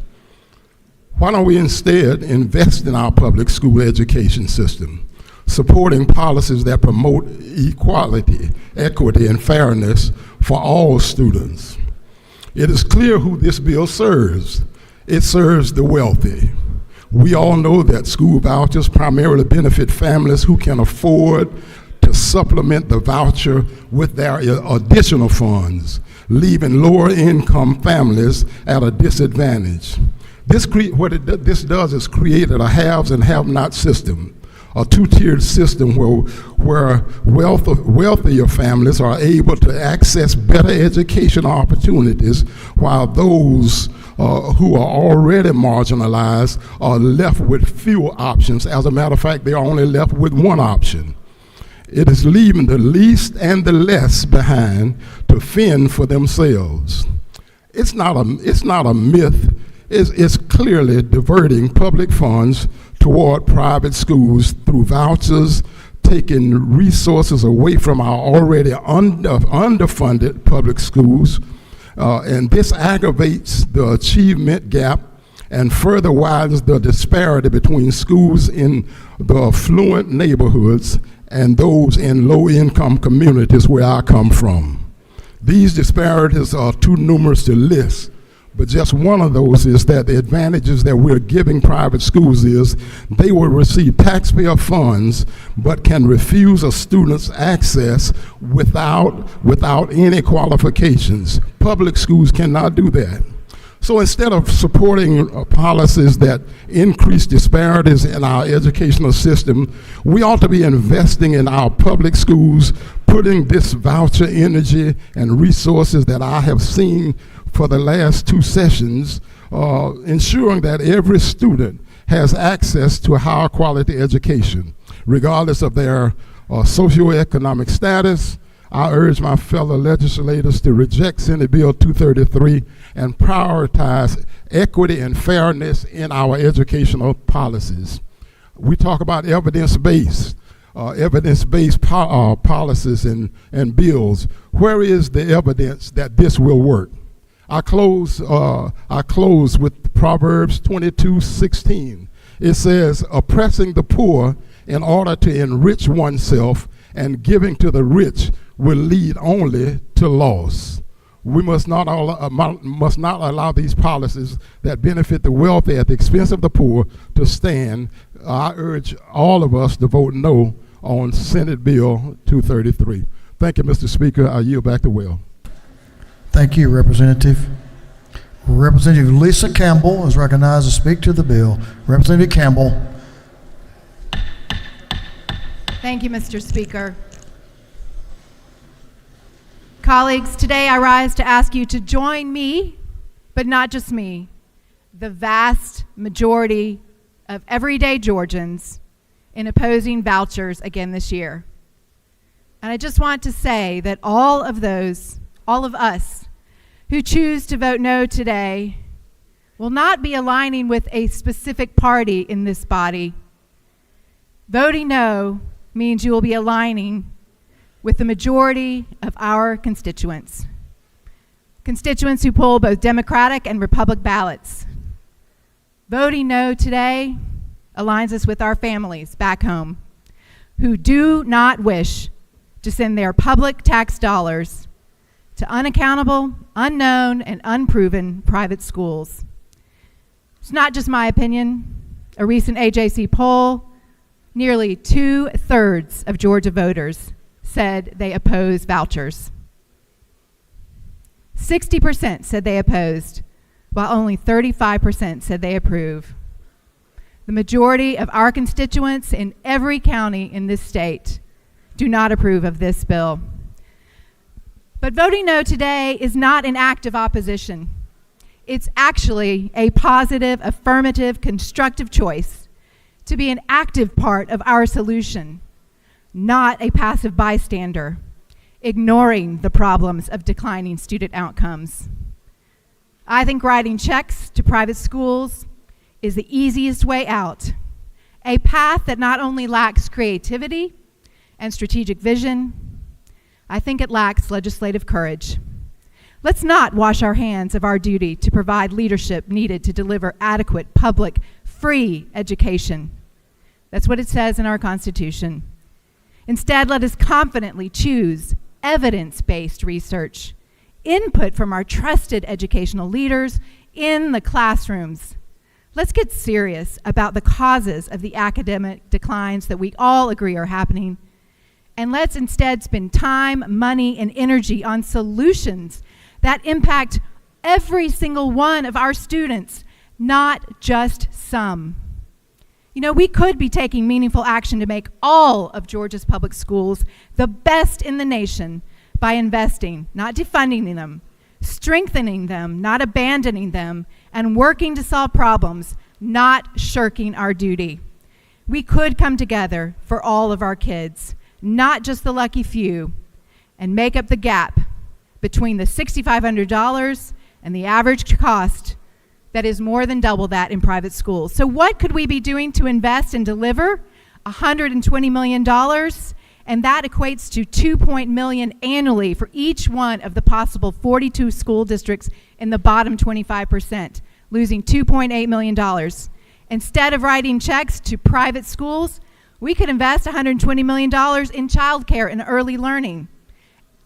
Why don't we instead invest in our public school education system, supporting policies that promote equality, equity, and fairness for all students? It is clear who this bill serves. It serves the wealthy. We all know that school vouchers primarily benefit families who can afford to supplement the voucher with their additional funds, leaving lower income families at a disadvantage. This does is create a haves and have-not system, a two-tiered system where wealthier families are able to access better education opportunities, while those who are already marginalized are left with fewer options. As a matter of fact, they are only left with one option. It is leaving the least and the less behind to fend for themselves. It's not a myth. It's clearly diverting public funds toward private schools through vouchers, taking resources away from our already underfunded public schools. And this aggravates the achievement gap and further widens the disparity between schools in the affluent neighborhoods and those in low-income communities where I come from. These disparities are too numerous to list, but just one of those is that the advantages that we're giving private schools is they will receive taxpayer funds but can refuse a student's access without any qualifications. Public schools cannot do that. So instead of supporting policies that increase disparities in our educational system, we ought to be investing in our public schools, putting this voucher energy and resources that I have seen for the last two sessions, ensuring that every student has access to a higher quality education, regardless of their socioeconomic status. I urge my fellow legislators to reject Senate Bill 233 and prioritize equity and fairness in our educational policies. We talk about evidence-based policies and bills. Where is the evidence that this will work? I close with Proverbs 22:16. It says, oppressing the poor in order to enrich oneself and giving to the rich will lead only to loss. We must not allow these policies that benefit the wealthy at the expense of the poor to stand. I urge all of us to vote no on Senate Bill 233. Thank you, Mr. Speaker. I yield back to Will. Thank you, Representative. Representative Lisa Campbell is recognized to speak to the bill. Representative Campbell. Thank you, Mr. Speaker. Colleagues, today I rise to ask you to join me, but not just me, the vast majority of everyday Georgians in opposing vouchers again this year. And I just want to say that all of us who choose to vote no today will not be aligning with a specific party in this body. Voting no means you will be aligning with the majority of our constituents who poll both Democratic and Republican ballots. Voting no today aligns us with our families back home who do not wish to send their public tax dollars to unaccountable, unknown, and unproven private schools. It's not just my opinion. A recent AJC poll, nearly 2/3 of Georgia voters said they oppose vouchers. 60% said they opposed, while only 35% said they approve. The majority of our constituents in every county in this state do not approve of this bill. But voting no today is not an act of opposition. It's actually a positive, affirmative, constructive choice to be an active part of our solution, not a passive bystander, ignoring the problems of declining student outcomes. I think writing checks to private schools is the easiest way out, a path that not only lacks creativity and strategic vision, I think it lacks legislative courage. Let's not wash our hands of our duty to provide leadership needed to deliver adequate, public, free education. That's what it says in our Constitution. Instead, let us confidently choose evidence-based research, input from our trusted educational leaders in the classrooms. Let's get serious about the causes of the academic declines that we all agree are happening, and let's instead spend time, money, and energy on solutions that impact every single one of our students, not just some. You know, we could be taking meaningful action to make all of Georgia's public schools the best in the nation by investing, not defunding them, strengthening them, not abandoning them, and working to solve problems, not shirking our duty. We could come together for all of our kids, not just the lucky few, and make up the gap between the $6,500 and the average cost that is more than double that in private schools. So what could we be doing to invest and deliver? $120 million, and that equates to $2 million annually for each one of the possible 42 school districts in the bottom 25%, losing $2.8 million. Instead of writing checks to private schools, we could invest $120 million in childcare and early learning.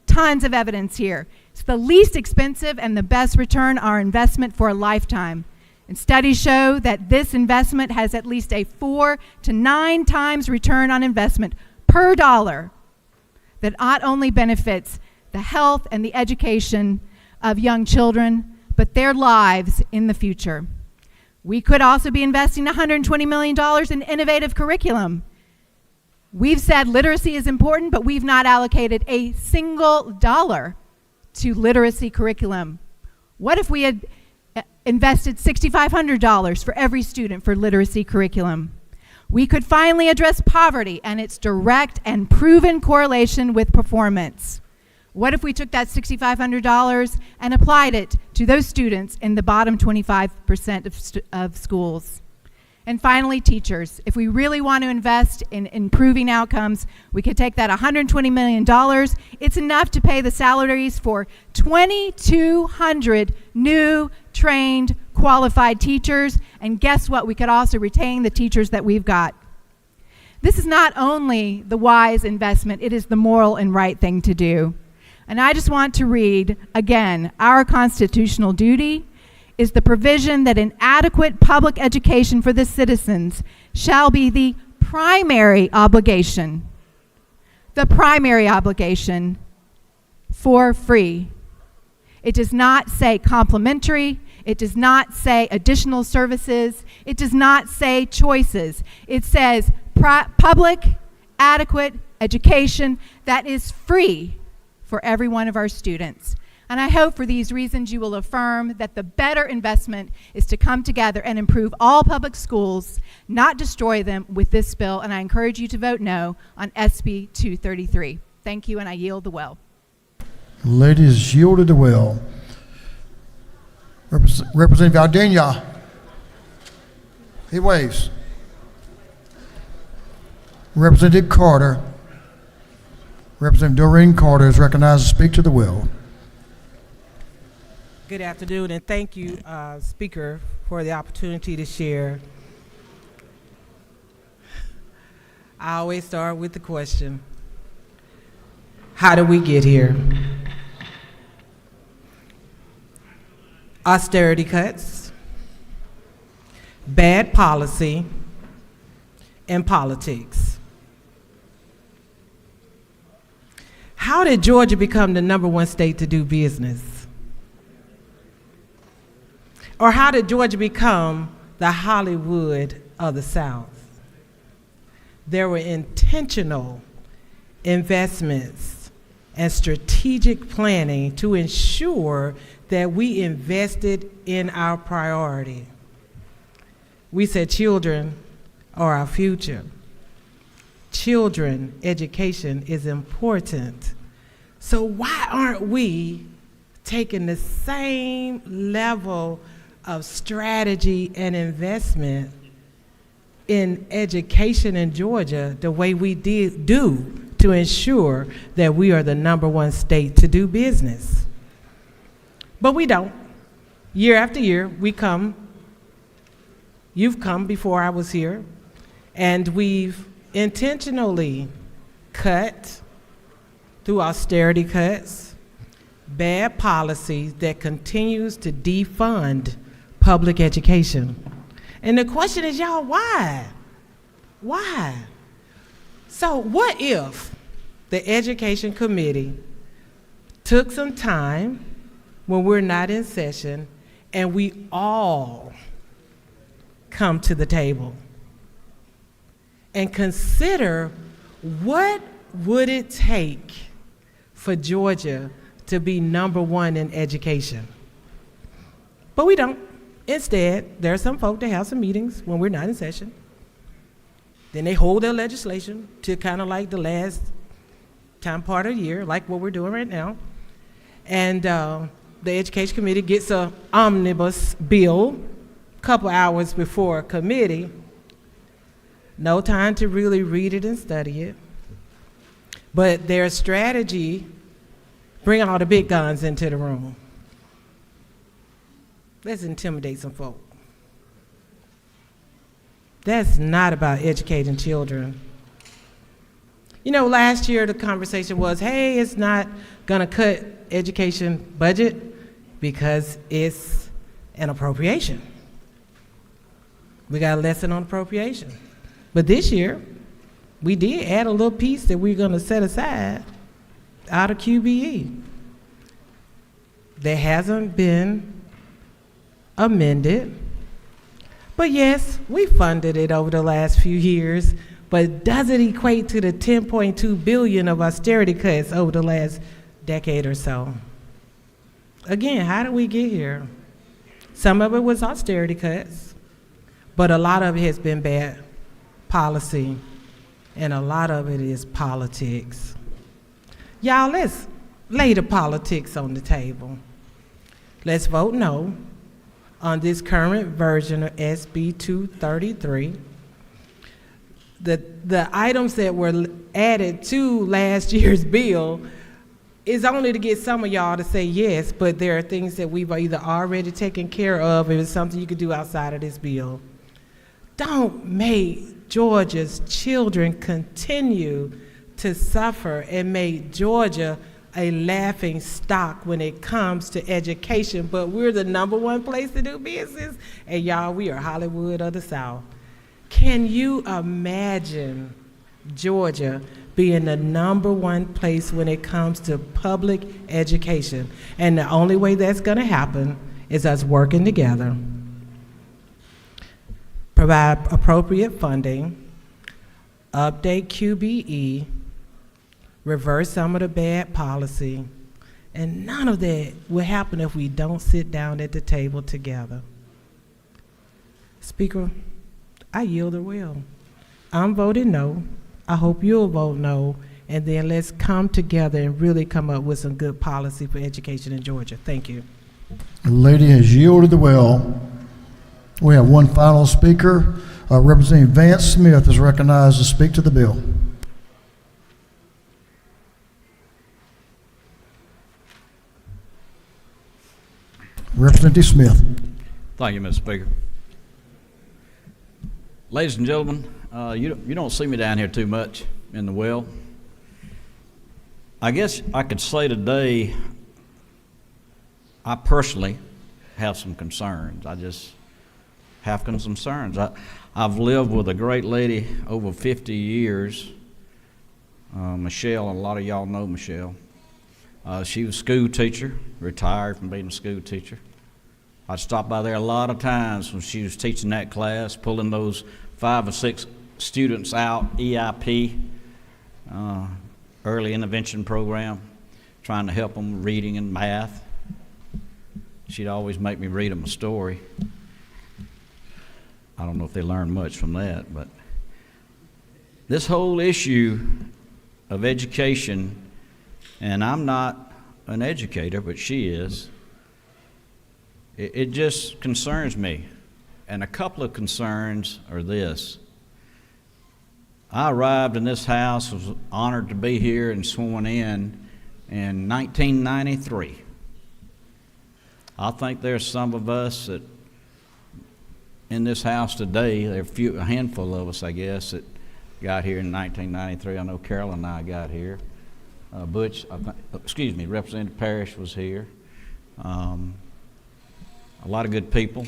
Tons of evidence here. It's the least expensive and the best return on our investment for a lifetime. And studies show that this investment has at least a 4 to 9 times return on investment per dollar that not only benefits the health and the education of young children, but their lives in the future. We could also be investing $120 million in innovative curriculum. We've said literacy is important, but we've not allocated a single dollar to literacy curriculum. What if we had invested $6,500 for every student for literacy curriculum? We could finally address poverty and its direct and proven correlation with performance. What if we took that $6,500 and applied it to those students in the bottom 25% of schools? And finally, teachers. If we really want to invest in improving outcomes, we could take that $120 million. It's enough to pay the salaries for 2,200 new, trained, qualified teachers. And guess what? We could also retain the teachers that we've got. This is not only the wise investment, it is the moral and right thing to do. And I just want to read, again, our constitutional duty is the provision that an adequate public education for the citizens shall be the primary obligation. The primary obligation for free. It does not say complimentary. It does not say additional services. It does not say choices. It says public, adequate education that is free for every one of our students. And I hope for these reasons you will affirm that the better investment is to come together and improve all public schools, not destroy them with this bill. And I encourage you to vote no on SB 233. Thank you, and I yield the well. Ladies yielded the well. Representative Aldenia. He waves. Representative Carter. Representative Doreen Carter is recognized to speak to the will. Good afternoon, and thank you, Speaker, for the opportunity to share. I always start with the question, how did we get here? Austerity cuts, bad policy, and politics. How did Georgia become the #1 state to do business? Or how did Georgia become the Hollywood of the South? There were intentional investments and strategic planning to ensure that we invested in our priority. We said children are our future. Children education is important. So why aren't we taking the same level of strategy and investment in education in Georgia the way we do to ensure that we are the #1 state to do business? But we don't. Year after year, you've come before I was here, and we've intentionally cut through austerity cuts, bad policies that continues to defund public education. And the question is, y'all, why? Why? So what if the Education Committee took some time when we're not in session and we all come to the table and consider what would it take for Georgia to be #1 in education? But we don't. Instead, there are some folk that have some meetings when we're not in session. Then they hold their legislation to kind of like the last time part of the year, like what we're doing right now. And the Education Committee gets an omnibus bill a couple hours before a committee. No time to really read it and study it. But their strategy, bring all the big guns into the room. Let's intimidate some folk. That's not about educating children. You know, last year the conversation was, hey, it's not gonna cut education budget because it's an appropriation. We got a lesson on appropriation. But this year, we did add a little piece that we're gonna set aside out of QBE. That hasn't been amended. But yes, we funded it over the last few years, but does it equate to the $10.2 billion of austerity cuts over the last decade or so? Again, how did we get here? Some of it was austerity cuts, but a lot of it has been bad policy, and a lot of it is politics. Y'all, let's lay the politics on the table. Let's vote no on this current version of SB 233. The items that were added to last year's bill is only to get some of y'all to say yes, but there are things that we've either already taken care of, if it's something you could do outside of this bill. Don't make Georgia's children continue to suffer and make Georgia a laughing stock when it comes to education, but we're the #1 place to do business, and y'all, we are Hollywood of the South. Can you imagine Georgia being the #1 place when it comes to public education? And the only way that's gonna happen is us working together. Provide appropriate funding, update QBE, reverse some of the bad policy, And none of that will happen if we don't sit down at the table together. Speaker, I yield the will. I'm voting no. I hope you'll vote no. And then let's come together and really come up with some good policy for education in Georgia. Thank you. The lady has yielded the will. We have one final speaker. Representative Vance Smith is recognized to speak to the bill. Representative Smith. Thank you, Mr. Speaker. Ladies and gentlemen, you don't see me down here too much in the well. I guess I could say today I personally have some concerns. I just have some concerns. I've lived with a great lady over 50 years, Michelle. A lot of y'all know Michelle. She was a school teacher, retired from being a school teacher. I'd stop by there a lot of times when she was teaching that class, pulling those 5 or 6 students out, EIP, early intervention program, trying to help them reading and math. She'd always make me read them a story. I don't know if they learned much from that, but this whole issue of education, and I'm not an educator, but she is, it just concerns me. And a couple of concerns are this. I arrived in this house, was honored to be here and sworn in 1993. I think there's some of us that in this house today, there are a handful of us, I guess, that got here in 1993. I know Carol and I got here. Representative Parrish was here. A lot of good people.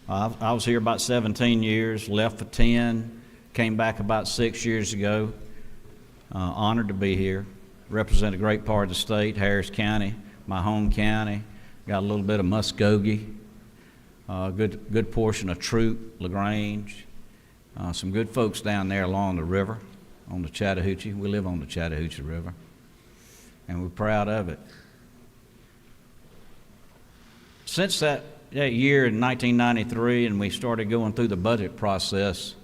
I was here about 17 years, left for 10, came back about 6 years ago. Honored to be here. Represent a great part of the state, Harris County, my home county. Got a little bit of Muskogee, good portion of Troop, LaGrange. Some good folks down there along the river, on the Chattahoochee. We live on the Chattahoochee River, and we're proud of it. Since that year in 1993, and we started going through the budget process,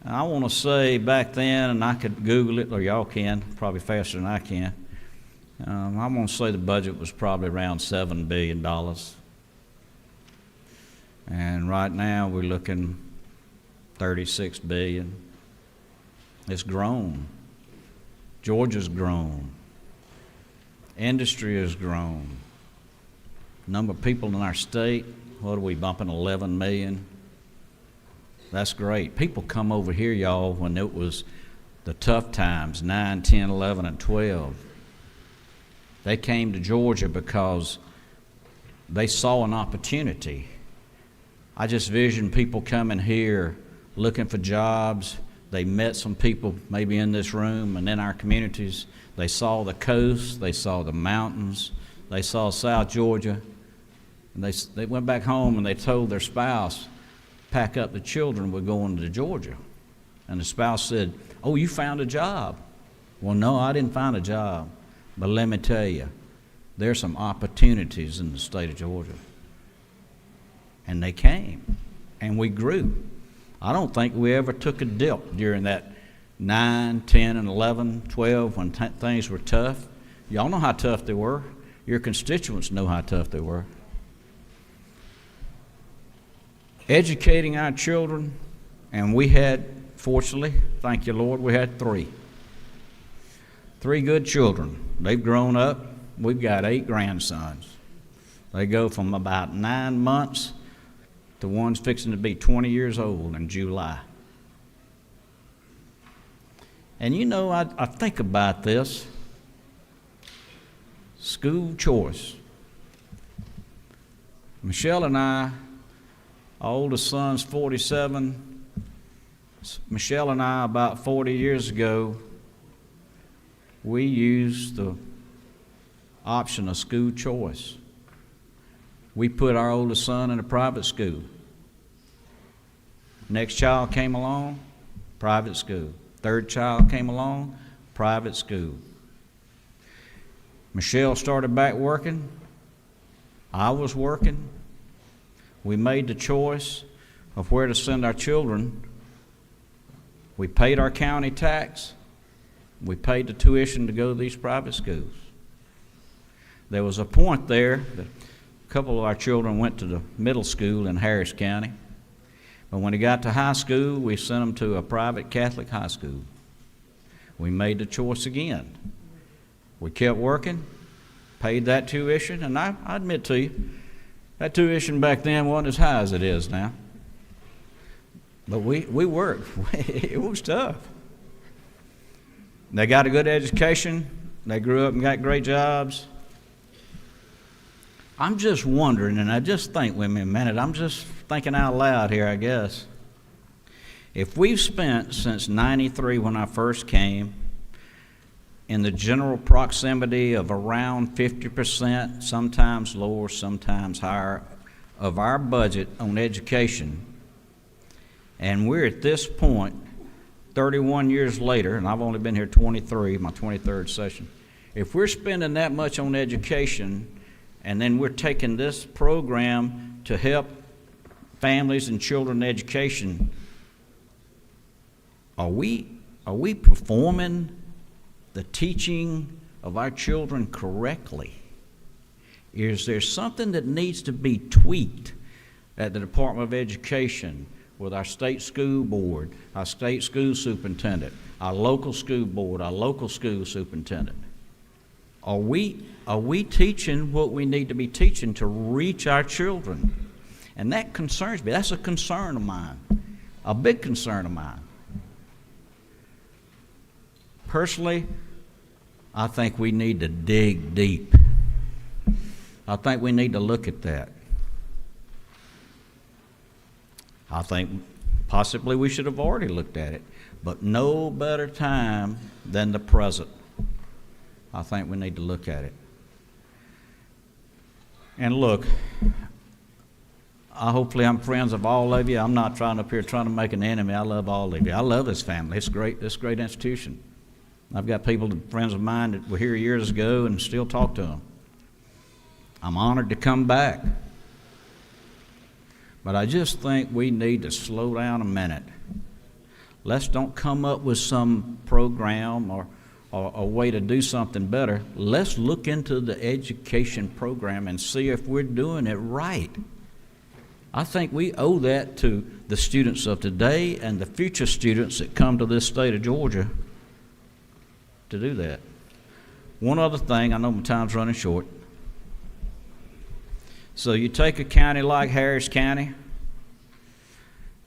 I want to say back then, and I could Google it, or y'all can, probably faster than I can. I'm going to say the budget was probably around $7 billion. And right now we're looking $36 billion. It's grown. Georgia's grown. Industry has grown. Number of people in our state, what are we bumping, 11 million? That's great. People come over here, y'all, when it was the tough times, 9, 10, 11, and 12. They came to Georgia because they saw an opportunity. I just vision people coming here looking for jobs. They met some people maybe in this room and in our communities. They saw the coast, they saw the mountains, they saw South Georgia, and they went back home and they told their spouse, pack up the children, we're going to Georgia. And the spouse said, oh, you found a job. Well, no, I didn't find a job. But let me tell you, there's some opportunities in the state of Georgia. And they came, and we grew. I don't think we ever took a dip during that 9, 10, and 11, 12 when things were tough. Y'all know how tough they were. Your constituents know how tough they were. Educating our children, and we had, fortunately, thank you, Lord, we had 3 good children. They've grown up. We've got 8 grandsons. They go from about 9 months to one's fixing to be 20 years old in July. And you know, I think about this. School choice. Michelle and I, our oldest son's 47. Michelle and I, about 40 years ago, we used the option of school choice. We put our oldest son in a private school. Next child came along, private school. Third child came along, private school. Michelle started back working. I was working. We made the choice of where to send our children. We paid our county tax. We paid the tuition to go to these private schools. There was a point there that a couple of our children went to the middle school in Harris County. But when they got to high school, we sent them to a private Catholic high school. We made the choice again. We kept working, paid that tuition, and I admit to you, that tuition back then wasn't as high as it is now. But we worked. It was tough. They got a good education. They grew up and got great jobs. I'm just wondering, and I just think with me a minute, I'm just thinking out loud here, I guess. If we've spent since '93 when I first came in the general proximity of around 50%, sometimes lower, sometimes higher, of our budget on education, and we're at this point 31 years later, and I've only been here 23, my 23rd session. If we're spending that much on education, and then we're taking this program to help families and children education, are we performing the teaching of our children correctly? Is there something that needs to be tweaked at the Department of Education with our state school board, our state school superintendent, our local school board, our local school superintendent? Are we teaching what we need to be teaching to reach our children? And that concerns me. That's a concern of mine, a big concern of mine. Personally, I think we need to dig deep. I think we need to look at that. I think possibly we should have already looked at it, but no better time than the present. I think we need to look at it. And look, hopefully I'm friends of all of you. I'm not trying to make an enemy. I love all of you. I love this family. It's great. It's a great institution. I've got friends of mine that were here years ago and still talk to them. I'm honored to come back. But I just think we need to slow down a minute. Let's don't come up with some program or a way to do something better. Let's look into the education program and see if we're doing it right. I think we owe that to the students of today and the future students that come to this state of Georgia to do that. One other thing, I know my time's running short. So you take a county like Harris County,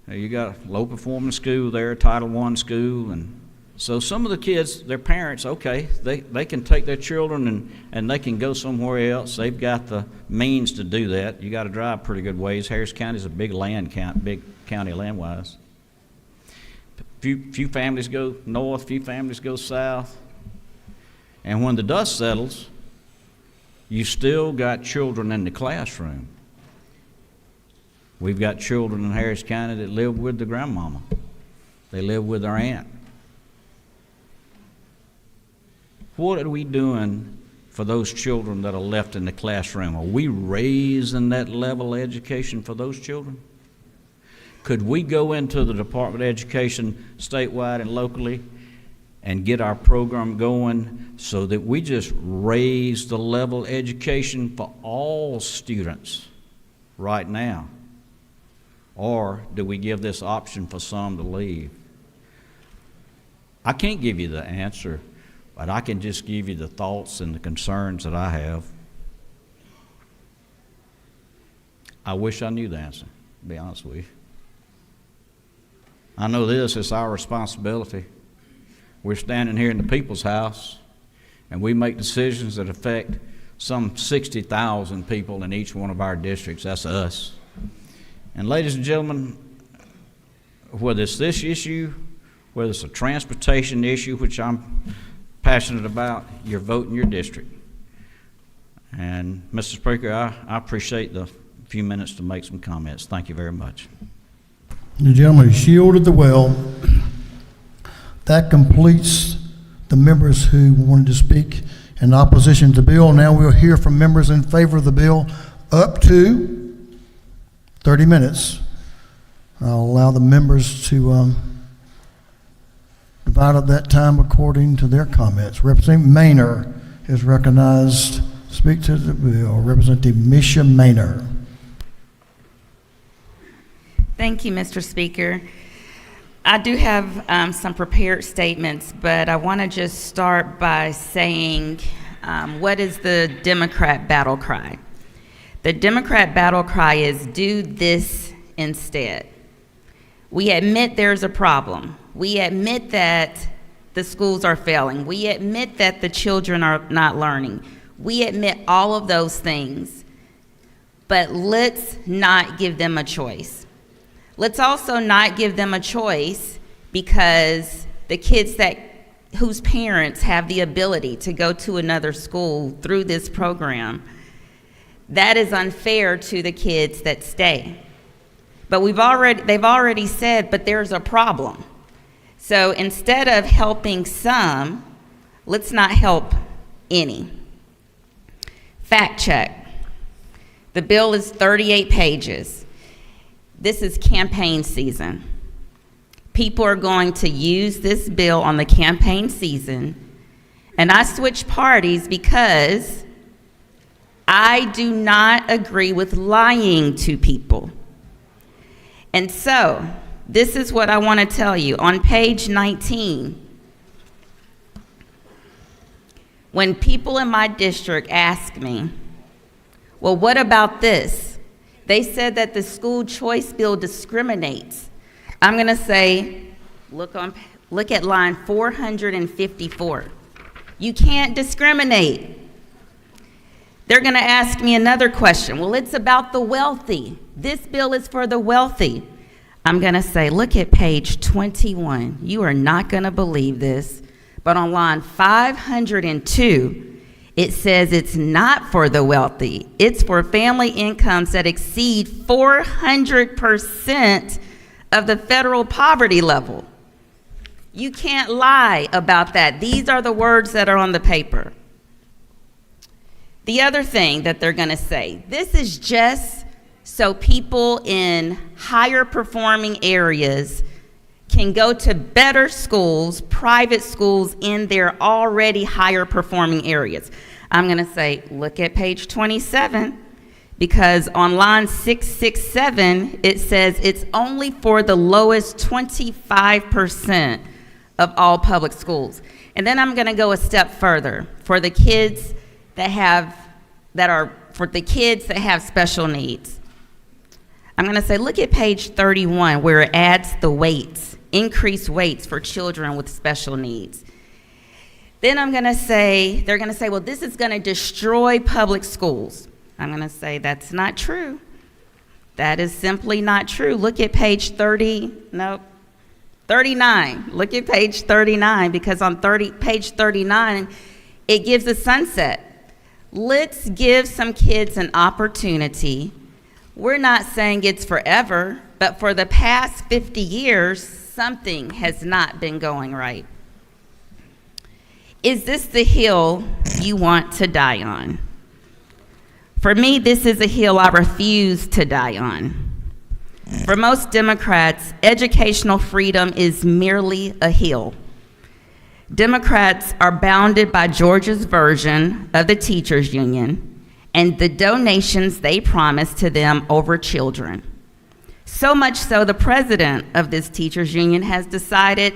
you got a low performing school there, Title I school, and so some of the kids, their parents, okay, they can take their children and they can go somewhere else. They've got the means to do that. You got to drive pretty good ways. Harris County is a big county land-wise. Few families go north, few families go south. And when the dust settles, you still got children in the classroom. We've got children in Harris County that live with the grandmama. They live with their aunt. What are we doing for those children that are left in the classroom? Are we raising that level of education for those children? Could we go into the Department of Education statewide and locally and get our program going so that we just raise the level of education for all students right now? Or do we give this option for some to leave? I can't give you the answer, but I can just give you the thoughts and the concerns that I have. I wish I knew the answer, to be honest with you. I know this, it's our responsibility. We're standing here in the people's house, and we make decisions that affect some 60,000 people in each one of our districts. That's us. And ladies and gentlemen, whether it's this issue, whether it's a transportation issue, which I'm passionate about, you're voting your district. And Mr. Speaker, I appreciate the few minutes to make some comments. Thank you very much. The gentleman shielded the well. That completes the members who wanted to speak in opposition to the bill. Now we'll hear from members in favor of the bill up to 30 minutes. I'll allow the members to divide up that time according to their comments. Representative Maynor is recognized to speak to the bill. Representative Misha Maynor. Thank you, Mr. Speaker. I do have some prepared statements, but I want to just start by saying what is the Democrat battle cry? The Democrat battle cry is do this instead. We admit there's a problem. We admit that the schools are failing. We admit that the children are not learning. We admit all of those things, but let's not give them a choice. Let's also not give them a choice because the kids whose parents have the ability to go to another school through this program, that is unfair to the kids that stay. But they've already said, but there's a problem. So instead of helping some, let's not help any. Fact check. The bill is 38 pages. This is campaign season. People are going to use this bill on the campaign season, and I switched parties because I do not agree with lying to people. And so, this is what I want to tell you. On page 19, when people in my district ask me, well, what about this? They said that the school choice bill discriminates. I'm going to say, look at line 454. You can't discriminate. They're going to ask me another question. Well, it's about the wealthy. This bill is for the wealthy. I'm going to say, look at page 21. You are not going to believe this, but on line 502, it says it's not for the wealthy. It's for family incomes that exceed 400% of the federal poverty level. You can't lie about that. These are the words that are on the paper. The other thing that they're going to say, this is just so people in higher performing areas can go to better schools, private schools in their already higher performing areas. I'm going to say, look at page 27, because on line 667, it says it's only for the lowest 25% of all public schools. And then I'm going to go a step further for the kids that have special needs. I'm going to say, look at page 31 where it adds the weights, increased weights for children with special needs. Then they're going to say, well, this is going to destroy public schools. I'm going to say that's not true. That is simply not true. Look at page 39. Look at page 39, because on page 39, it gives a sunset. Let's give some kids an opportunity. We're not saying it's forever, but for the past 50 years, something has not been going right. Is this the hill you want to die on? For me, this is a hill I refuse to die on. For most Democrats, educational freedom is merely a hill. Democrats are bounded by Georgia's version of the teachers' union and the donations they promised to them over children. So much so, the president of this teachers' union has decided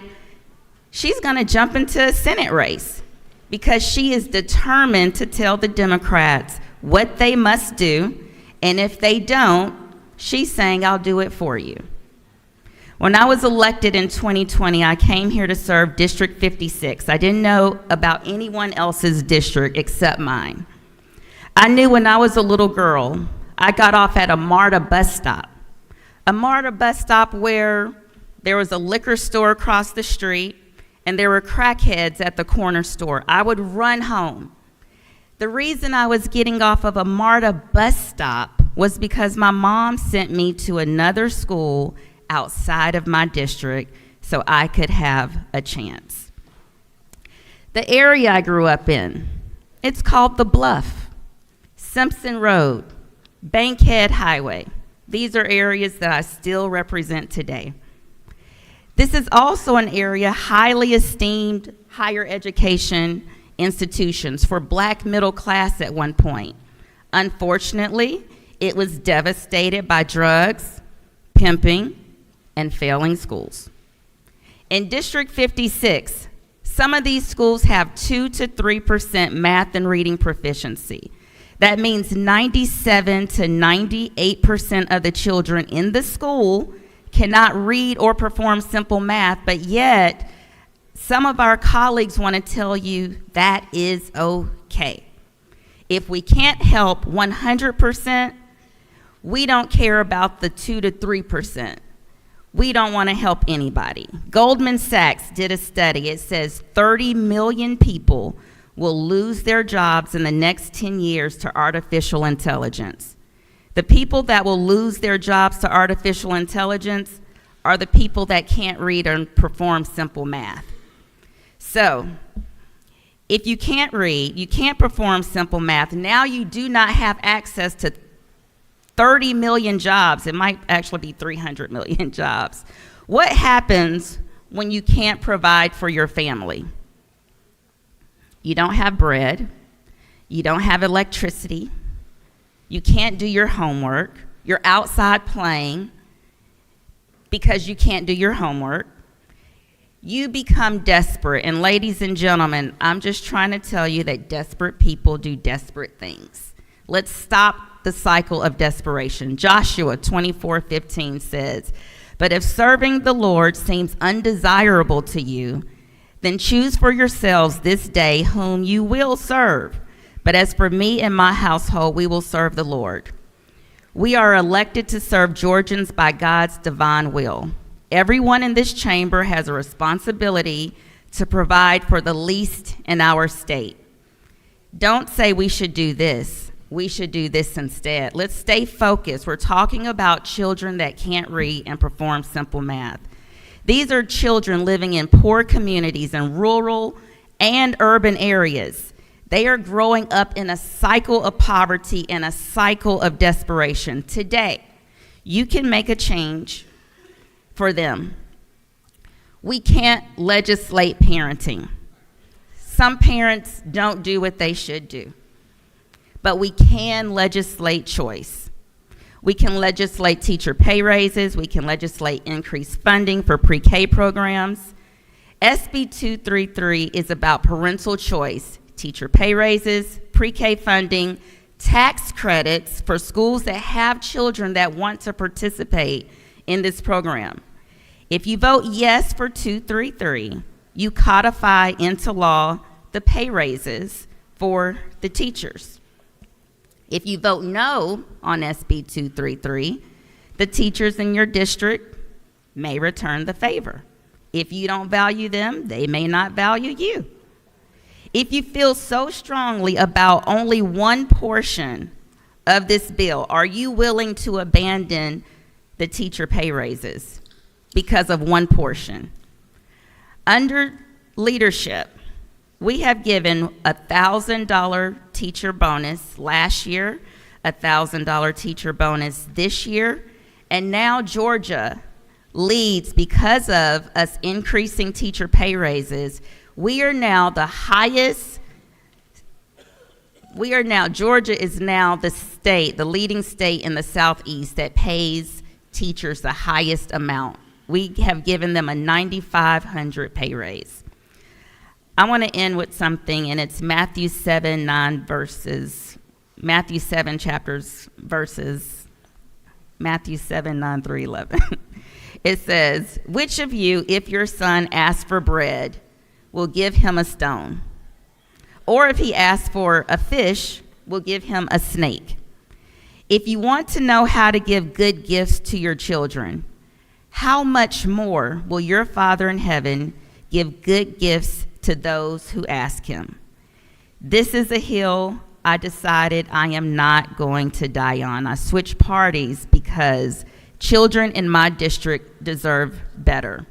she's going to jump into a Senate race because she is determined to tell the Democrats what they must do, and if they don't, she's saying, I'll do it for you. When I was elected in 2020, I came here to serve District 56. I didn't know about anyone else's district except mine. I knew when I was a little girl, I got off at a MARTA bus stop. A MARTA bus stop where there was a liquor store across the street and there were crackheads at the corner store. I would run home. The reason I was getting off of a MARTA bus stop was because my mom sent me to another school outside of my district so I could have a chance. The area I grew up in, It's called The Bluff, Simpson Road, Bankhead Highway. These are areas that I still represent today. This is also an area highly esteemed higher education institutions for black middle class at one point. Unfortunately, it was devastated by drugs, pimping, and failing schools. In District 56, some of these schools have 2 to 3% math and reading proficiency. That means 97 to 98% of the children in the school cannot read or perform simple math, but yet some of our colleagues want to tell you that is okay. If we can't help 100%, we don't care about the 2 to 3%. We don't want to help anybody. Goldman Sachs did a study. It says 30 million people will lose their jobs in the next 10 years to artificial intelligence. The people that will lose their jobs to artificial intelligence are the people that can't read or perform simple math. So, if you can't read, you can't perform simple math, now you do not have access to 30 million jobs. It might actually be 300 million jobs. What happens when you can't provide for your family? You don't have bread. You don't have electricity. You can't do your homework. You're outside playing because you can't do your homework. You become desperate. And ladies and gentlemen, I'm just trying to tell you that desperate people do desperate things. Let's stop the cycle of desperation. Joshua 24:15 says, "But if serving the Lord seems undesirable to you, then choose for yourselves this day whom you will serve. But as for me and my household, we will serve the Lord." We are elected to serve Georgians by God's divine will. Everyone in this chamber has a responsibility to provide for the least in our state. Don't say we should do this. We should do this instead. Let's stay focused. We're talking about children that can't read and perform simple math. These are children living in poor communities in rural and urban areas. They are growing up in a cycle of poverty and a cycle of desperation. Today, you can make a change for them. We can't legislate parenting. Some parents don't do what they should do. But we can legislate choice. We can legislate teacher pay raises. We can legislate increased funding for pre-K programs. SB 233 is about parental choice, teacher pay raises, pre-K funding, tax credits for schools that have children that want to participate in this program. If you vote yes for 233, you codify into law the pay raises for the teachers. If you vote no on SB 233, the teachers in your district may return the favor. If you don't value them, they may not value you. If you feel so strongly about only one portion of this bill, are you willing to abandon the teacher pay raises because of one portion? Under leadership, we have given a $1,000 teacher bonus last year, a $1,000 teacher bonus this year, and now Georgia leads because of us increasing teacher pay raises. We are now the highest, Georgia is now the state, the leading state in the Southeast that pays teachers the highest amount. We have given them a $9,500 pay raise. I want to end with something, and it's Matthew 7 9 through 11. It says, "Which of you, if your son asks for bread, will give him a stone? Or if he asks for a fish, will give him a snake? If you want to know how to give good gifts to your children, how much more will your Father in heaven give good gifts to those who ask him?" This is a hill I decided I am not going to die on. I switched parties because children in my district deserve better.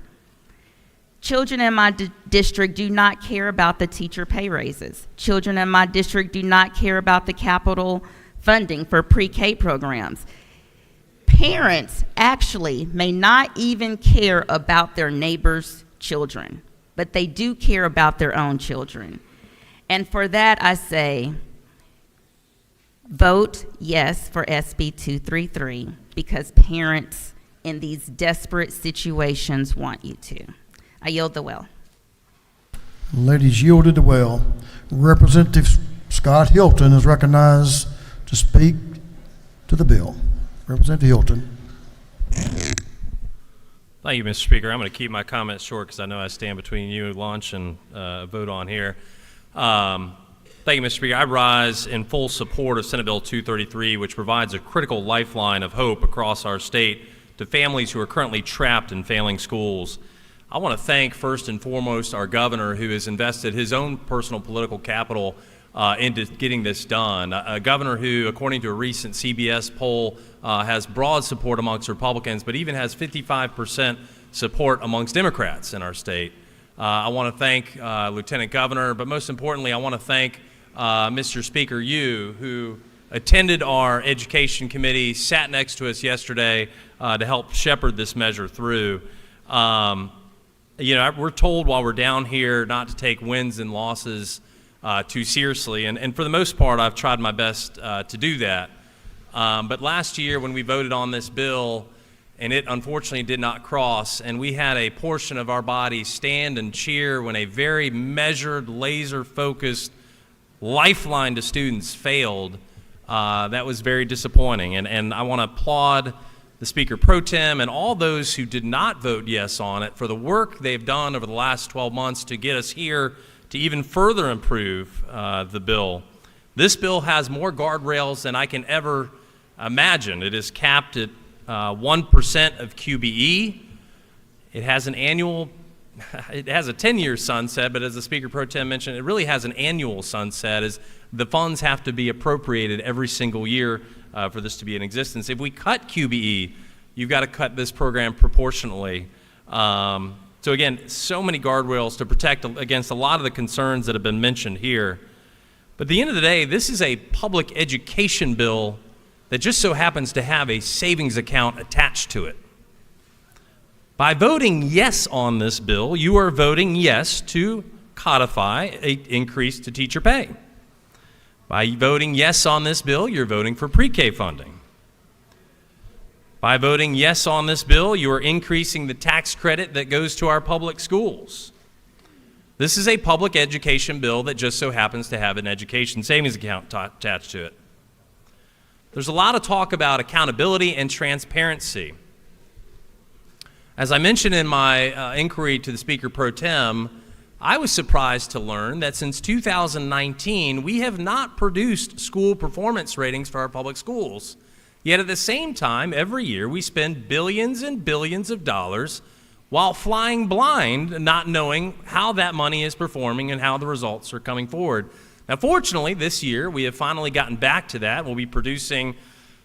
Children in my district do not care about the teacher pay raises. Children in my district do not care about the capital funding for pre-K programs. Parents actually may not even care about their neighbors' children, but they do care about their own children. And for that, I say, vote yes for SB 233 because parents in these desperate situations want you to. I yield the well. Ladies yielded the well. Representative Scott Hilton is recognized to speak to the bill. Representative Hilton. Thank you, Mr. Speaker. I'm going to keep my comments short because I know I stand between you, lunch, and vote on here. Thank you, Mr. Speaker. I rise in full support of Senate Bill 233, which provides a critical lifeline of hope across our state to families who are currently trapped in failing schools. I want to thank first and foremost our governor who has invested his own personal political capital into getting this done. A governor who, according to a recent CBS poll, has broad support amongst Republicans, but even has 55% support amongst Democrats in our state. I want to thank Lieutenant Governor, but most importantly, I want to thank Mr. Speaker, you, who attended our Education Committee, sat next to us yesterday to help shepherd this measure through. You know, we're told while we're down here not to take wins and losses too seriously, and for the most part, I've tried my best to do that. But last year when we voted on this bill, and it unfortunately did not cross, and we had a portion of our body stand and cheer when a very measured, laser-focused lifeline to students failed, that was very disappointing. And I want to applaud the Speaker Pro Tem and all those who did not vote yes on it for the work they've done over the last 12 months to get us here to even further improve the bill. This bill has more guardrails than I can ever imagine. It is capped at 1% of QBE. It has an annual, it has a 10-year sunset, but as the Speaker Pro Tem mentioned, it really has an annual sunset as the funds have to be appropriated every single year for this to be in existence. If we cut QBE, you've got to cut this program proportionally. So again, so many guardrails to protect against a lot of the concerns that have been mentioned here. But at the end of the day, this is a public education bill that just so happens to have a savings account attached to it. By voting yes on this bill, you are voting yes to codify an increase to teacher pay. By voting yes on this bill, you're voting for pre-K funding. By voting yes on this bill, you are increasing the tax credit that goes to our public schools. This is a public education bill that just so happens to have an education savings account attached to it. There's a lot of talk about accountability and transparency. As I mentioned in my inquiry to the Speaker Pro Tem, I was surprised to learn that since 2019, we have not produced school performance ratings for our public schools. Yet at the same time, every year we spend billions and billions of dollars while flying blind, not knowing how that money is performing and how the results are coming forward. Now, fortunately, this year we have finally gotten back to that. We'll be producing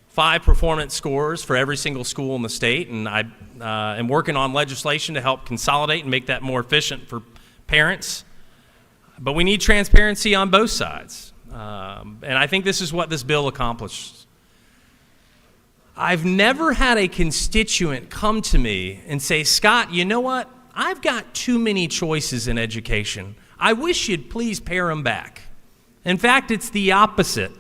5 performance scores for every single school in the state, and I am working on legislation to help consolidate and make that more efficient for parents. But we need transparency on both sides, and I think this is what this bill accomplishes. I've never had a constituent come to me and say, Scott, you know what? I've got too many choices in education. I wish you'd please pare them back. In fact, it's the opposite.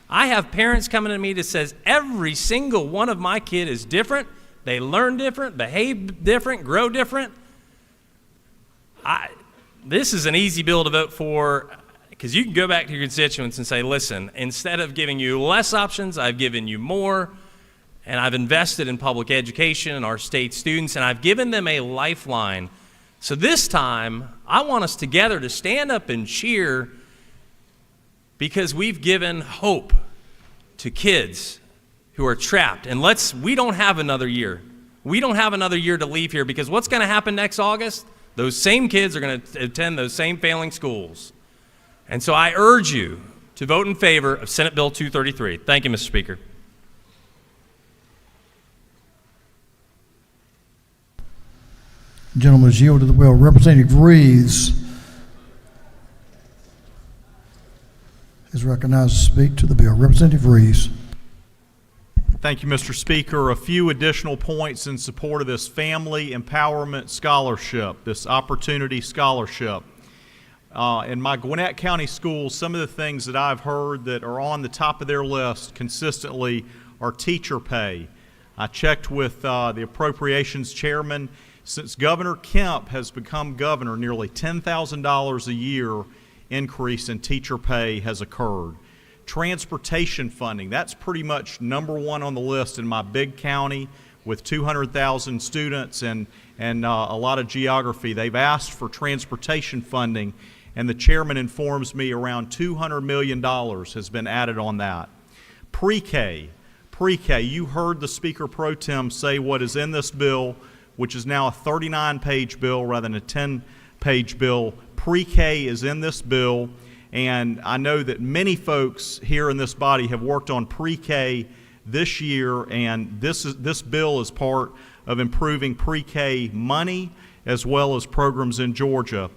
I have parents coming to me that says every single one of my kid is different. They learn different, behave different, grow different. This is an easy bill to vote for because you can go back to your constituents and say, listen, instead of giving you less options, I've given you more. And I've invested in public education and our state students, and I've given them a lifeline. So this time, I want us together to stand up and cheer because we've given hope to kids who are trapped. And we don't have another year. We don't have another year to leave here because what's going to happen next August? Those same kids are going to attend those same failing schools. And so I urge you to vote in favor of Senate Bill 233. Thank you, Mr. Speaker. Gentleman is yielded the will. Representative Reeves is recognized to speak to the bill. Representative Reeves. Thank you, Mr. Speaker. A few additional points in support of this Family Empowerment Scholarship, this Opportunity Scholarship. In my Gwinnett County schools, some of the things that I've heard that are on the top of their list consistently are teacher pay. I checked with the Appropriations Chairman. Since Governor Kemp has become governor, nearly $10,000 a year increase in teacher pay has occurred. Transportation funding, that's pretty much number one on the list in my big county with 200,000 students and a lot of geography. They've asked for transportation funding, and the chairman informs me around $200 million has been added on that. Pre-K, you heard the Speaker Pro Tem say what is in this bill, which is now a 39-page bill rather than a 10-page bill. Pre-K is in this bill, and I know that many folks here in this body have worked on pre-K this year, and this bill is part of improving pre-K money as well as programs in Georgia.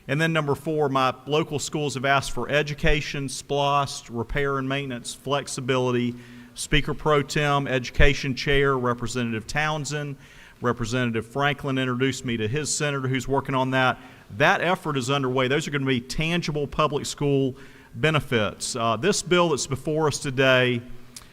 And then number 4, my local schools have asked for education, SPLOST, repair and maintenance, flexibility. Speaker Pro Tem, Education Chair, Representative Townsend, Representative Franklin introduced me to his senator who's working on that. That effort is underway. Those are going to be tangible public school benefits. This bill that's before us today,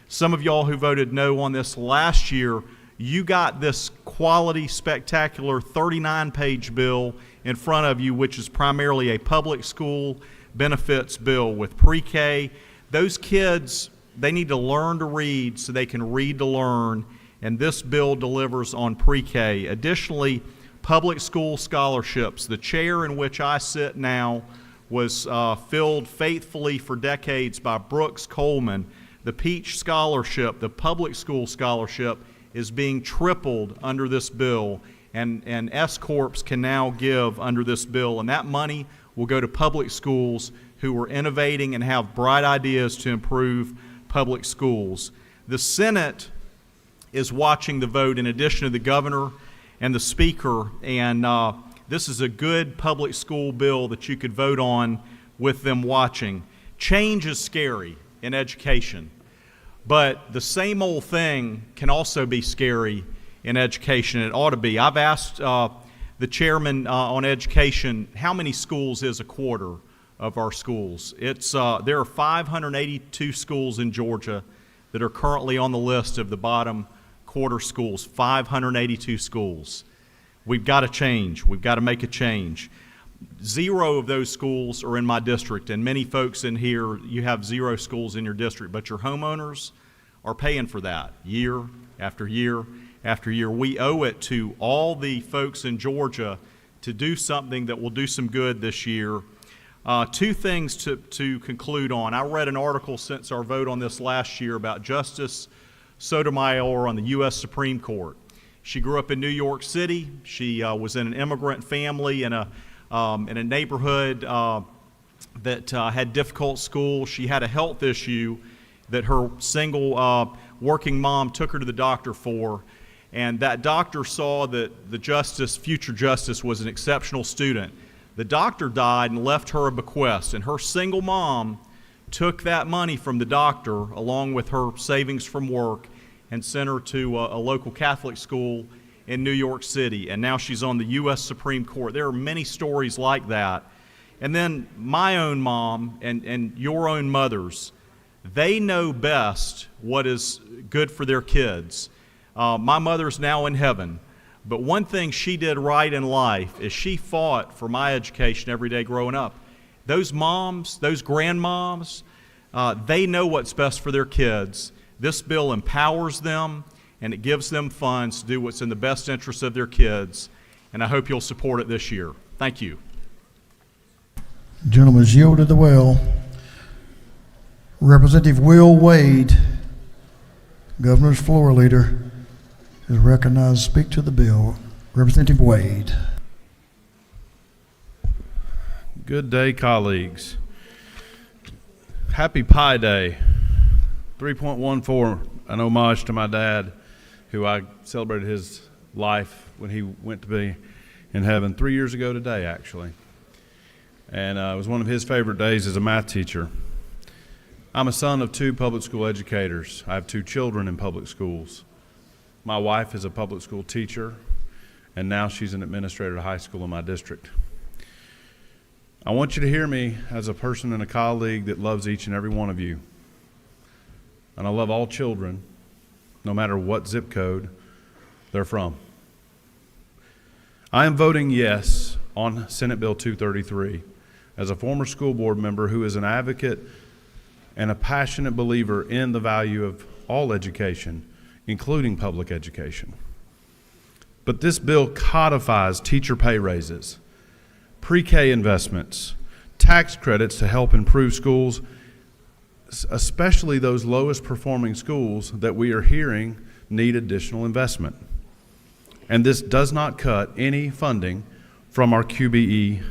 some of y'all who voted no on this last year, you got this quality, spectacular 39-page bill in front of you, which is primarily a public school benefits bill with pre-K. Those kids, they need to learn to read so they can read to learn, and this bill delivers on pre-K. Additionally, public school scholarships. The chair in which I sit now was filled faithfully for decades by Brooks Coleman. The Peach Scholarship, the public school scholarship, is being tripled under this bill, and S-Corps can now give under this bill, and that money will go to public schools who are innovating and have bright ideas to improve public schools. The Senate is watching the vote in addition to the governor and the speaker, and this is a good public school bill that you could vote on with them watching. Change is scary in education, but the same old thing can also be scary in education. It ought to be. I've asked the chairman on education, how many schools is a quarter of our schools? There are 582 schools in Georgia that are currently on the list of the bottom quarter schools, 582 schools. We've got to change. We've got to make a change. 0 of those schools are in my district, and many folks in here, you have 0 schools in your district, but your homeowners are paying for that year after year after year. We owe it to all the folks in Georgia to do something that will do some good this year. 2 things to conclude on. I read an article since our vote on this last year about Justice Sotomayor on the U.S. Supreme Court. She grew up in New York City. She was in an immigrant family in a neighborhood that had difficult schools. She had a health issue that her single working mom took her to the doctor for, and that doctor saw that the future justice was an exceptional student. The doctor died and left her a bequest, and her single mom took that money from the doctor along with her savings from work and sent her to a local Catholic school in New York City, and now she's on the U.S. Supreme Court. There are many stories like that. And then my own mom and your own mothers, they know best what is good for their kids. My mother's now in heaven, but one thing she did right in life is she fought for my education every day growing up. Those moms, those grandmoms, they know what's best for their kids. This bill empowers them, and it gives them funds to do what's in the best interest of their kids, and I hope you'll support it this year. Thank you. Gentleman's yielded the will. Representative Will Wade, Governor's floor leader, is recognized to speak to the bill. Representative Wade. Good day, colleagues. Happy Pi Day. 3.14, an homage to my dad, who I celebrated his life when he went to be in heaven 3 years ago today, actually. And it was one of his favorite days as a math teacher. I'm a son of 2 public school educators. I have 2 children in public schools. My wife is a public school teacher, and now she's an administrator at a high school in my district. I want you to hear me as a person and a colleague that loves each and every one of you. And I love all children, no matter what zip code they're from. I am voting yes on Senate Bill 233 as a former school board member who is an advocate and a passionate believer in the value of all education, including public education. But this bill codifies teacher pay raises, pre-K investments, tax credits to help improve schools, especially those lowest performing schools that we are hearing need additional investment. And this does not cut any funding from our QBE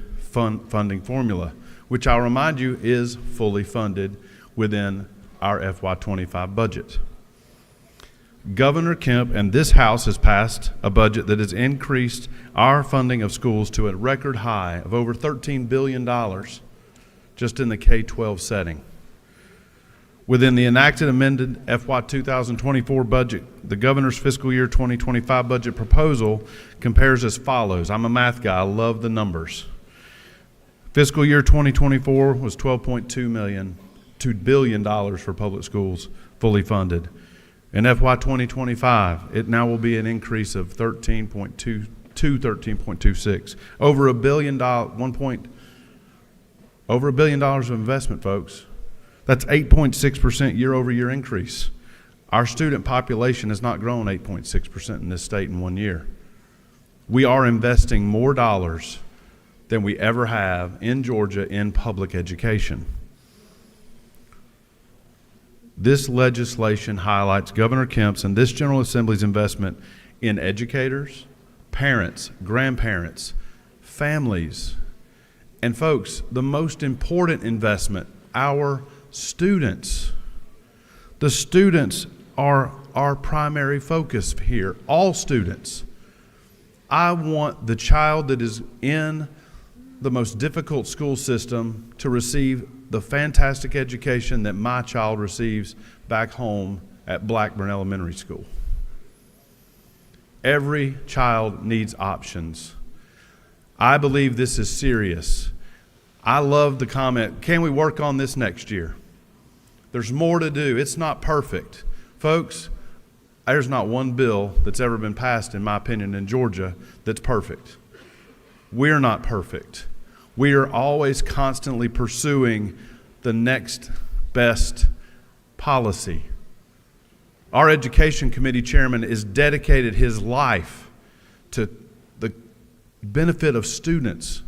funding formula, which I'll remind you is fully funded within our FY25 budget. Governor Kemp and this House has passed a budget that has increased our funding of schools to a record high of over $13 billion just in the K-12 setting. Within the enacted amended FY 2024 budget, the governor's fiscal year 2025 budget proposal compares as follows. I'm a math guy, I love the numbers. Fiscal year 2024 was $2 billion for public schools fully funded. In FY 2025, it now will be an increase of 13.26, over $1 billion, over $1 billion of investment, folks. That's 8.6% year-over-year increase. Our student population has not grown 8.6% in this state in 1 year. We are investing more dollars than we ever have in Georgia in public education. This legislation highlights Governor Kemp's and this General Assembly's investment in educators, parents, grandparents, families, and folks, the most important investment, our students. The students are our primary focus here, all students. I want the child that is in the most difficult school system to receive the fantastic education that my child receives back home at Blackburn Elementary School. Every child needs options. I believe this is serious. I love the comment, can we work on this next year? There's more to do. It's not perfect. Folks, there's not one bill that's ever been passed, in my opinion, in Georgia that's perfect. We're not perfect. We are always constantly pursuing the next best policy. Our Education Committee chairman has dedicated his life to the benefit of students.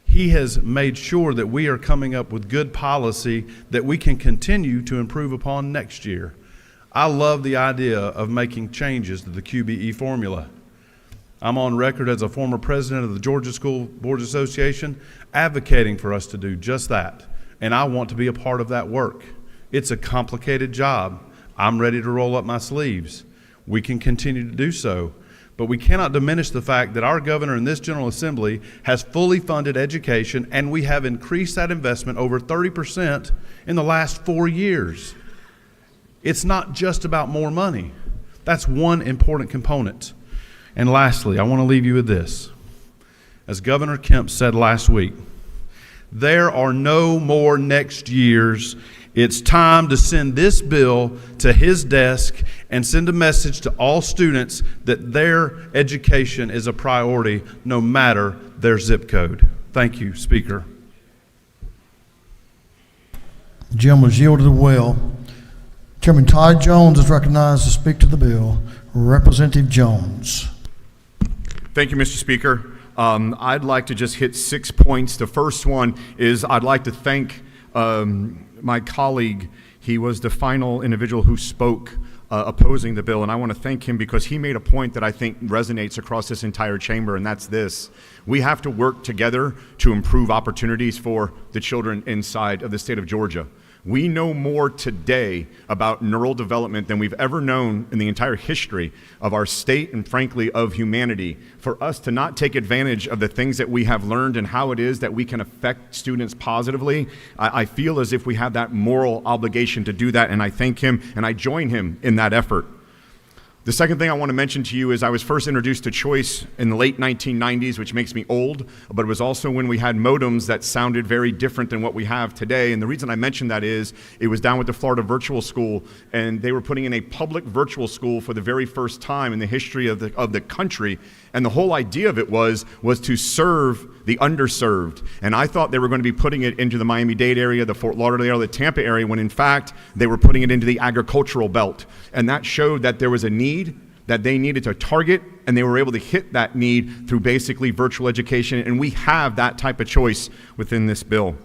He has made sure that we are coming up with good policy that we can continue to improve upon next year. I love the idea of making changes to the QBE formula. I'm on record as a former president of the Georgia School Boards Association advocating for us to do just that, and I want to be a part of that work. It's a complicated job. I'm ready to roll up my sleeves. We can continue to do so, but we cannot diminish the fact that our governor in this General Assembly has fully funded education, and we have increased that investment over 30% in the last 4 years. It's not just about more money. That's one important component. And lastly, I want to leave you with this. As Governor Kemp said last week, there are no more next years. It's time to send this bill to his desk and send a message to all students that their education is a priority no matter their zip code. Thank you, Speaker. The gentleman has yielded well. Chairman Todd Jones is recognized to speak to the bill. Representative Jones. Thank you, Mr. Speaker. I'd like to just hit 6 points. The first one is I'd like to thank my colleague. He was the final individual who spoke opposing the bill, and I want to thank him because he made a point that I think resonates across this entire chamber, and that's this. We have to work together to improve opportunities for the children inside of the state of Georgia. We know more today about neural development than we've ever known in the entire history of our state and, frankly, of humanity. For us to not take advantage of the things that we have learned and how it is that we can affect students positively, I feel as if we have that moral obligation to do that, and I thank him and I join him in that effort. The second thing I want to mention to you is I was first introduced to choice in the late 1990s, which makes me old, but it was also when we had modems that sounded very different than what we have today. And the reason I mention that is it was down with the Florida Virtual School, and they were putting in a public virtual school for the very first time in the history of the country. And the whole idea of it was to serve the underserved. And I thought they were going to be putting it into the Miami-Dade area, the Fort Lauderdale area, the Tampa area, when in fact they were putting it into the agricultural belt. And that showed that there was a need that they needed to target, and they were able to hit that need through basically virtual education. And we have that type of choice within this bill.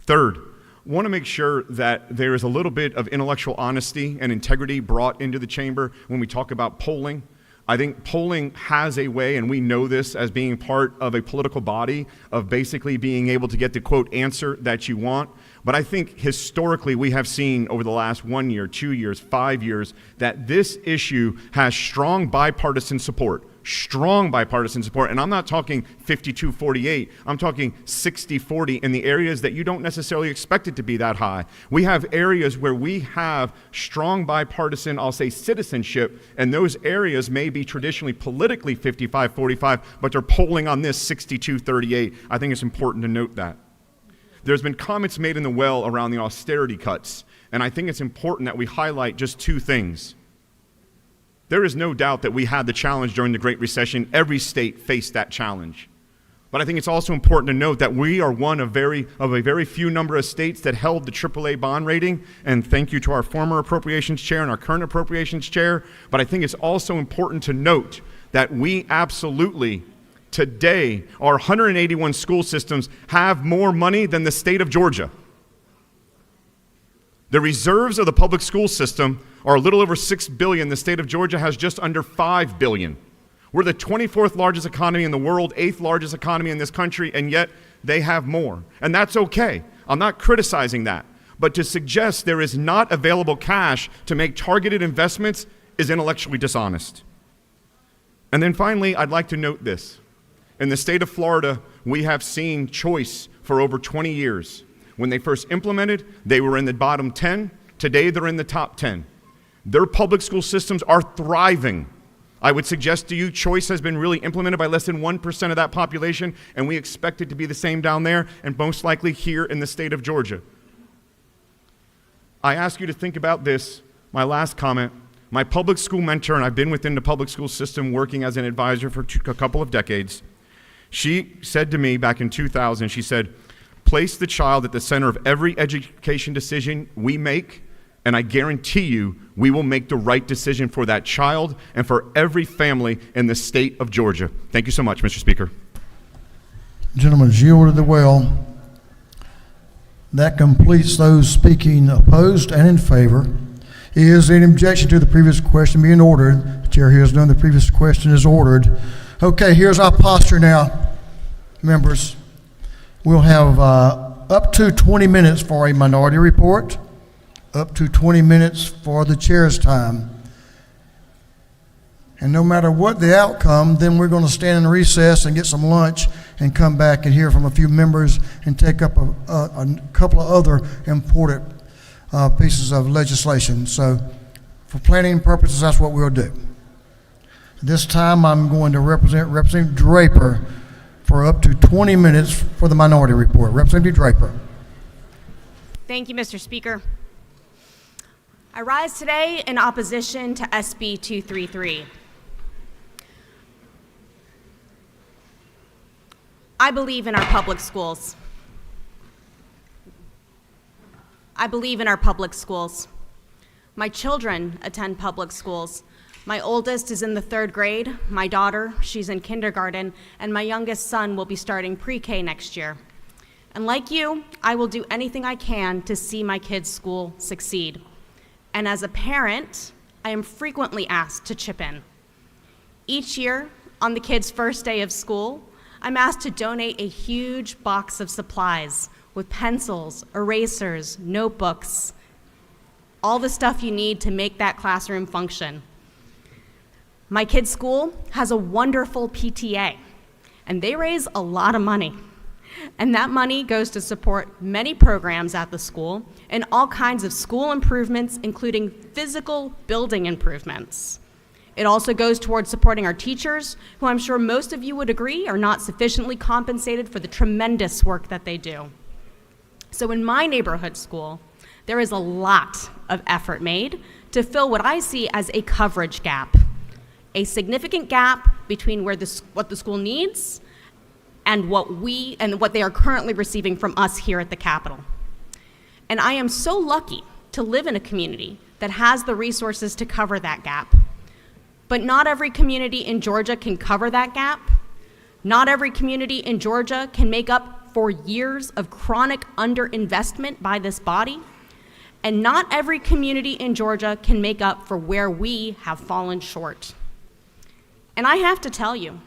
Third, I want to make sure that there is a little bit of intellectual honesty and integrity brought into the chamber when we talk about polling. I think polling has a way, and we know this as being part of a political body, of basically being able to get the, quote, answer that you want. But I think historically we have seen over the last 1 year, 2 years, 5 years, that this issue has strong bipartisan support. Strong bipartisan support, and I'm not talking 52-48, I'm talking 60-40 in the areas that you don't necessarily expect it to be that high. We have areas where we have strong bipartisan, I'll say, citizenship, and those areas may be traditionally politically 55-45, but they're polling on this 62-38. I think it's important to note that. There's been comments made in the well around the austerity cuts, and I think it's important that we highlight just two things. There is no doubt that we had the challenge during the Great Recession. Every state faced that challenge. But I think it's also important to note that we are one of a very few number of states that held the AAA bond rating, and thank you to our former appropriations chair and our current appropriations chair. But I think it's also important to note that we absolutely, today, our 181 school systems have more money than the state of Georgia. The reserves of the public school system are a little over $6 billion. The state of Georgia has just under $5 billion. We're the 24th largest economy in the world, 8th largest economy in this country, and yet they have more. And that's okay. I'm not criticizing that. But to suggest there is not available cash to make targeted investments is intellectually dishonest. And then finally, I'd like to note this. In the state of Florida, we have seen choice for over 20 years. When they first implemented, they were in the bottom 10. Today, they're in the top 10. Their public school systems are thriving. I would suggest to you, choice has been really implemented by less than 1% of that population, and we expect it to be the same down there, and most likely here in the state of Georgia. I ask you to think about this, my last comment. My public school mentor, and I've been within the public school system working as an advisor for a couple of decades, she said to me back in 2000, she said, place the child at the center of every education decision we make, and I guarantee you we will make the right decision for that child and for every family in the state of Georgia. Thank you so much, Mr. Speaker. Gentlemen, yielded the well. That completes those speaking opposed and in favor. Is there any objection to the previous question being ordered? The chair here has done. The previous question is ordered. Okay, here's our posture now, members. We'll have up to 20 minutes for a minority report, up to 20 minutes for the chair's time. And no matter what the outcome, then we're going to stand in recess and get some lunch and come back and hear from a few members and take up a couple of other important pieces of legislation. So for planning purposes, that's what we'll do. This time I'm going to represent Representative Draper for up to 20 minutes for the minority report. Representative Draper. Thank you, Mr. Speaker. I rise today in opposition to SB 233. I believe in our public schools. I believe in our public schools. My children attend public schools. My oldest is in the 3rd grade. My daughter, she's in kindergarten, and my youngest son will be starting pre-K next year. And like you, I will do anything I can to see my kids' school succeed. And as a parent, I am frequently asked to chip in. Each year, on the kids' first day of school, I'm asked to donate a huge box of supplies, with pencils, erasers, notebooks, all the stuff you need to make that classroom function. My kid's school has a wonderful PTA, and they raise a lot of money. And that money goes to support many programs at the school and all kinds of school improvements, including physical building improvements. It also goes towards supporting our teachers, who I'm sure most of you would agree are not sufficiently compensated for the tremendous work that they do. So in my neighborhood school, there is a lot of effort made to fill what I see as a coverage gap, a significant gap between what the school needs and what they are currently receiving from us here at the Capitol. And I am so lucky to live in a community that has the resources to cover that gap. But not every community in Georgia can cover that gap. Not every community in Georgia can make up for years of chronic underinvestment by this body. And not every community in Georgia can make up for where we have fallen short. And I have to tell you,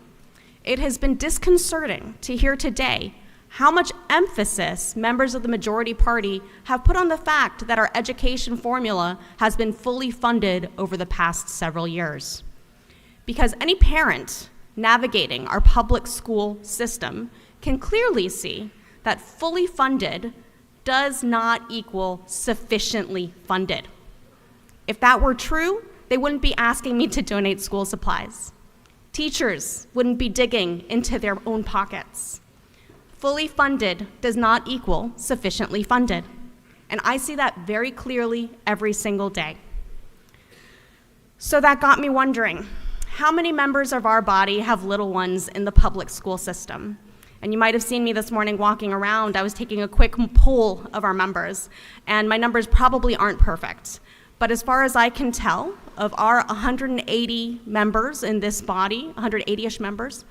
it has been disconcerting to hear today how much emphasis members of the majority party have put on the fact that our education formula has been fully funded over the past several years. Because any parent navigating our public school system can clearly see that fully funded does not equal sufficiently funded. If that were true, they wouldn't be asking me to donate school supplies. Teachers wouldn't be digging into their own pockets. Fully funded does not equal sufficiently funded. And I see that very clearly every single day. So that got me wondering, how many members of our body have little ones in the public school system? And you might have seen me this morning walking around. I was taking a quick poll of our members, and my numbers probably aren't perfect. But as far as I can tell, of our 180 members in this body, 180-ish members,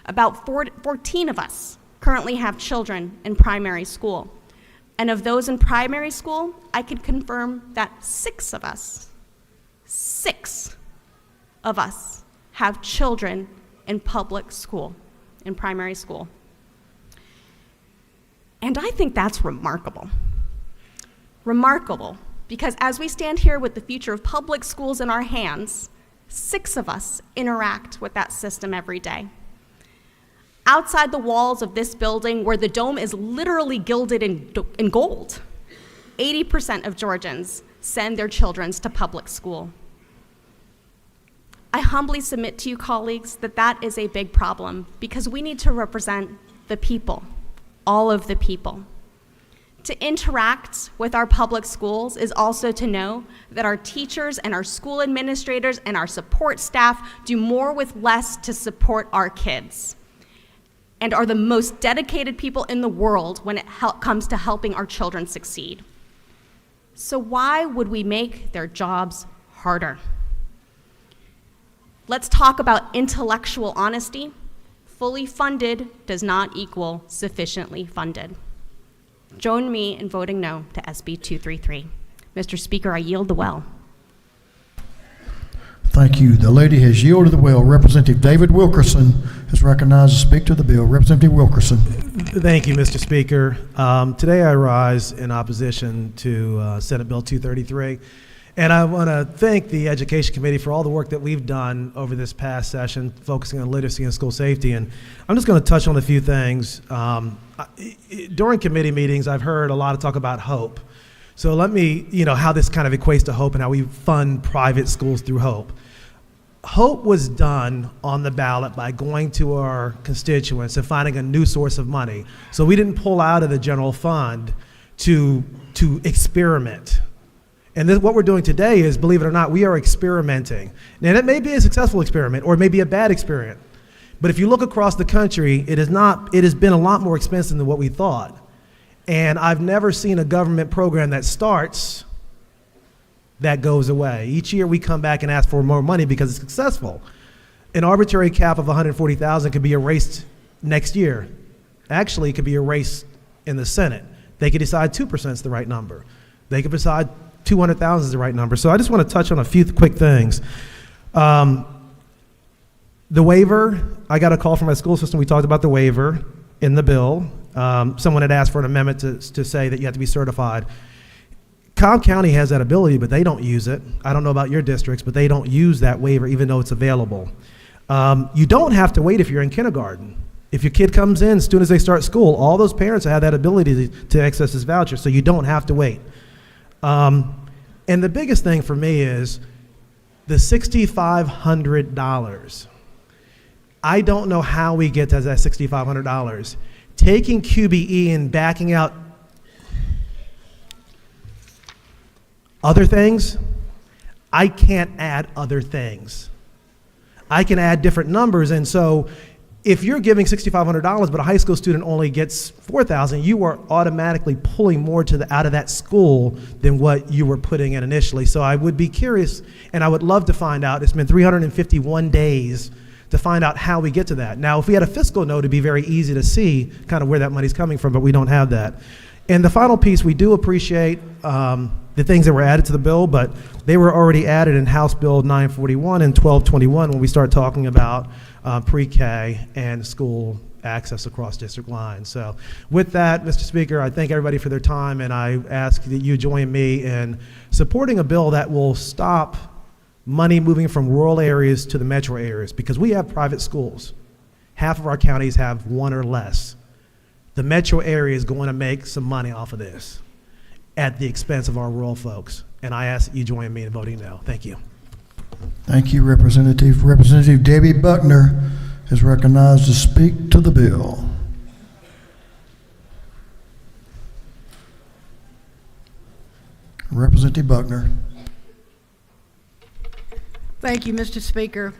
about 14 of us currently have children in primary school. And of those in primary school, I can confirm that 6 of us have children in public school, in primary school. And I think that's remarkable. Remarkable, because as we stand here with the future of public schools in our hands, 6 of us interact with that system every day. Outside the walls of this building, where the dome is literally gilded in gold, 80% of Georgians send their children to public school. I humbly submit to you, colleagues, that that is a big problem, because we need to represent the people, all of the people. To interact with our public schools is also to know that our teachers and our school administrators and our support staff do more with less to support our kids, and are the most dedicated people in the world when it comes to helping our children succeed. So why would we make their jobs harder? Let's talk about intellectual honesty. Fully funded does not equal sufficiently funded. Join me in voting no to SB 233. Mr. Speaker, I yield the well. Thank you. The lady has yielded the well. Representative David Wilkerson is recognized to speak to the bill. Representative Wilkerson. Thank you, Mr. Speaker. Today I rise in opposition to Senate Bill 233. And I want to thank the Education Committee for all the work that we've done over this past session, focusing on literacy and school safety. And I'm just going to touch on a few things. During committee meetings, I've heard a lot of talk about hope. So let me, how this kind of equates to hope and how we fund private schools through hope. Hope was done on the ballot by going to our constituents and finding a new source of money. So we didn't pull out of the general fund to experiment. And what we're doing today is, believe it or not, we are experimenting. And it may be a successful experiment, or it may be a bad experiment. But if you look across the country, it has been a lot more expensive than what we thought. And I've never seen a government program that starts that goes away. Each year we come back and ask for more money because it's successful. An arbitrary cap of $140,000 could be erased next year. Actually, it could be erased in the Senate. They could decide 2% is the right number. They could decide 200,000 is the right number. So I just want to touch on a few quick things. The waiver, I got a call from my school system. We talked about the waiver in the bill. Someone had asked for an amendment to say that you have to be certified. Cobb County has that ability, but they don't use it. I don't know about your districts, but they don't use that waiver even though it's available. You don't have to wait if you're in kindergarten. If your kid comes in as soon as they start school, all those parents have that ability to access this voucher, so you don't have to wait. And the biggest thing for me is the $6,500. I don't know how we get to that $6,500. Taking QBE and backing out other things, I can't add other things. I can add different numbers, and so if you're giving $6,500 but a high school student only gets $4,000, you are automatically pulling more out of that school than what you were putting in initially. So I would be curious, and I would love to find out. It's been 351 days to find out how we get to that. Now, if we had a fiscal note, it'd be very easy to see kind of where that money's coming from, but we don't have that. And the final piece, we do appreciate the things that were added to the bill, but they were already added in House Bill 941 and 1221 when we start talking about pre-K and school access across district lines. So with that, Mr. Speaker, I thank everybody for their time, and I ask that you join me in supporting a bill that will stop money moving from rural areas to the metro areas, because we have private schools. Half of our counties have one or less. The metro area is going to make some money off of this at the expense of our rural folks, and I ask that you join me in voting no. Thank you. Thank you, Representative. Representative Debbie Buckner is recognized to speak to the bill. Representative Buckner. Thank you, Mr. Speaker.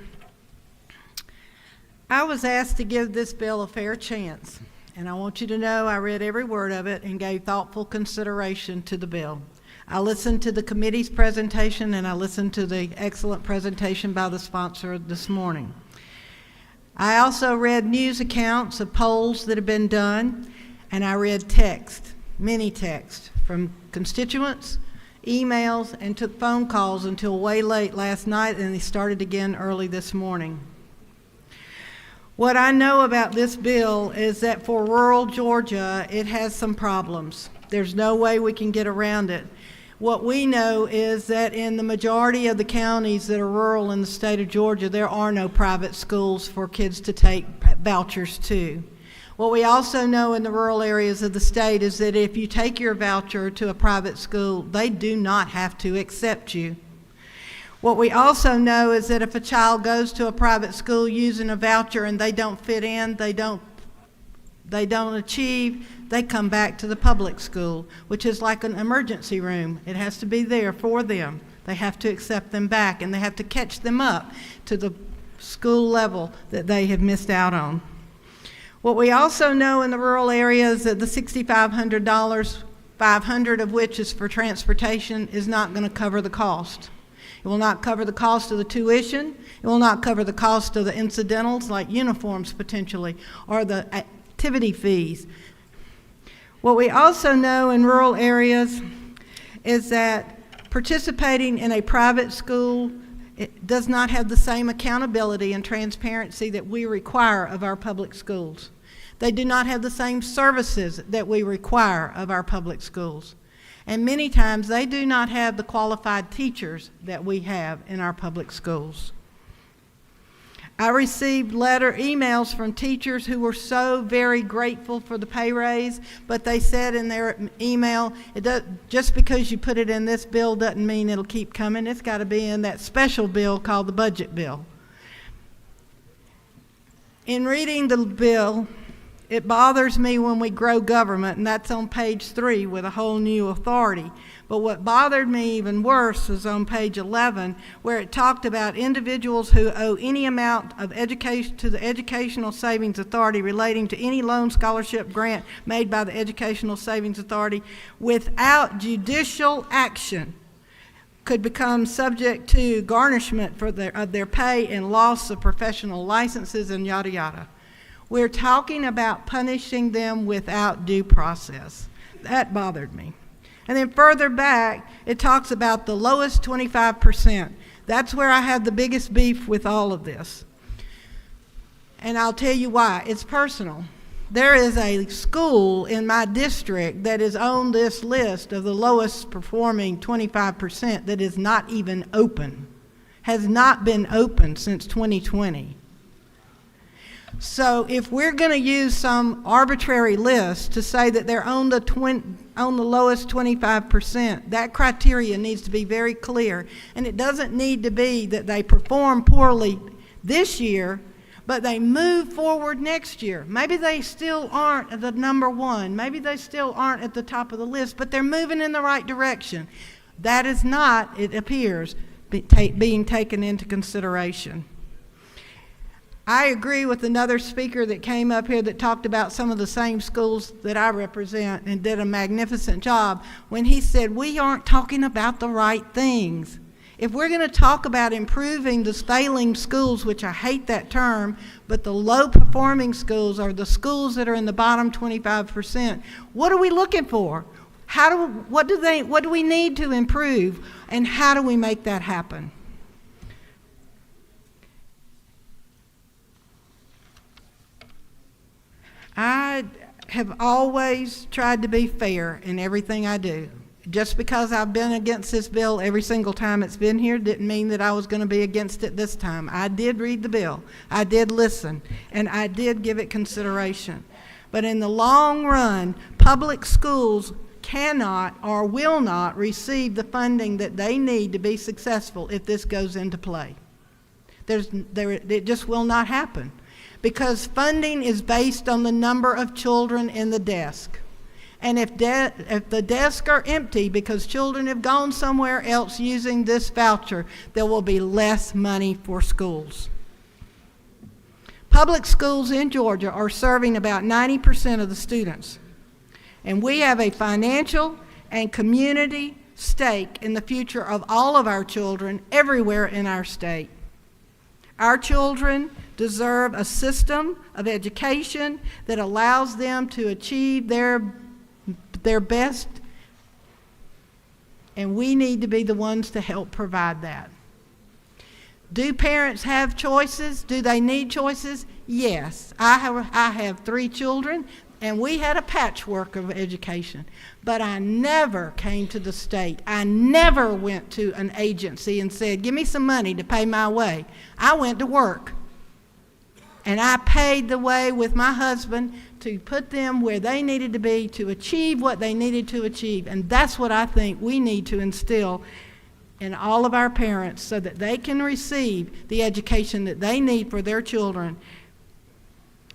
I was asked to give this bill a fair chance, and I want you to know I read every word of it and gave thoughtful consideration to the bill. I listened to the committee's presentation, and I listened to the excellent presentation by the sponsor this morning. I also read news accounts of polls that have been done, and I read text, many texts from constituents, emails, and took phone calls until way late last night, and they started again early this morning. What I know about this bill is that for rural Georgia, it has some problems. There's no way we can get around it. What we know is that in the majority of the counties that are rural in the state of Georgia, there are no private schools for kids to take vouchers to. What we also know in the rural areas of the state is that if you take your voucher to a private school, they do not have to accept you. What we also know is that if a child goes to a private school using a voucher and they don't fit in, they don't achieve, they come back to the public school, which is like an emergency room. It has to be there for them. They have to accept them back, and they have to catch them up to the school level that they have missed out on. What we also know in the rural areas is that the $6,500, $500 of which is for transportation, is not going to cover the cost. It will not cover the cost of the tuition. It will not cover the cost of the incidentals like uniforms potentially, or the activity fees. What we also know in rural areas is that participating in a private school, it does not have the same accountability and transparency that we require of our public schools. They do not have the same services that we require of our public schools. And many times they do not have the qualified teachers that we have in our public schools. I received emails from teachers who were so very grateful for the pay raise, but they said in their email, just because you put it in this bill doesn't mean it'll keep coming. It's got to be in that special bill called the budget bill. In reading the bill, it bothers me when we grow government, and that's on page 3 with a whole new authority. But what bothered me even worse was on page 11, where it talked about individuals who owe any amount of education to the Educational Savings Authority relating to any loan, scholarship, grant made by the Educational Savings Authority without judicial action could become subject to garnishment of their pay and loss of professional licenses and yada yada. We're talking about punishing them without due process. That bothered me. And then further back, it talks about the lowest 25%. That's where I have the biggest beef with all of this. And I'll tell you why. It's personal. There is a school in my district that is on this list of the lowest performing 25% that is not even open, has not been open since 2020. So if we're going to use some arbitrary list to say that they're on the lowest 25%, that criteria needs to be very clear. And it doesn't need to be that they perform poorly this year, but they move forward next year. Maybe they still aren't at the number one. Maybe they still aren't at the top of the list, but they're moving in the right direction. That is not, it appears, being taken into consideration. I agree with another speaker that came up here that talked about some of the same schools that I represent and did a magnificent job when he said we aren't talking about the right things. If we're going to talk about improving the failing schools, which I hate that term, but the low-performing schools are the schools that are in the bottom 25%, what are we looking for? What do we need to improve, and how do we make that happen? I have always tried to be fair in everything I do. Just because I've been against this bill every single time it's been here didn't mean that I was going to be against it this time. I did read the bill, I did listen, and I did give it consideration. But in the long run, public schools cannot or will not receive the funding that they need to be successful if this goes into play. It just will not happen, because funding is based on the number of children in the desk. And if the desks are empty because children have gone somewhere else using this voucher, there will be less money for schools. Public schools in Georgia are serving about 90% of the students. And we have a financial and community stake in the future of all of our children everywhere in our state. Our children deserve a system of education that allows them to achieve their best, and we need to be the ones to help provide that. Do parents have choices? Do they need choices? Yes. I have 3 children, and we had a patchwork of education, but I never came to the state. I never went to an agency and said, give me some money to pay my way. I went to work, and I paid the way with my husband to put them where they needed to be to achieve what they needed to achieve. And that's what I think we need to instill in all of our parents so that they can receive the education that they need for their children.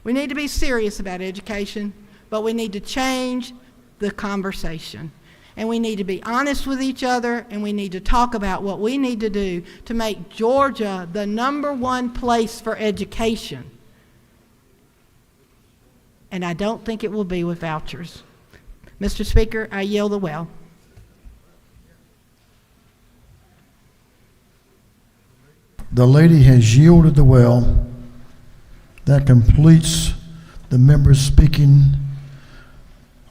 We need to be serious about education, but we need to change the conversation. And we need to be honest with each other, and we need to talk about what we need to do to make Georgia the #1 place for education. And I don't think it will be with vouchers. Mr. Speaker, I yield the well. The lady has yielded the well. That completes the members speaking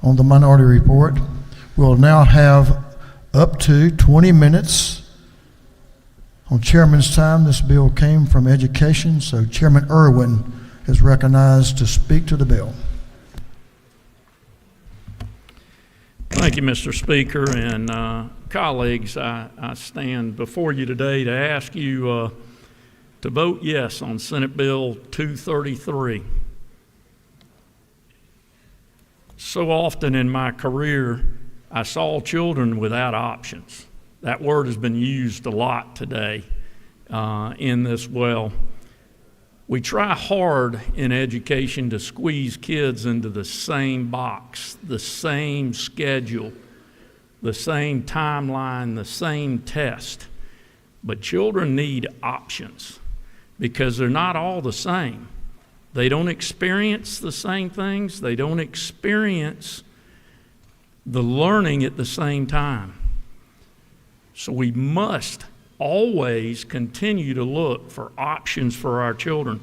on the minority report. We'll now have up to 20 minutes on chairman's time. This bill came from education, so Chairman Irwin is recognized to speak to the bill. Thank you, Mr. Speaker, and colleagues, I stand before you today to ask you to vote yes on Senate Bill 233. So often in my career, I saw children without options. That word has been used a lot today in this well. We try hard in education to squeeze kids into the same box, the same schedule, the same timeline, the same test. But children need options because they're not all the same. They don't experience the same things. They don't experience the learning at the same time. So we must always continue to look for options for our children.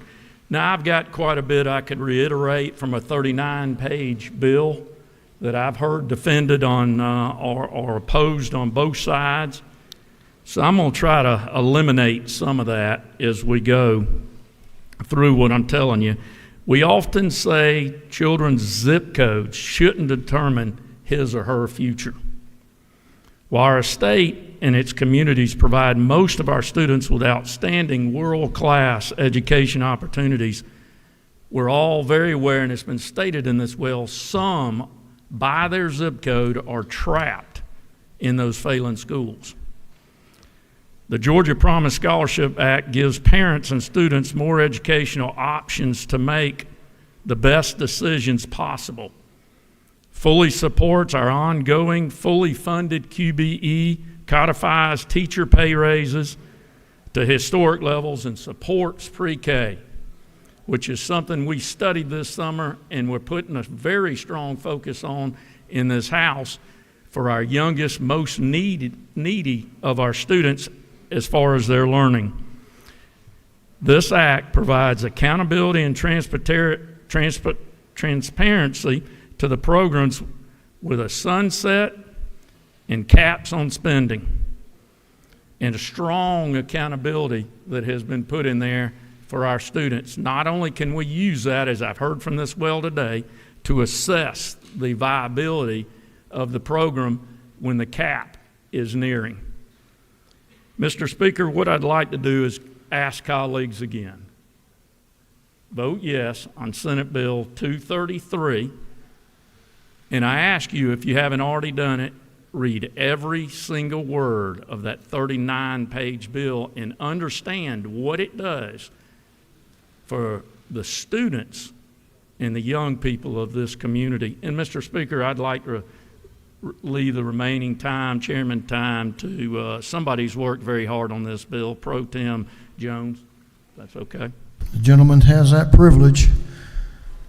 Now, I've got quite a bit I could reiterate from a 39-page bill that I've heard defended on or opposed on both sides. So I'm going to try to eliminate some of that as we go through what I'm telling you. We often say children's zip codes shouldn't determine his or her future. While our state and its communities provide most of our students with outstanding world-class education opportunities, we're all very aware, and it's been stated in this well, some, by their zip code, are trapped in those failing schools. The Georgia Promise Scholarship Act gives parents and students more educational options to make the best decisions possible. Fully supports our ongoing, fully funded QBE, codifies teacher pay raises to historic levels, and supports pre-K, which is something we studied this summer and we're putting a very strong focus on in this house for our youngest, most needy of our students as far as their learning. This act provides accountability and transparency to the programs with a sunset and caps on spending, and a strong accountability that has been put in there for our students. Not only can we use that, as I've heard from this well today, to assess the viability of the program when the cap is nearing. Mr. Speaker, what I'd like to do is ask colleagues again. Vote yes on Senate Bill 233. And I ask you, if you haven't already done it, read every single word of that 39-page bill and understand what it does for the students and the young people of this community. And Mr. Speaker, I'd like to leave the remaining time, Chairman time, to somebody who's worked very hard on this bill, Pro Tem Jones. That's okay. The gentleman has that privilege.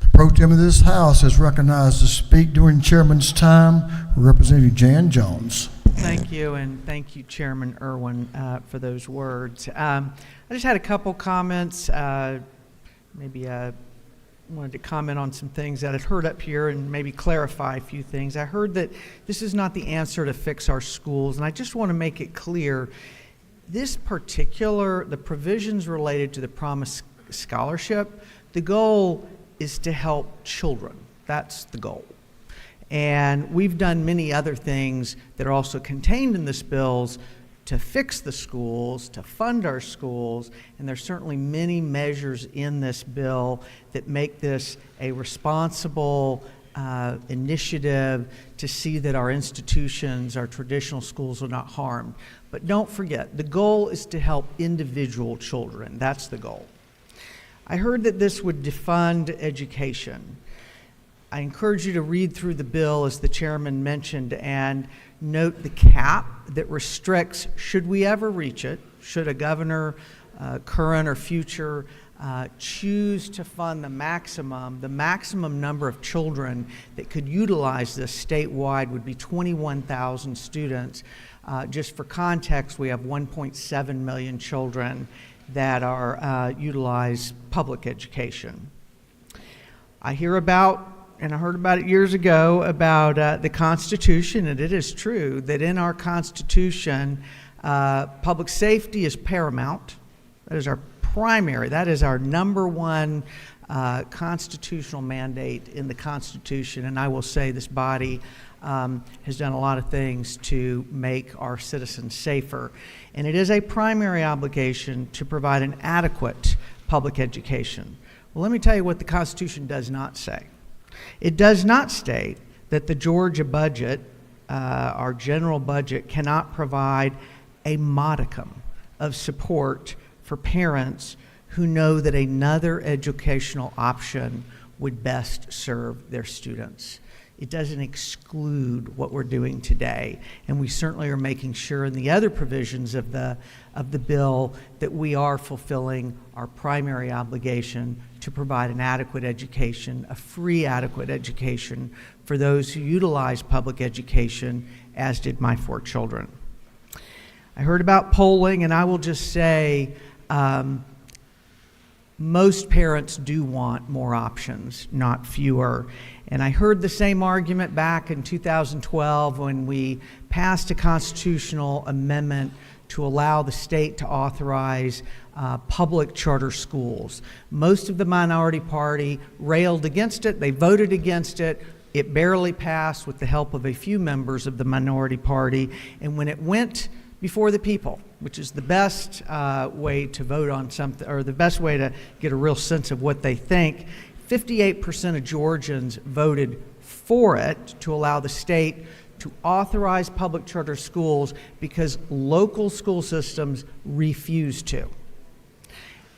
The Pro Tem of this House is recognized to speak during Chairman's time, Representative Jan Jones. Thank you, and thank you, Chairman Irwin, for those words. I just had a couple comments. Maybe wanted to comment on some things that I'd heard up here and maybe clarify a few things. I heard that this is not the answer to fix our schools, and I just want to make it clear. The provisions related to the Promise Scholarship, the goal is to help children. That's the goal. And we've done many other things that are also contained in this bills to fix the schools, to fund our schools, and there's certainly many measures in this bill that make this a responsible initiative to see that our institutions, our traditional schools, are not harmed. But don't forget, the goal is to help individual children. That's the goal. I heard that this would defund education. I encourage you to read through the bill, as the chairman mentioned, and note the cap that restricts, should we ever reach it, should a governor, current or future, choose to fund the maximum number of children that could utilize this statewide would be 21,000 students. Just for context, we have 1.7 million children that are utilize public education. I hear about, and I heard about it years ago, about the Constitution, and it is true that in our Constitution, public safety is paramount. That is our primary, that is our number one constitutional mandate in the Constitution, and I will say this body has done a lot of things to make our citizens safer. And it is a primary obligation to provide an adequate public education. Well, let me tell you what the Constitution does not say. It does not state that the Georgia budget, our general budget, cannot provide a modicum of support for parents who know that another educational option would best serve their students. It doesn't exclude what we're doing today, and we certainly are making sure in the other provisions of the bill that we are fulfilling our primary obligation to provide an adequate education, a free adequate education for those who utilize public education, as did my 4 children. I heard about polling, and I will just say most parents do want more options, not fewer. And I heard the same argument back in 2012 when we passed a constitutional amendment to allow the state to authorize public charter schools. Most of the minority party railed against it. They voted against it. It barely passed with the help of a few members of the minority party. And when it went before the people, which is the best way to vote on something, or the best way to get a real sense of what they think, 58% of Georgians voted for it to allow the state to authorize public charter schools because local school systems refused to.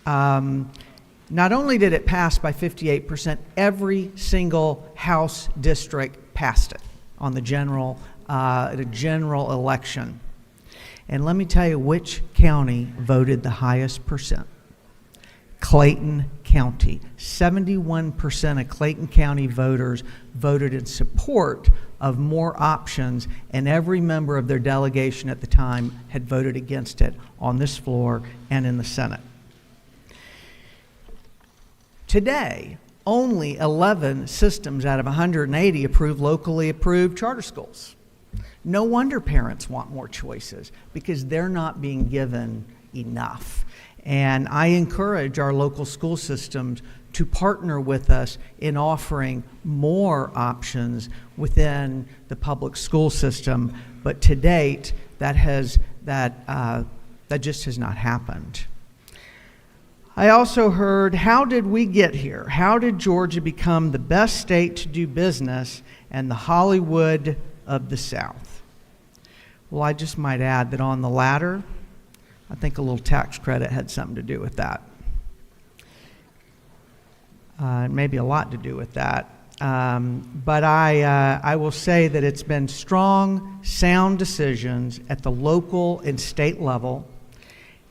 Not only did it pass by 58%, every single House district passed it on the general election. And let me tell you which county voted the highest percent. Clayton County. 71% of Clayton County voters voted in support of more options, and every member of their delegation at the time had voted against it on this floor and in the Senate. Today, only 11 systems out of 180 approve locally approved charter schools. No wonder parents want more choices, because they're not being given enough. And I encourage our local school systems to partner with us in offering more options within the public school system. But to date, that just has not happened. I also heard, how did we get here? How did Georgia become the best state to do business and the Hollywood of the South? Well, I just might add that on the latter, I think a little tax credit had something to do with that. Maybe a lot to do with that. But I will say that it's been strong, sound decisions at the local and state level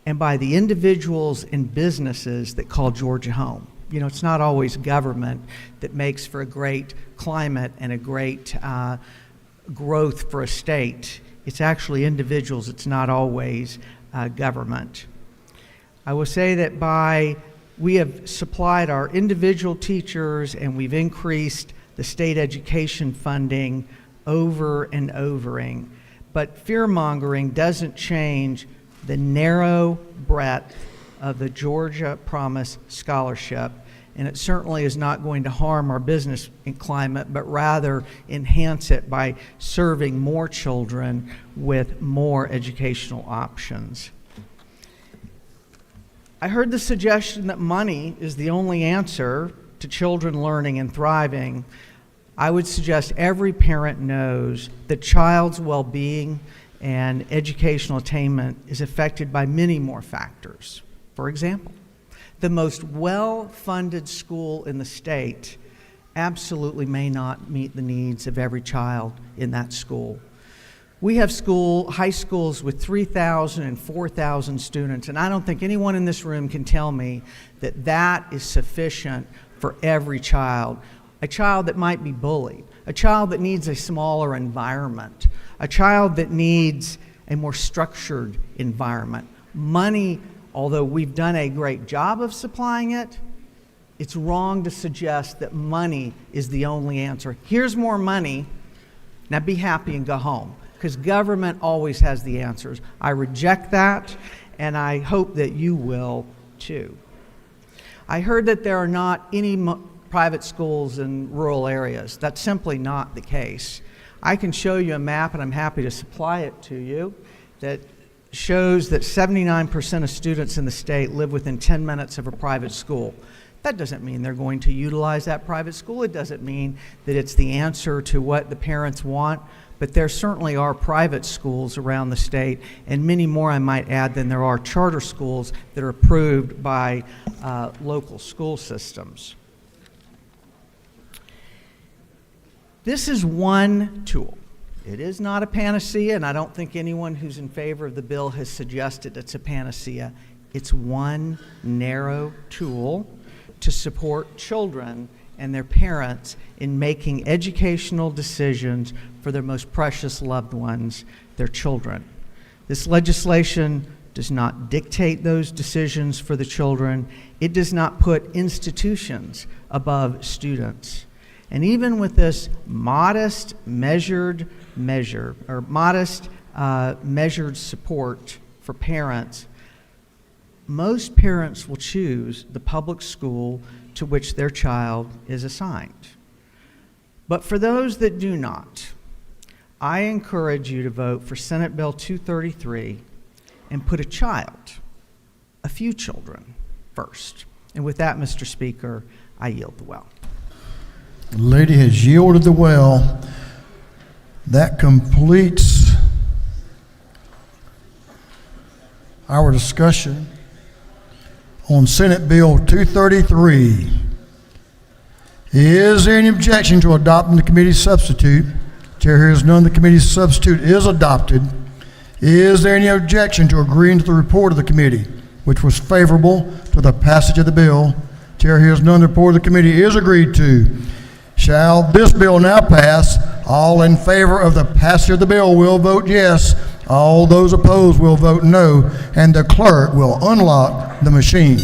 and by the individuals and businesses that call Georgia home. You know, it's not always government that makes for a great climate and a great growth for a state. It's actually individuals. It's not always government. I will say that we have supplied our individual teachers and we've increased the state education funding over and overing. But fear-mongering doesn't change the narrow breadth of the Georgia Promise Scholarship, and it certainly is not going to harm our business climate, but rather enhance it by serving more children with more educational options. I heard the suggestion that money is the only answer to children learning and thriving. I would suggest every parent knows that child's well-being and educational attainment is affected by many more factors. For example, the most well-funded school in the state absolutely may not meet the needs of every child in that school. We have high schools with 3,000 and 4,000 students, and I don't think anyone in this room can tell me that that is sufficient for every child. A child that might be bullied, a child that needs a smaller environment, a child that needs a more structured environment. Money, although we've done a great job of supplying it, it's wrong to suggest that money is the only answer. Here's more money, now be happy and go home, because government always has the answers. I reject that, and I hope that you will too. I heard that there are not any private schools in rural areas. That's simply not the case. I can show you a map, and I'm happy to supply it to you, that shows that 79% of students in the state live within 10 minutes of a private school. That doesn't mean they're going to utilize that private school. It doesn't mean that it's the answer to what the parents want, but there certainly are private schools around the state, and many more, I might add, than there are charter schools that are approved by local school systems. This is one tool. It is not a panacea, and I don't think anyone who's in favor of the bill has suggested it's a panacea. It's one narrow tool to support children and their parents in making educational decisions for their most precious loved ones, their children. This legislation does not dictate those decisions for the children. It does not put institutions above students. And even with this modest measured support for parents, most parents will choose the public school to which their child is assigned. But for those that do not, I encourage you to vote for Senate Bill 233 and put a child, a few children, first. And with that, Mr. Speaker, I yield the well. The lady has yielded the well. That completes our discussion on Senate Bill 233. Is there any objection to adopting the committee's substitute? Chair hears none. The committee's substitute is adopted. Is there any objection to agreeing to the report of the committee, which was favorable to the passage of the bill? Chair hears none. The report of the committee is agreed to. Shall this bill now pass? All in favor of the passage of the bill will vote yes. All those opposed will vote no, and the clerk will unlock the machine.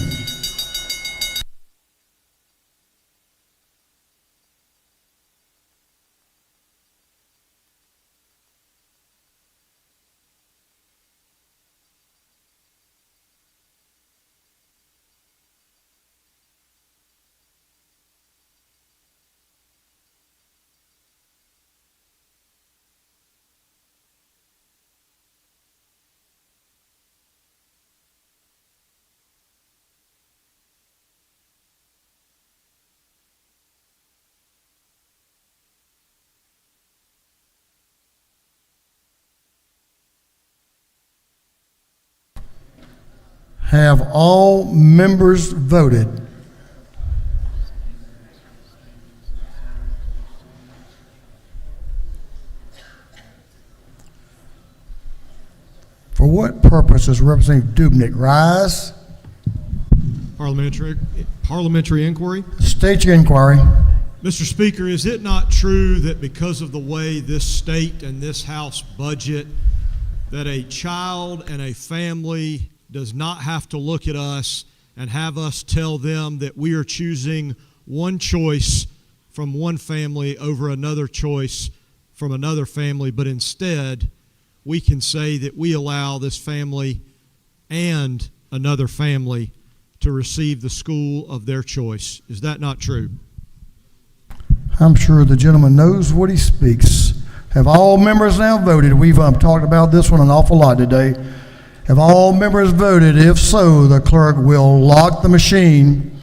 Have all members voted? For what purpose does Representative Dubnik rise? Parliamentary inquiry. State your inquiry. Mr. Speaker, is it not true that because of the way this state and this House budget, that a child and a family does not have to look at us and have us tell them that we are choosing one choice from one family over another choice from another family, but instead we can say that we allow this family and another family to receive the school of their choice? Is that not true? I'm sure the gentleman knows what he speaks. Have all members now voted? We've talked about this one an awful lot today. Have all members voted? If so, the clerk will lock the machine.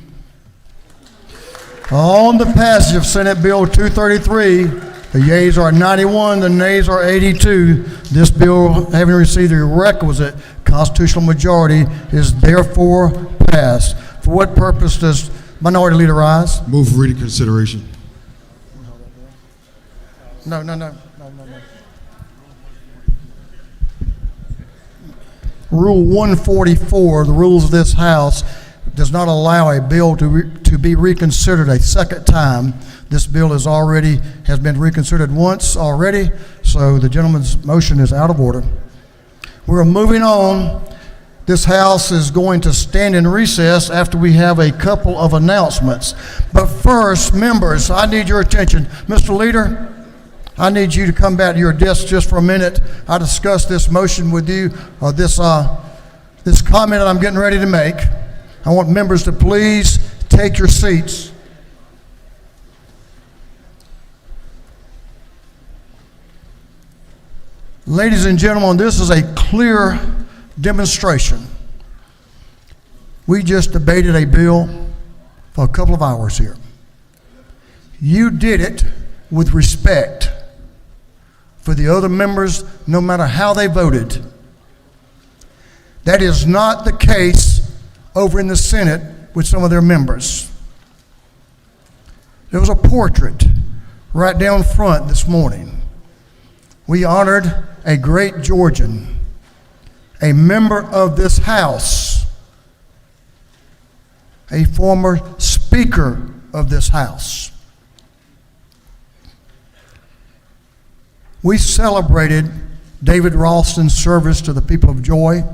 On the passage of Senate Bill 233, the yeas are 91, the nays are 82. This bill, having received the requisite constitutional majority, is therefore passed. For what purpose does Minority Leader rise? Move for reconsideration. No. Rule 144, the rules of this House, does not allow a bill to be reconsidered a second time. This bill has been reconsidered once already, so the gentleman's motion is out of order. We're moving on. This House is going to stand in recess after we have a couple of announcements. But first, members, I need your attention. Mr. Leader, I need you to come back to your desk just for a minute. I discussed this motion with you, this comment that I'm getting ready to make. I want members to please take your seats. Ladies and gentlemen, this is a clear demonstration. We just debated a bill for a couple of hours here. You did it with respect for the other members, no matter how they voted. That is not the case over in the Senate with some of their members. There was a portrait right down front this morning. We honored a great Georgian, a member of this House, a former Speaker of this House. We celebrated David Ralston's service to the people of Georgia,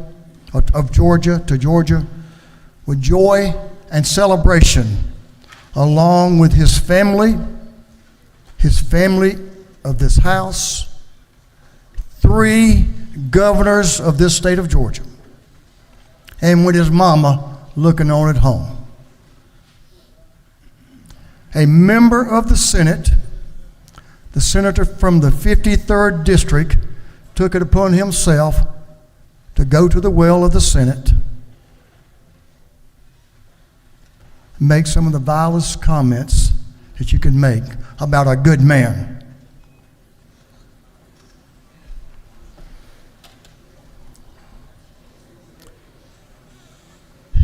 with joy and celebration, along with his family of this House, 3 governors of this state of Georgia. and with his mama looking on at home. A member of the Senate, the senator from the 53rd District, took it upon himself to go to the well of the Senate, make some of the vilest comments that you can make about a good man.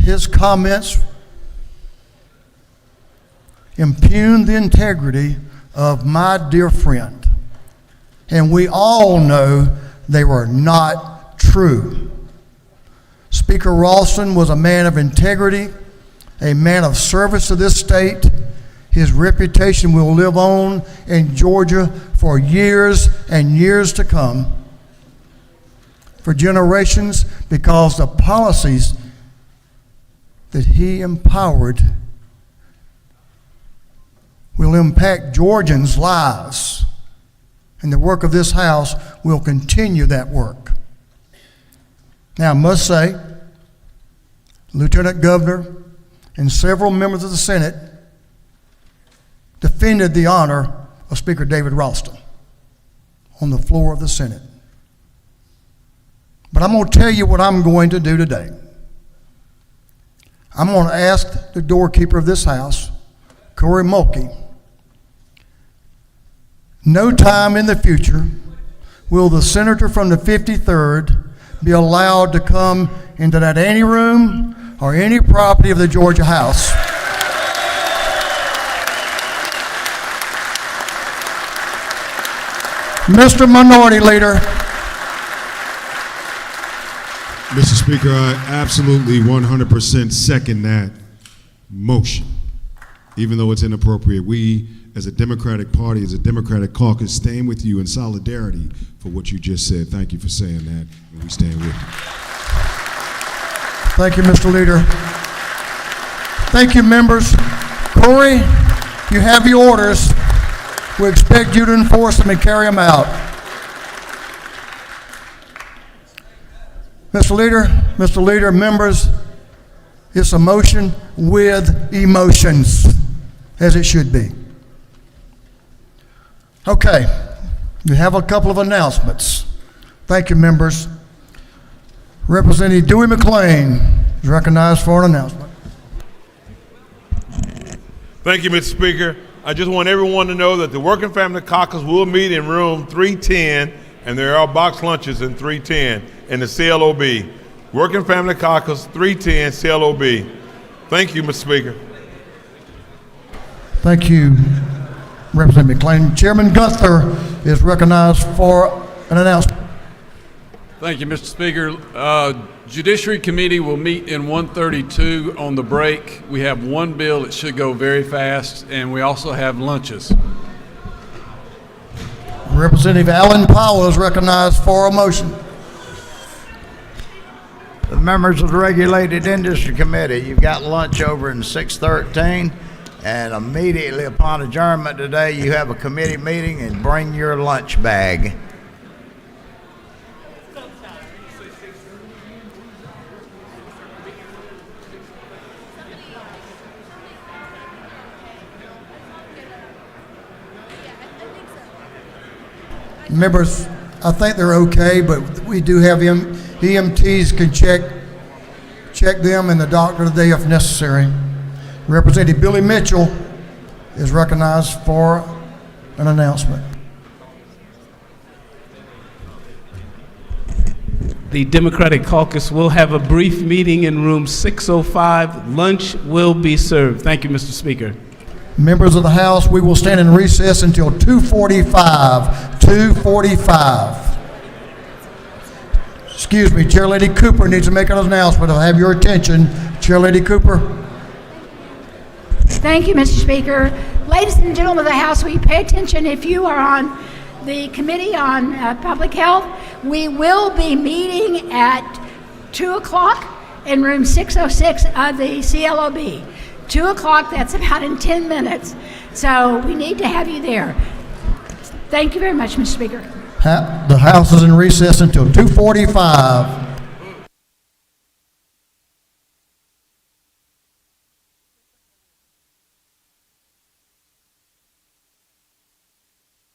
His comments impugn the integrity of my dear friend, and we all know they were not true. Speaker Ralston was a man of integrity, a man of service to this state. His reputation will live on in Georgia for years and years to come, for generations, because the policies that he empowered will impact Georgians' lives, and the work of this House will continue that work. Now, I must say, Lieutenant Governor and several members of the Senate defended the honor of Speaker David Ralston on the floor of the Senate. But I'm going to tell you what I'm going to do today. I'm going to ask the doorkeeper of this house, Corey Mulkey, no time in the future will the senator from the 53rd be allowed to come into that anteroom or any property of the Georgia House. Mr. Minority Leader. Mr. Speaker, I absolutely 100% second that motion, even though it's inappropriate. We, as a Democratic Party, as a Democratic caucus, stand with you in solidarity for what you just said. Thank you for saying that, and we stand with you. Thank you, Mr. Leader. Thank you, members. Corey, you have your orders. We expect you to enforce them and carry them out. Mr. Leader, members, it's a motion with emotions, as it should be. Okay, we have a couple of announcements. Thank you, members. Representative Dewey McLean is recognized for an announcement. Thank you, Mr. Speaker. I just want everyone to know that the Working Family Caucus will meet in room 310, and there are box lunches in 310 in the CLOB. Working Family Caucus, 310 CLOB. Thank you, Mr. Speaker. Thank you, Representative McLean. Chairman Gunther is recognized for an announcement. Thank you, Mr. Speaker. Judiciary Committee will meet in 132 on the break. We have one bill that should go very fast, and we also have lunches. Representative Alan Powell is recognized for a motion. The members of the Regulated Industry Committee, you've got lunch over in 613, and immediately upon adjournment today, you have a committee meeting, and bring your lunch bag. Members, I think they're okay, but we do have EMTs can check them and the doctor today if necessary. Representative Billy Mitchell is recognized for an announcement. The Democratic Caucus will have a brief meeting in room 605. Lunch will be served. Thank you, Mr. Speaker. Members of the House, we will stand in recess until 2:45. 2:45. Excuse me, Chair Lady Cooper needs to make an announcement. I'll have your attention. Chair Lady Cooper. Thank you, Mr. Speaker. Ladies and gentlemen of the House, will you pay attention? If you are on the Committee on Public Health, we will be meeting at 2 o'clock in room 606 of the CLOB. 2 o'clock, that's about in 10 minutes. So we need to have you there. Thank you very much, Mr. Speaker. The House is in recess until 2:45.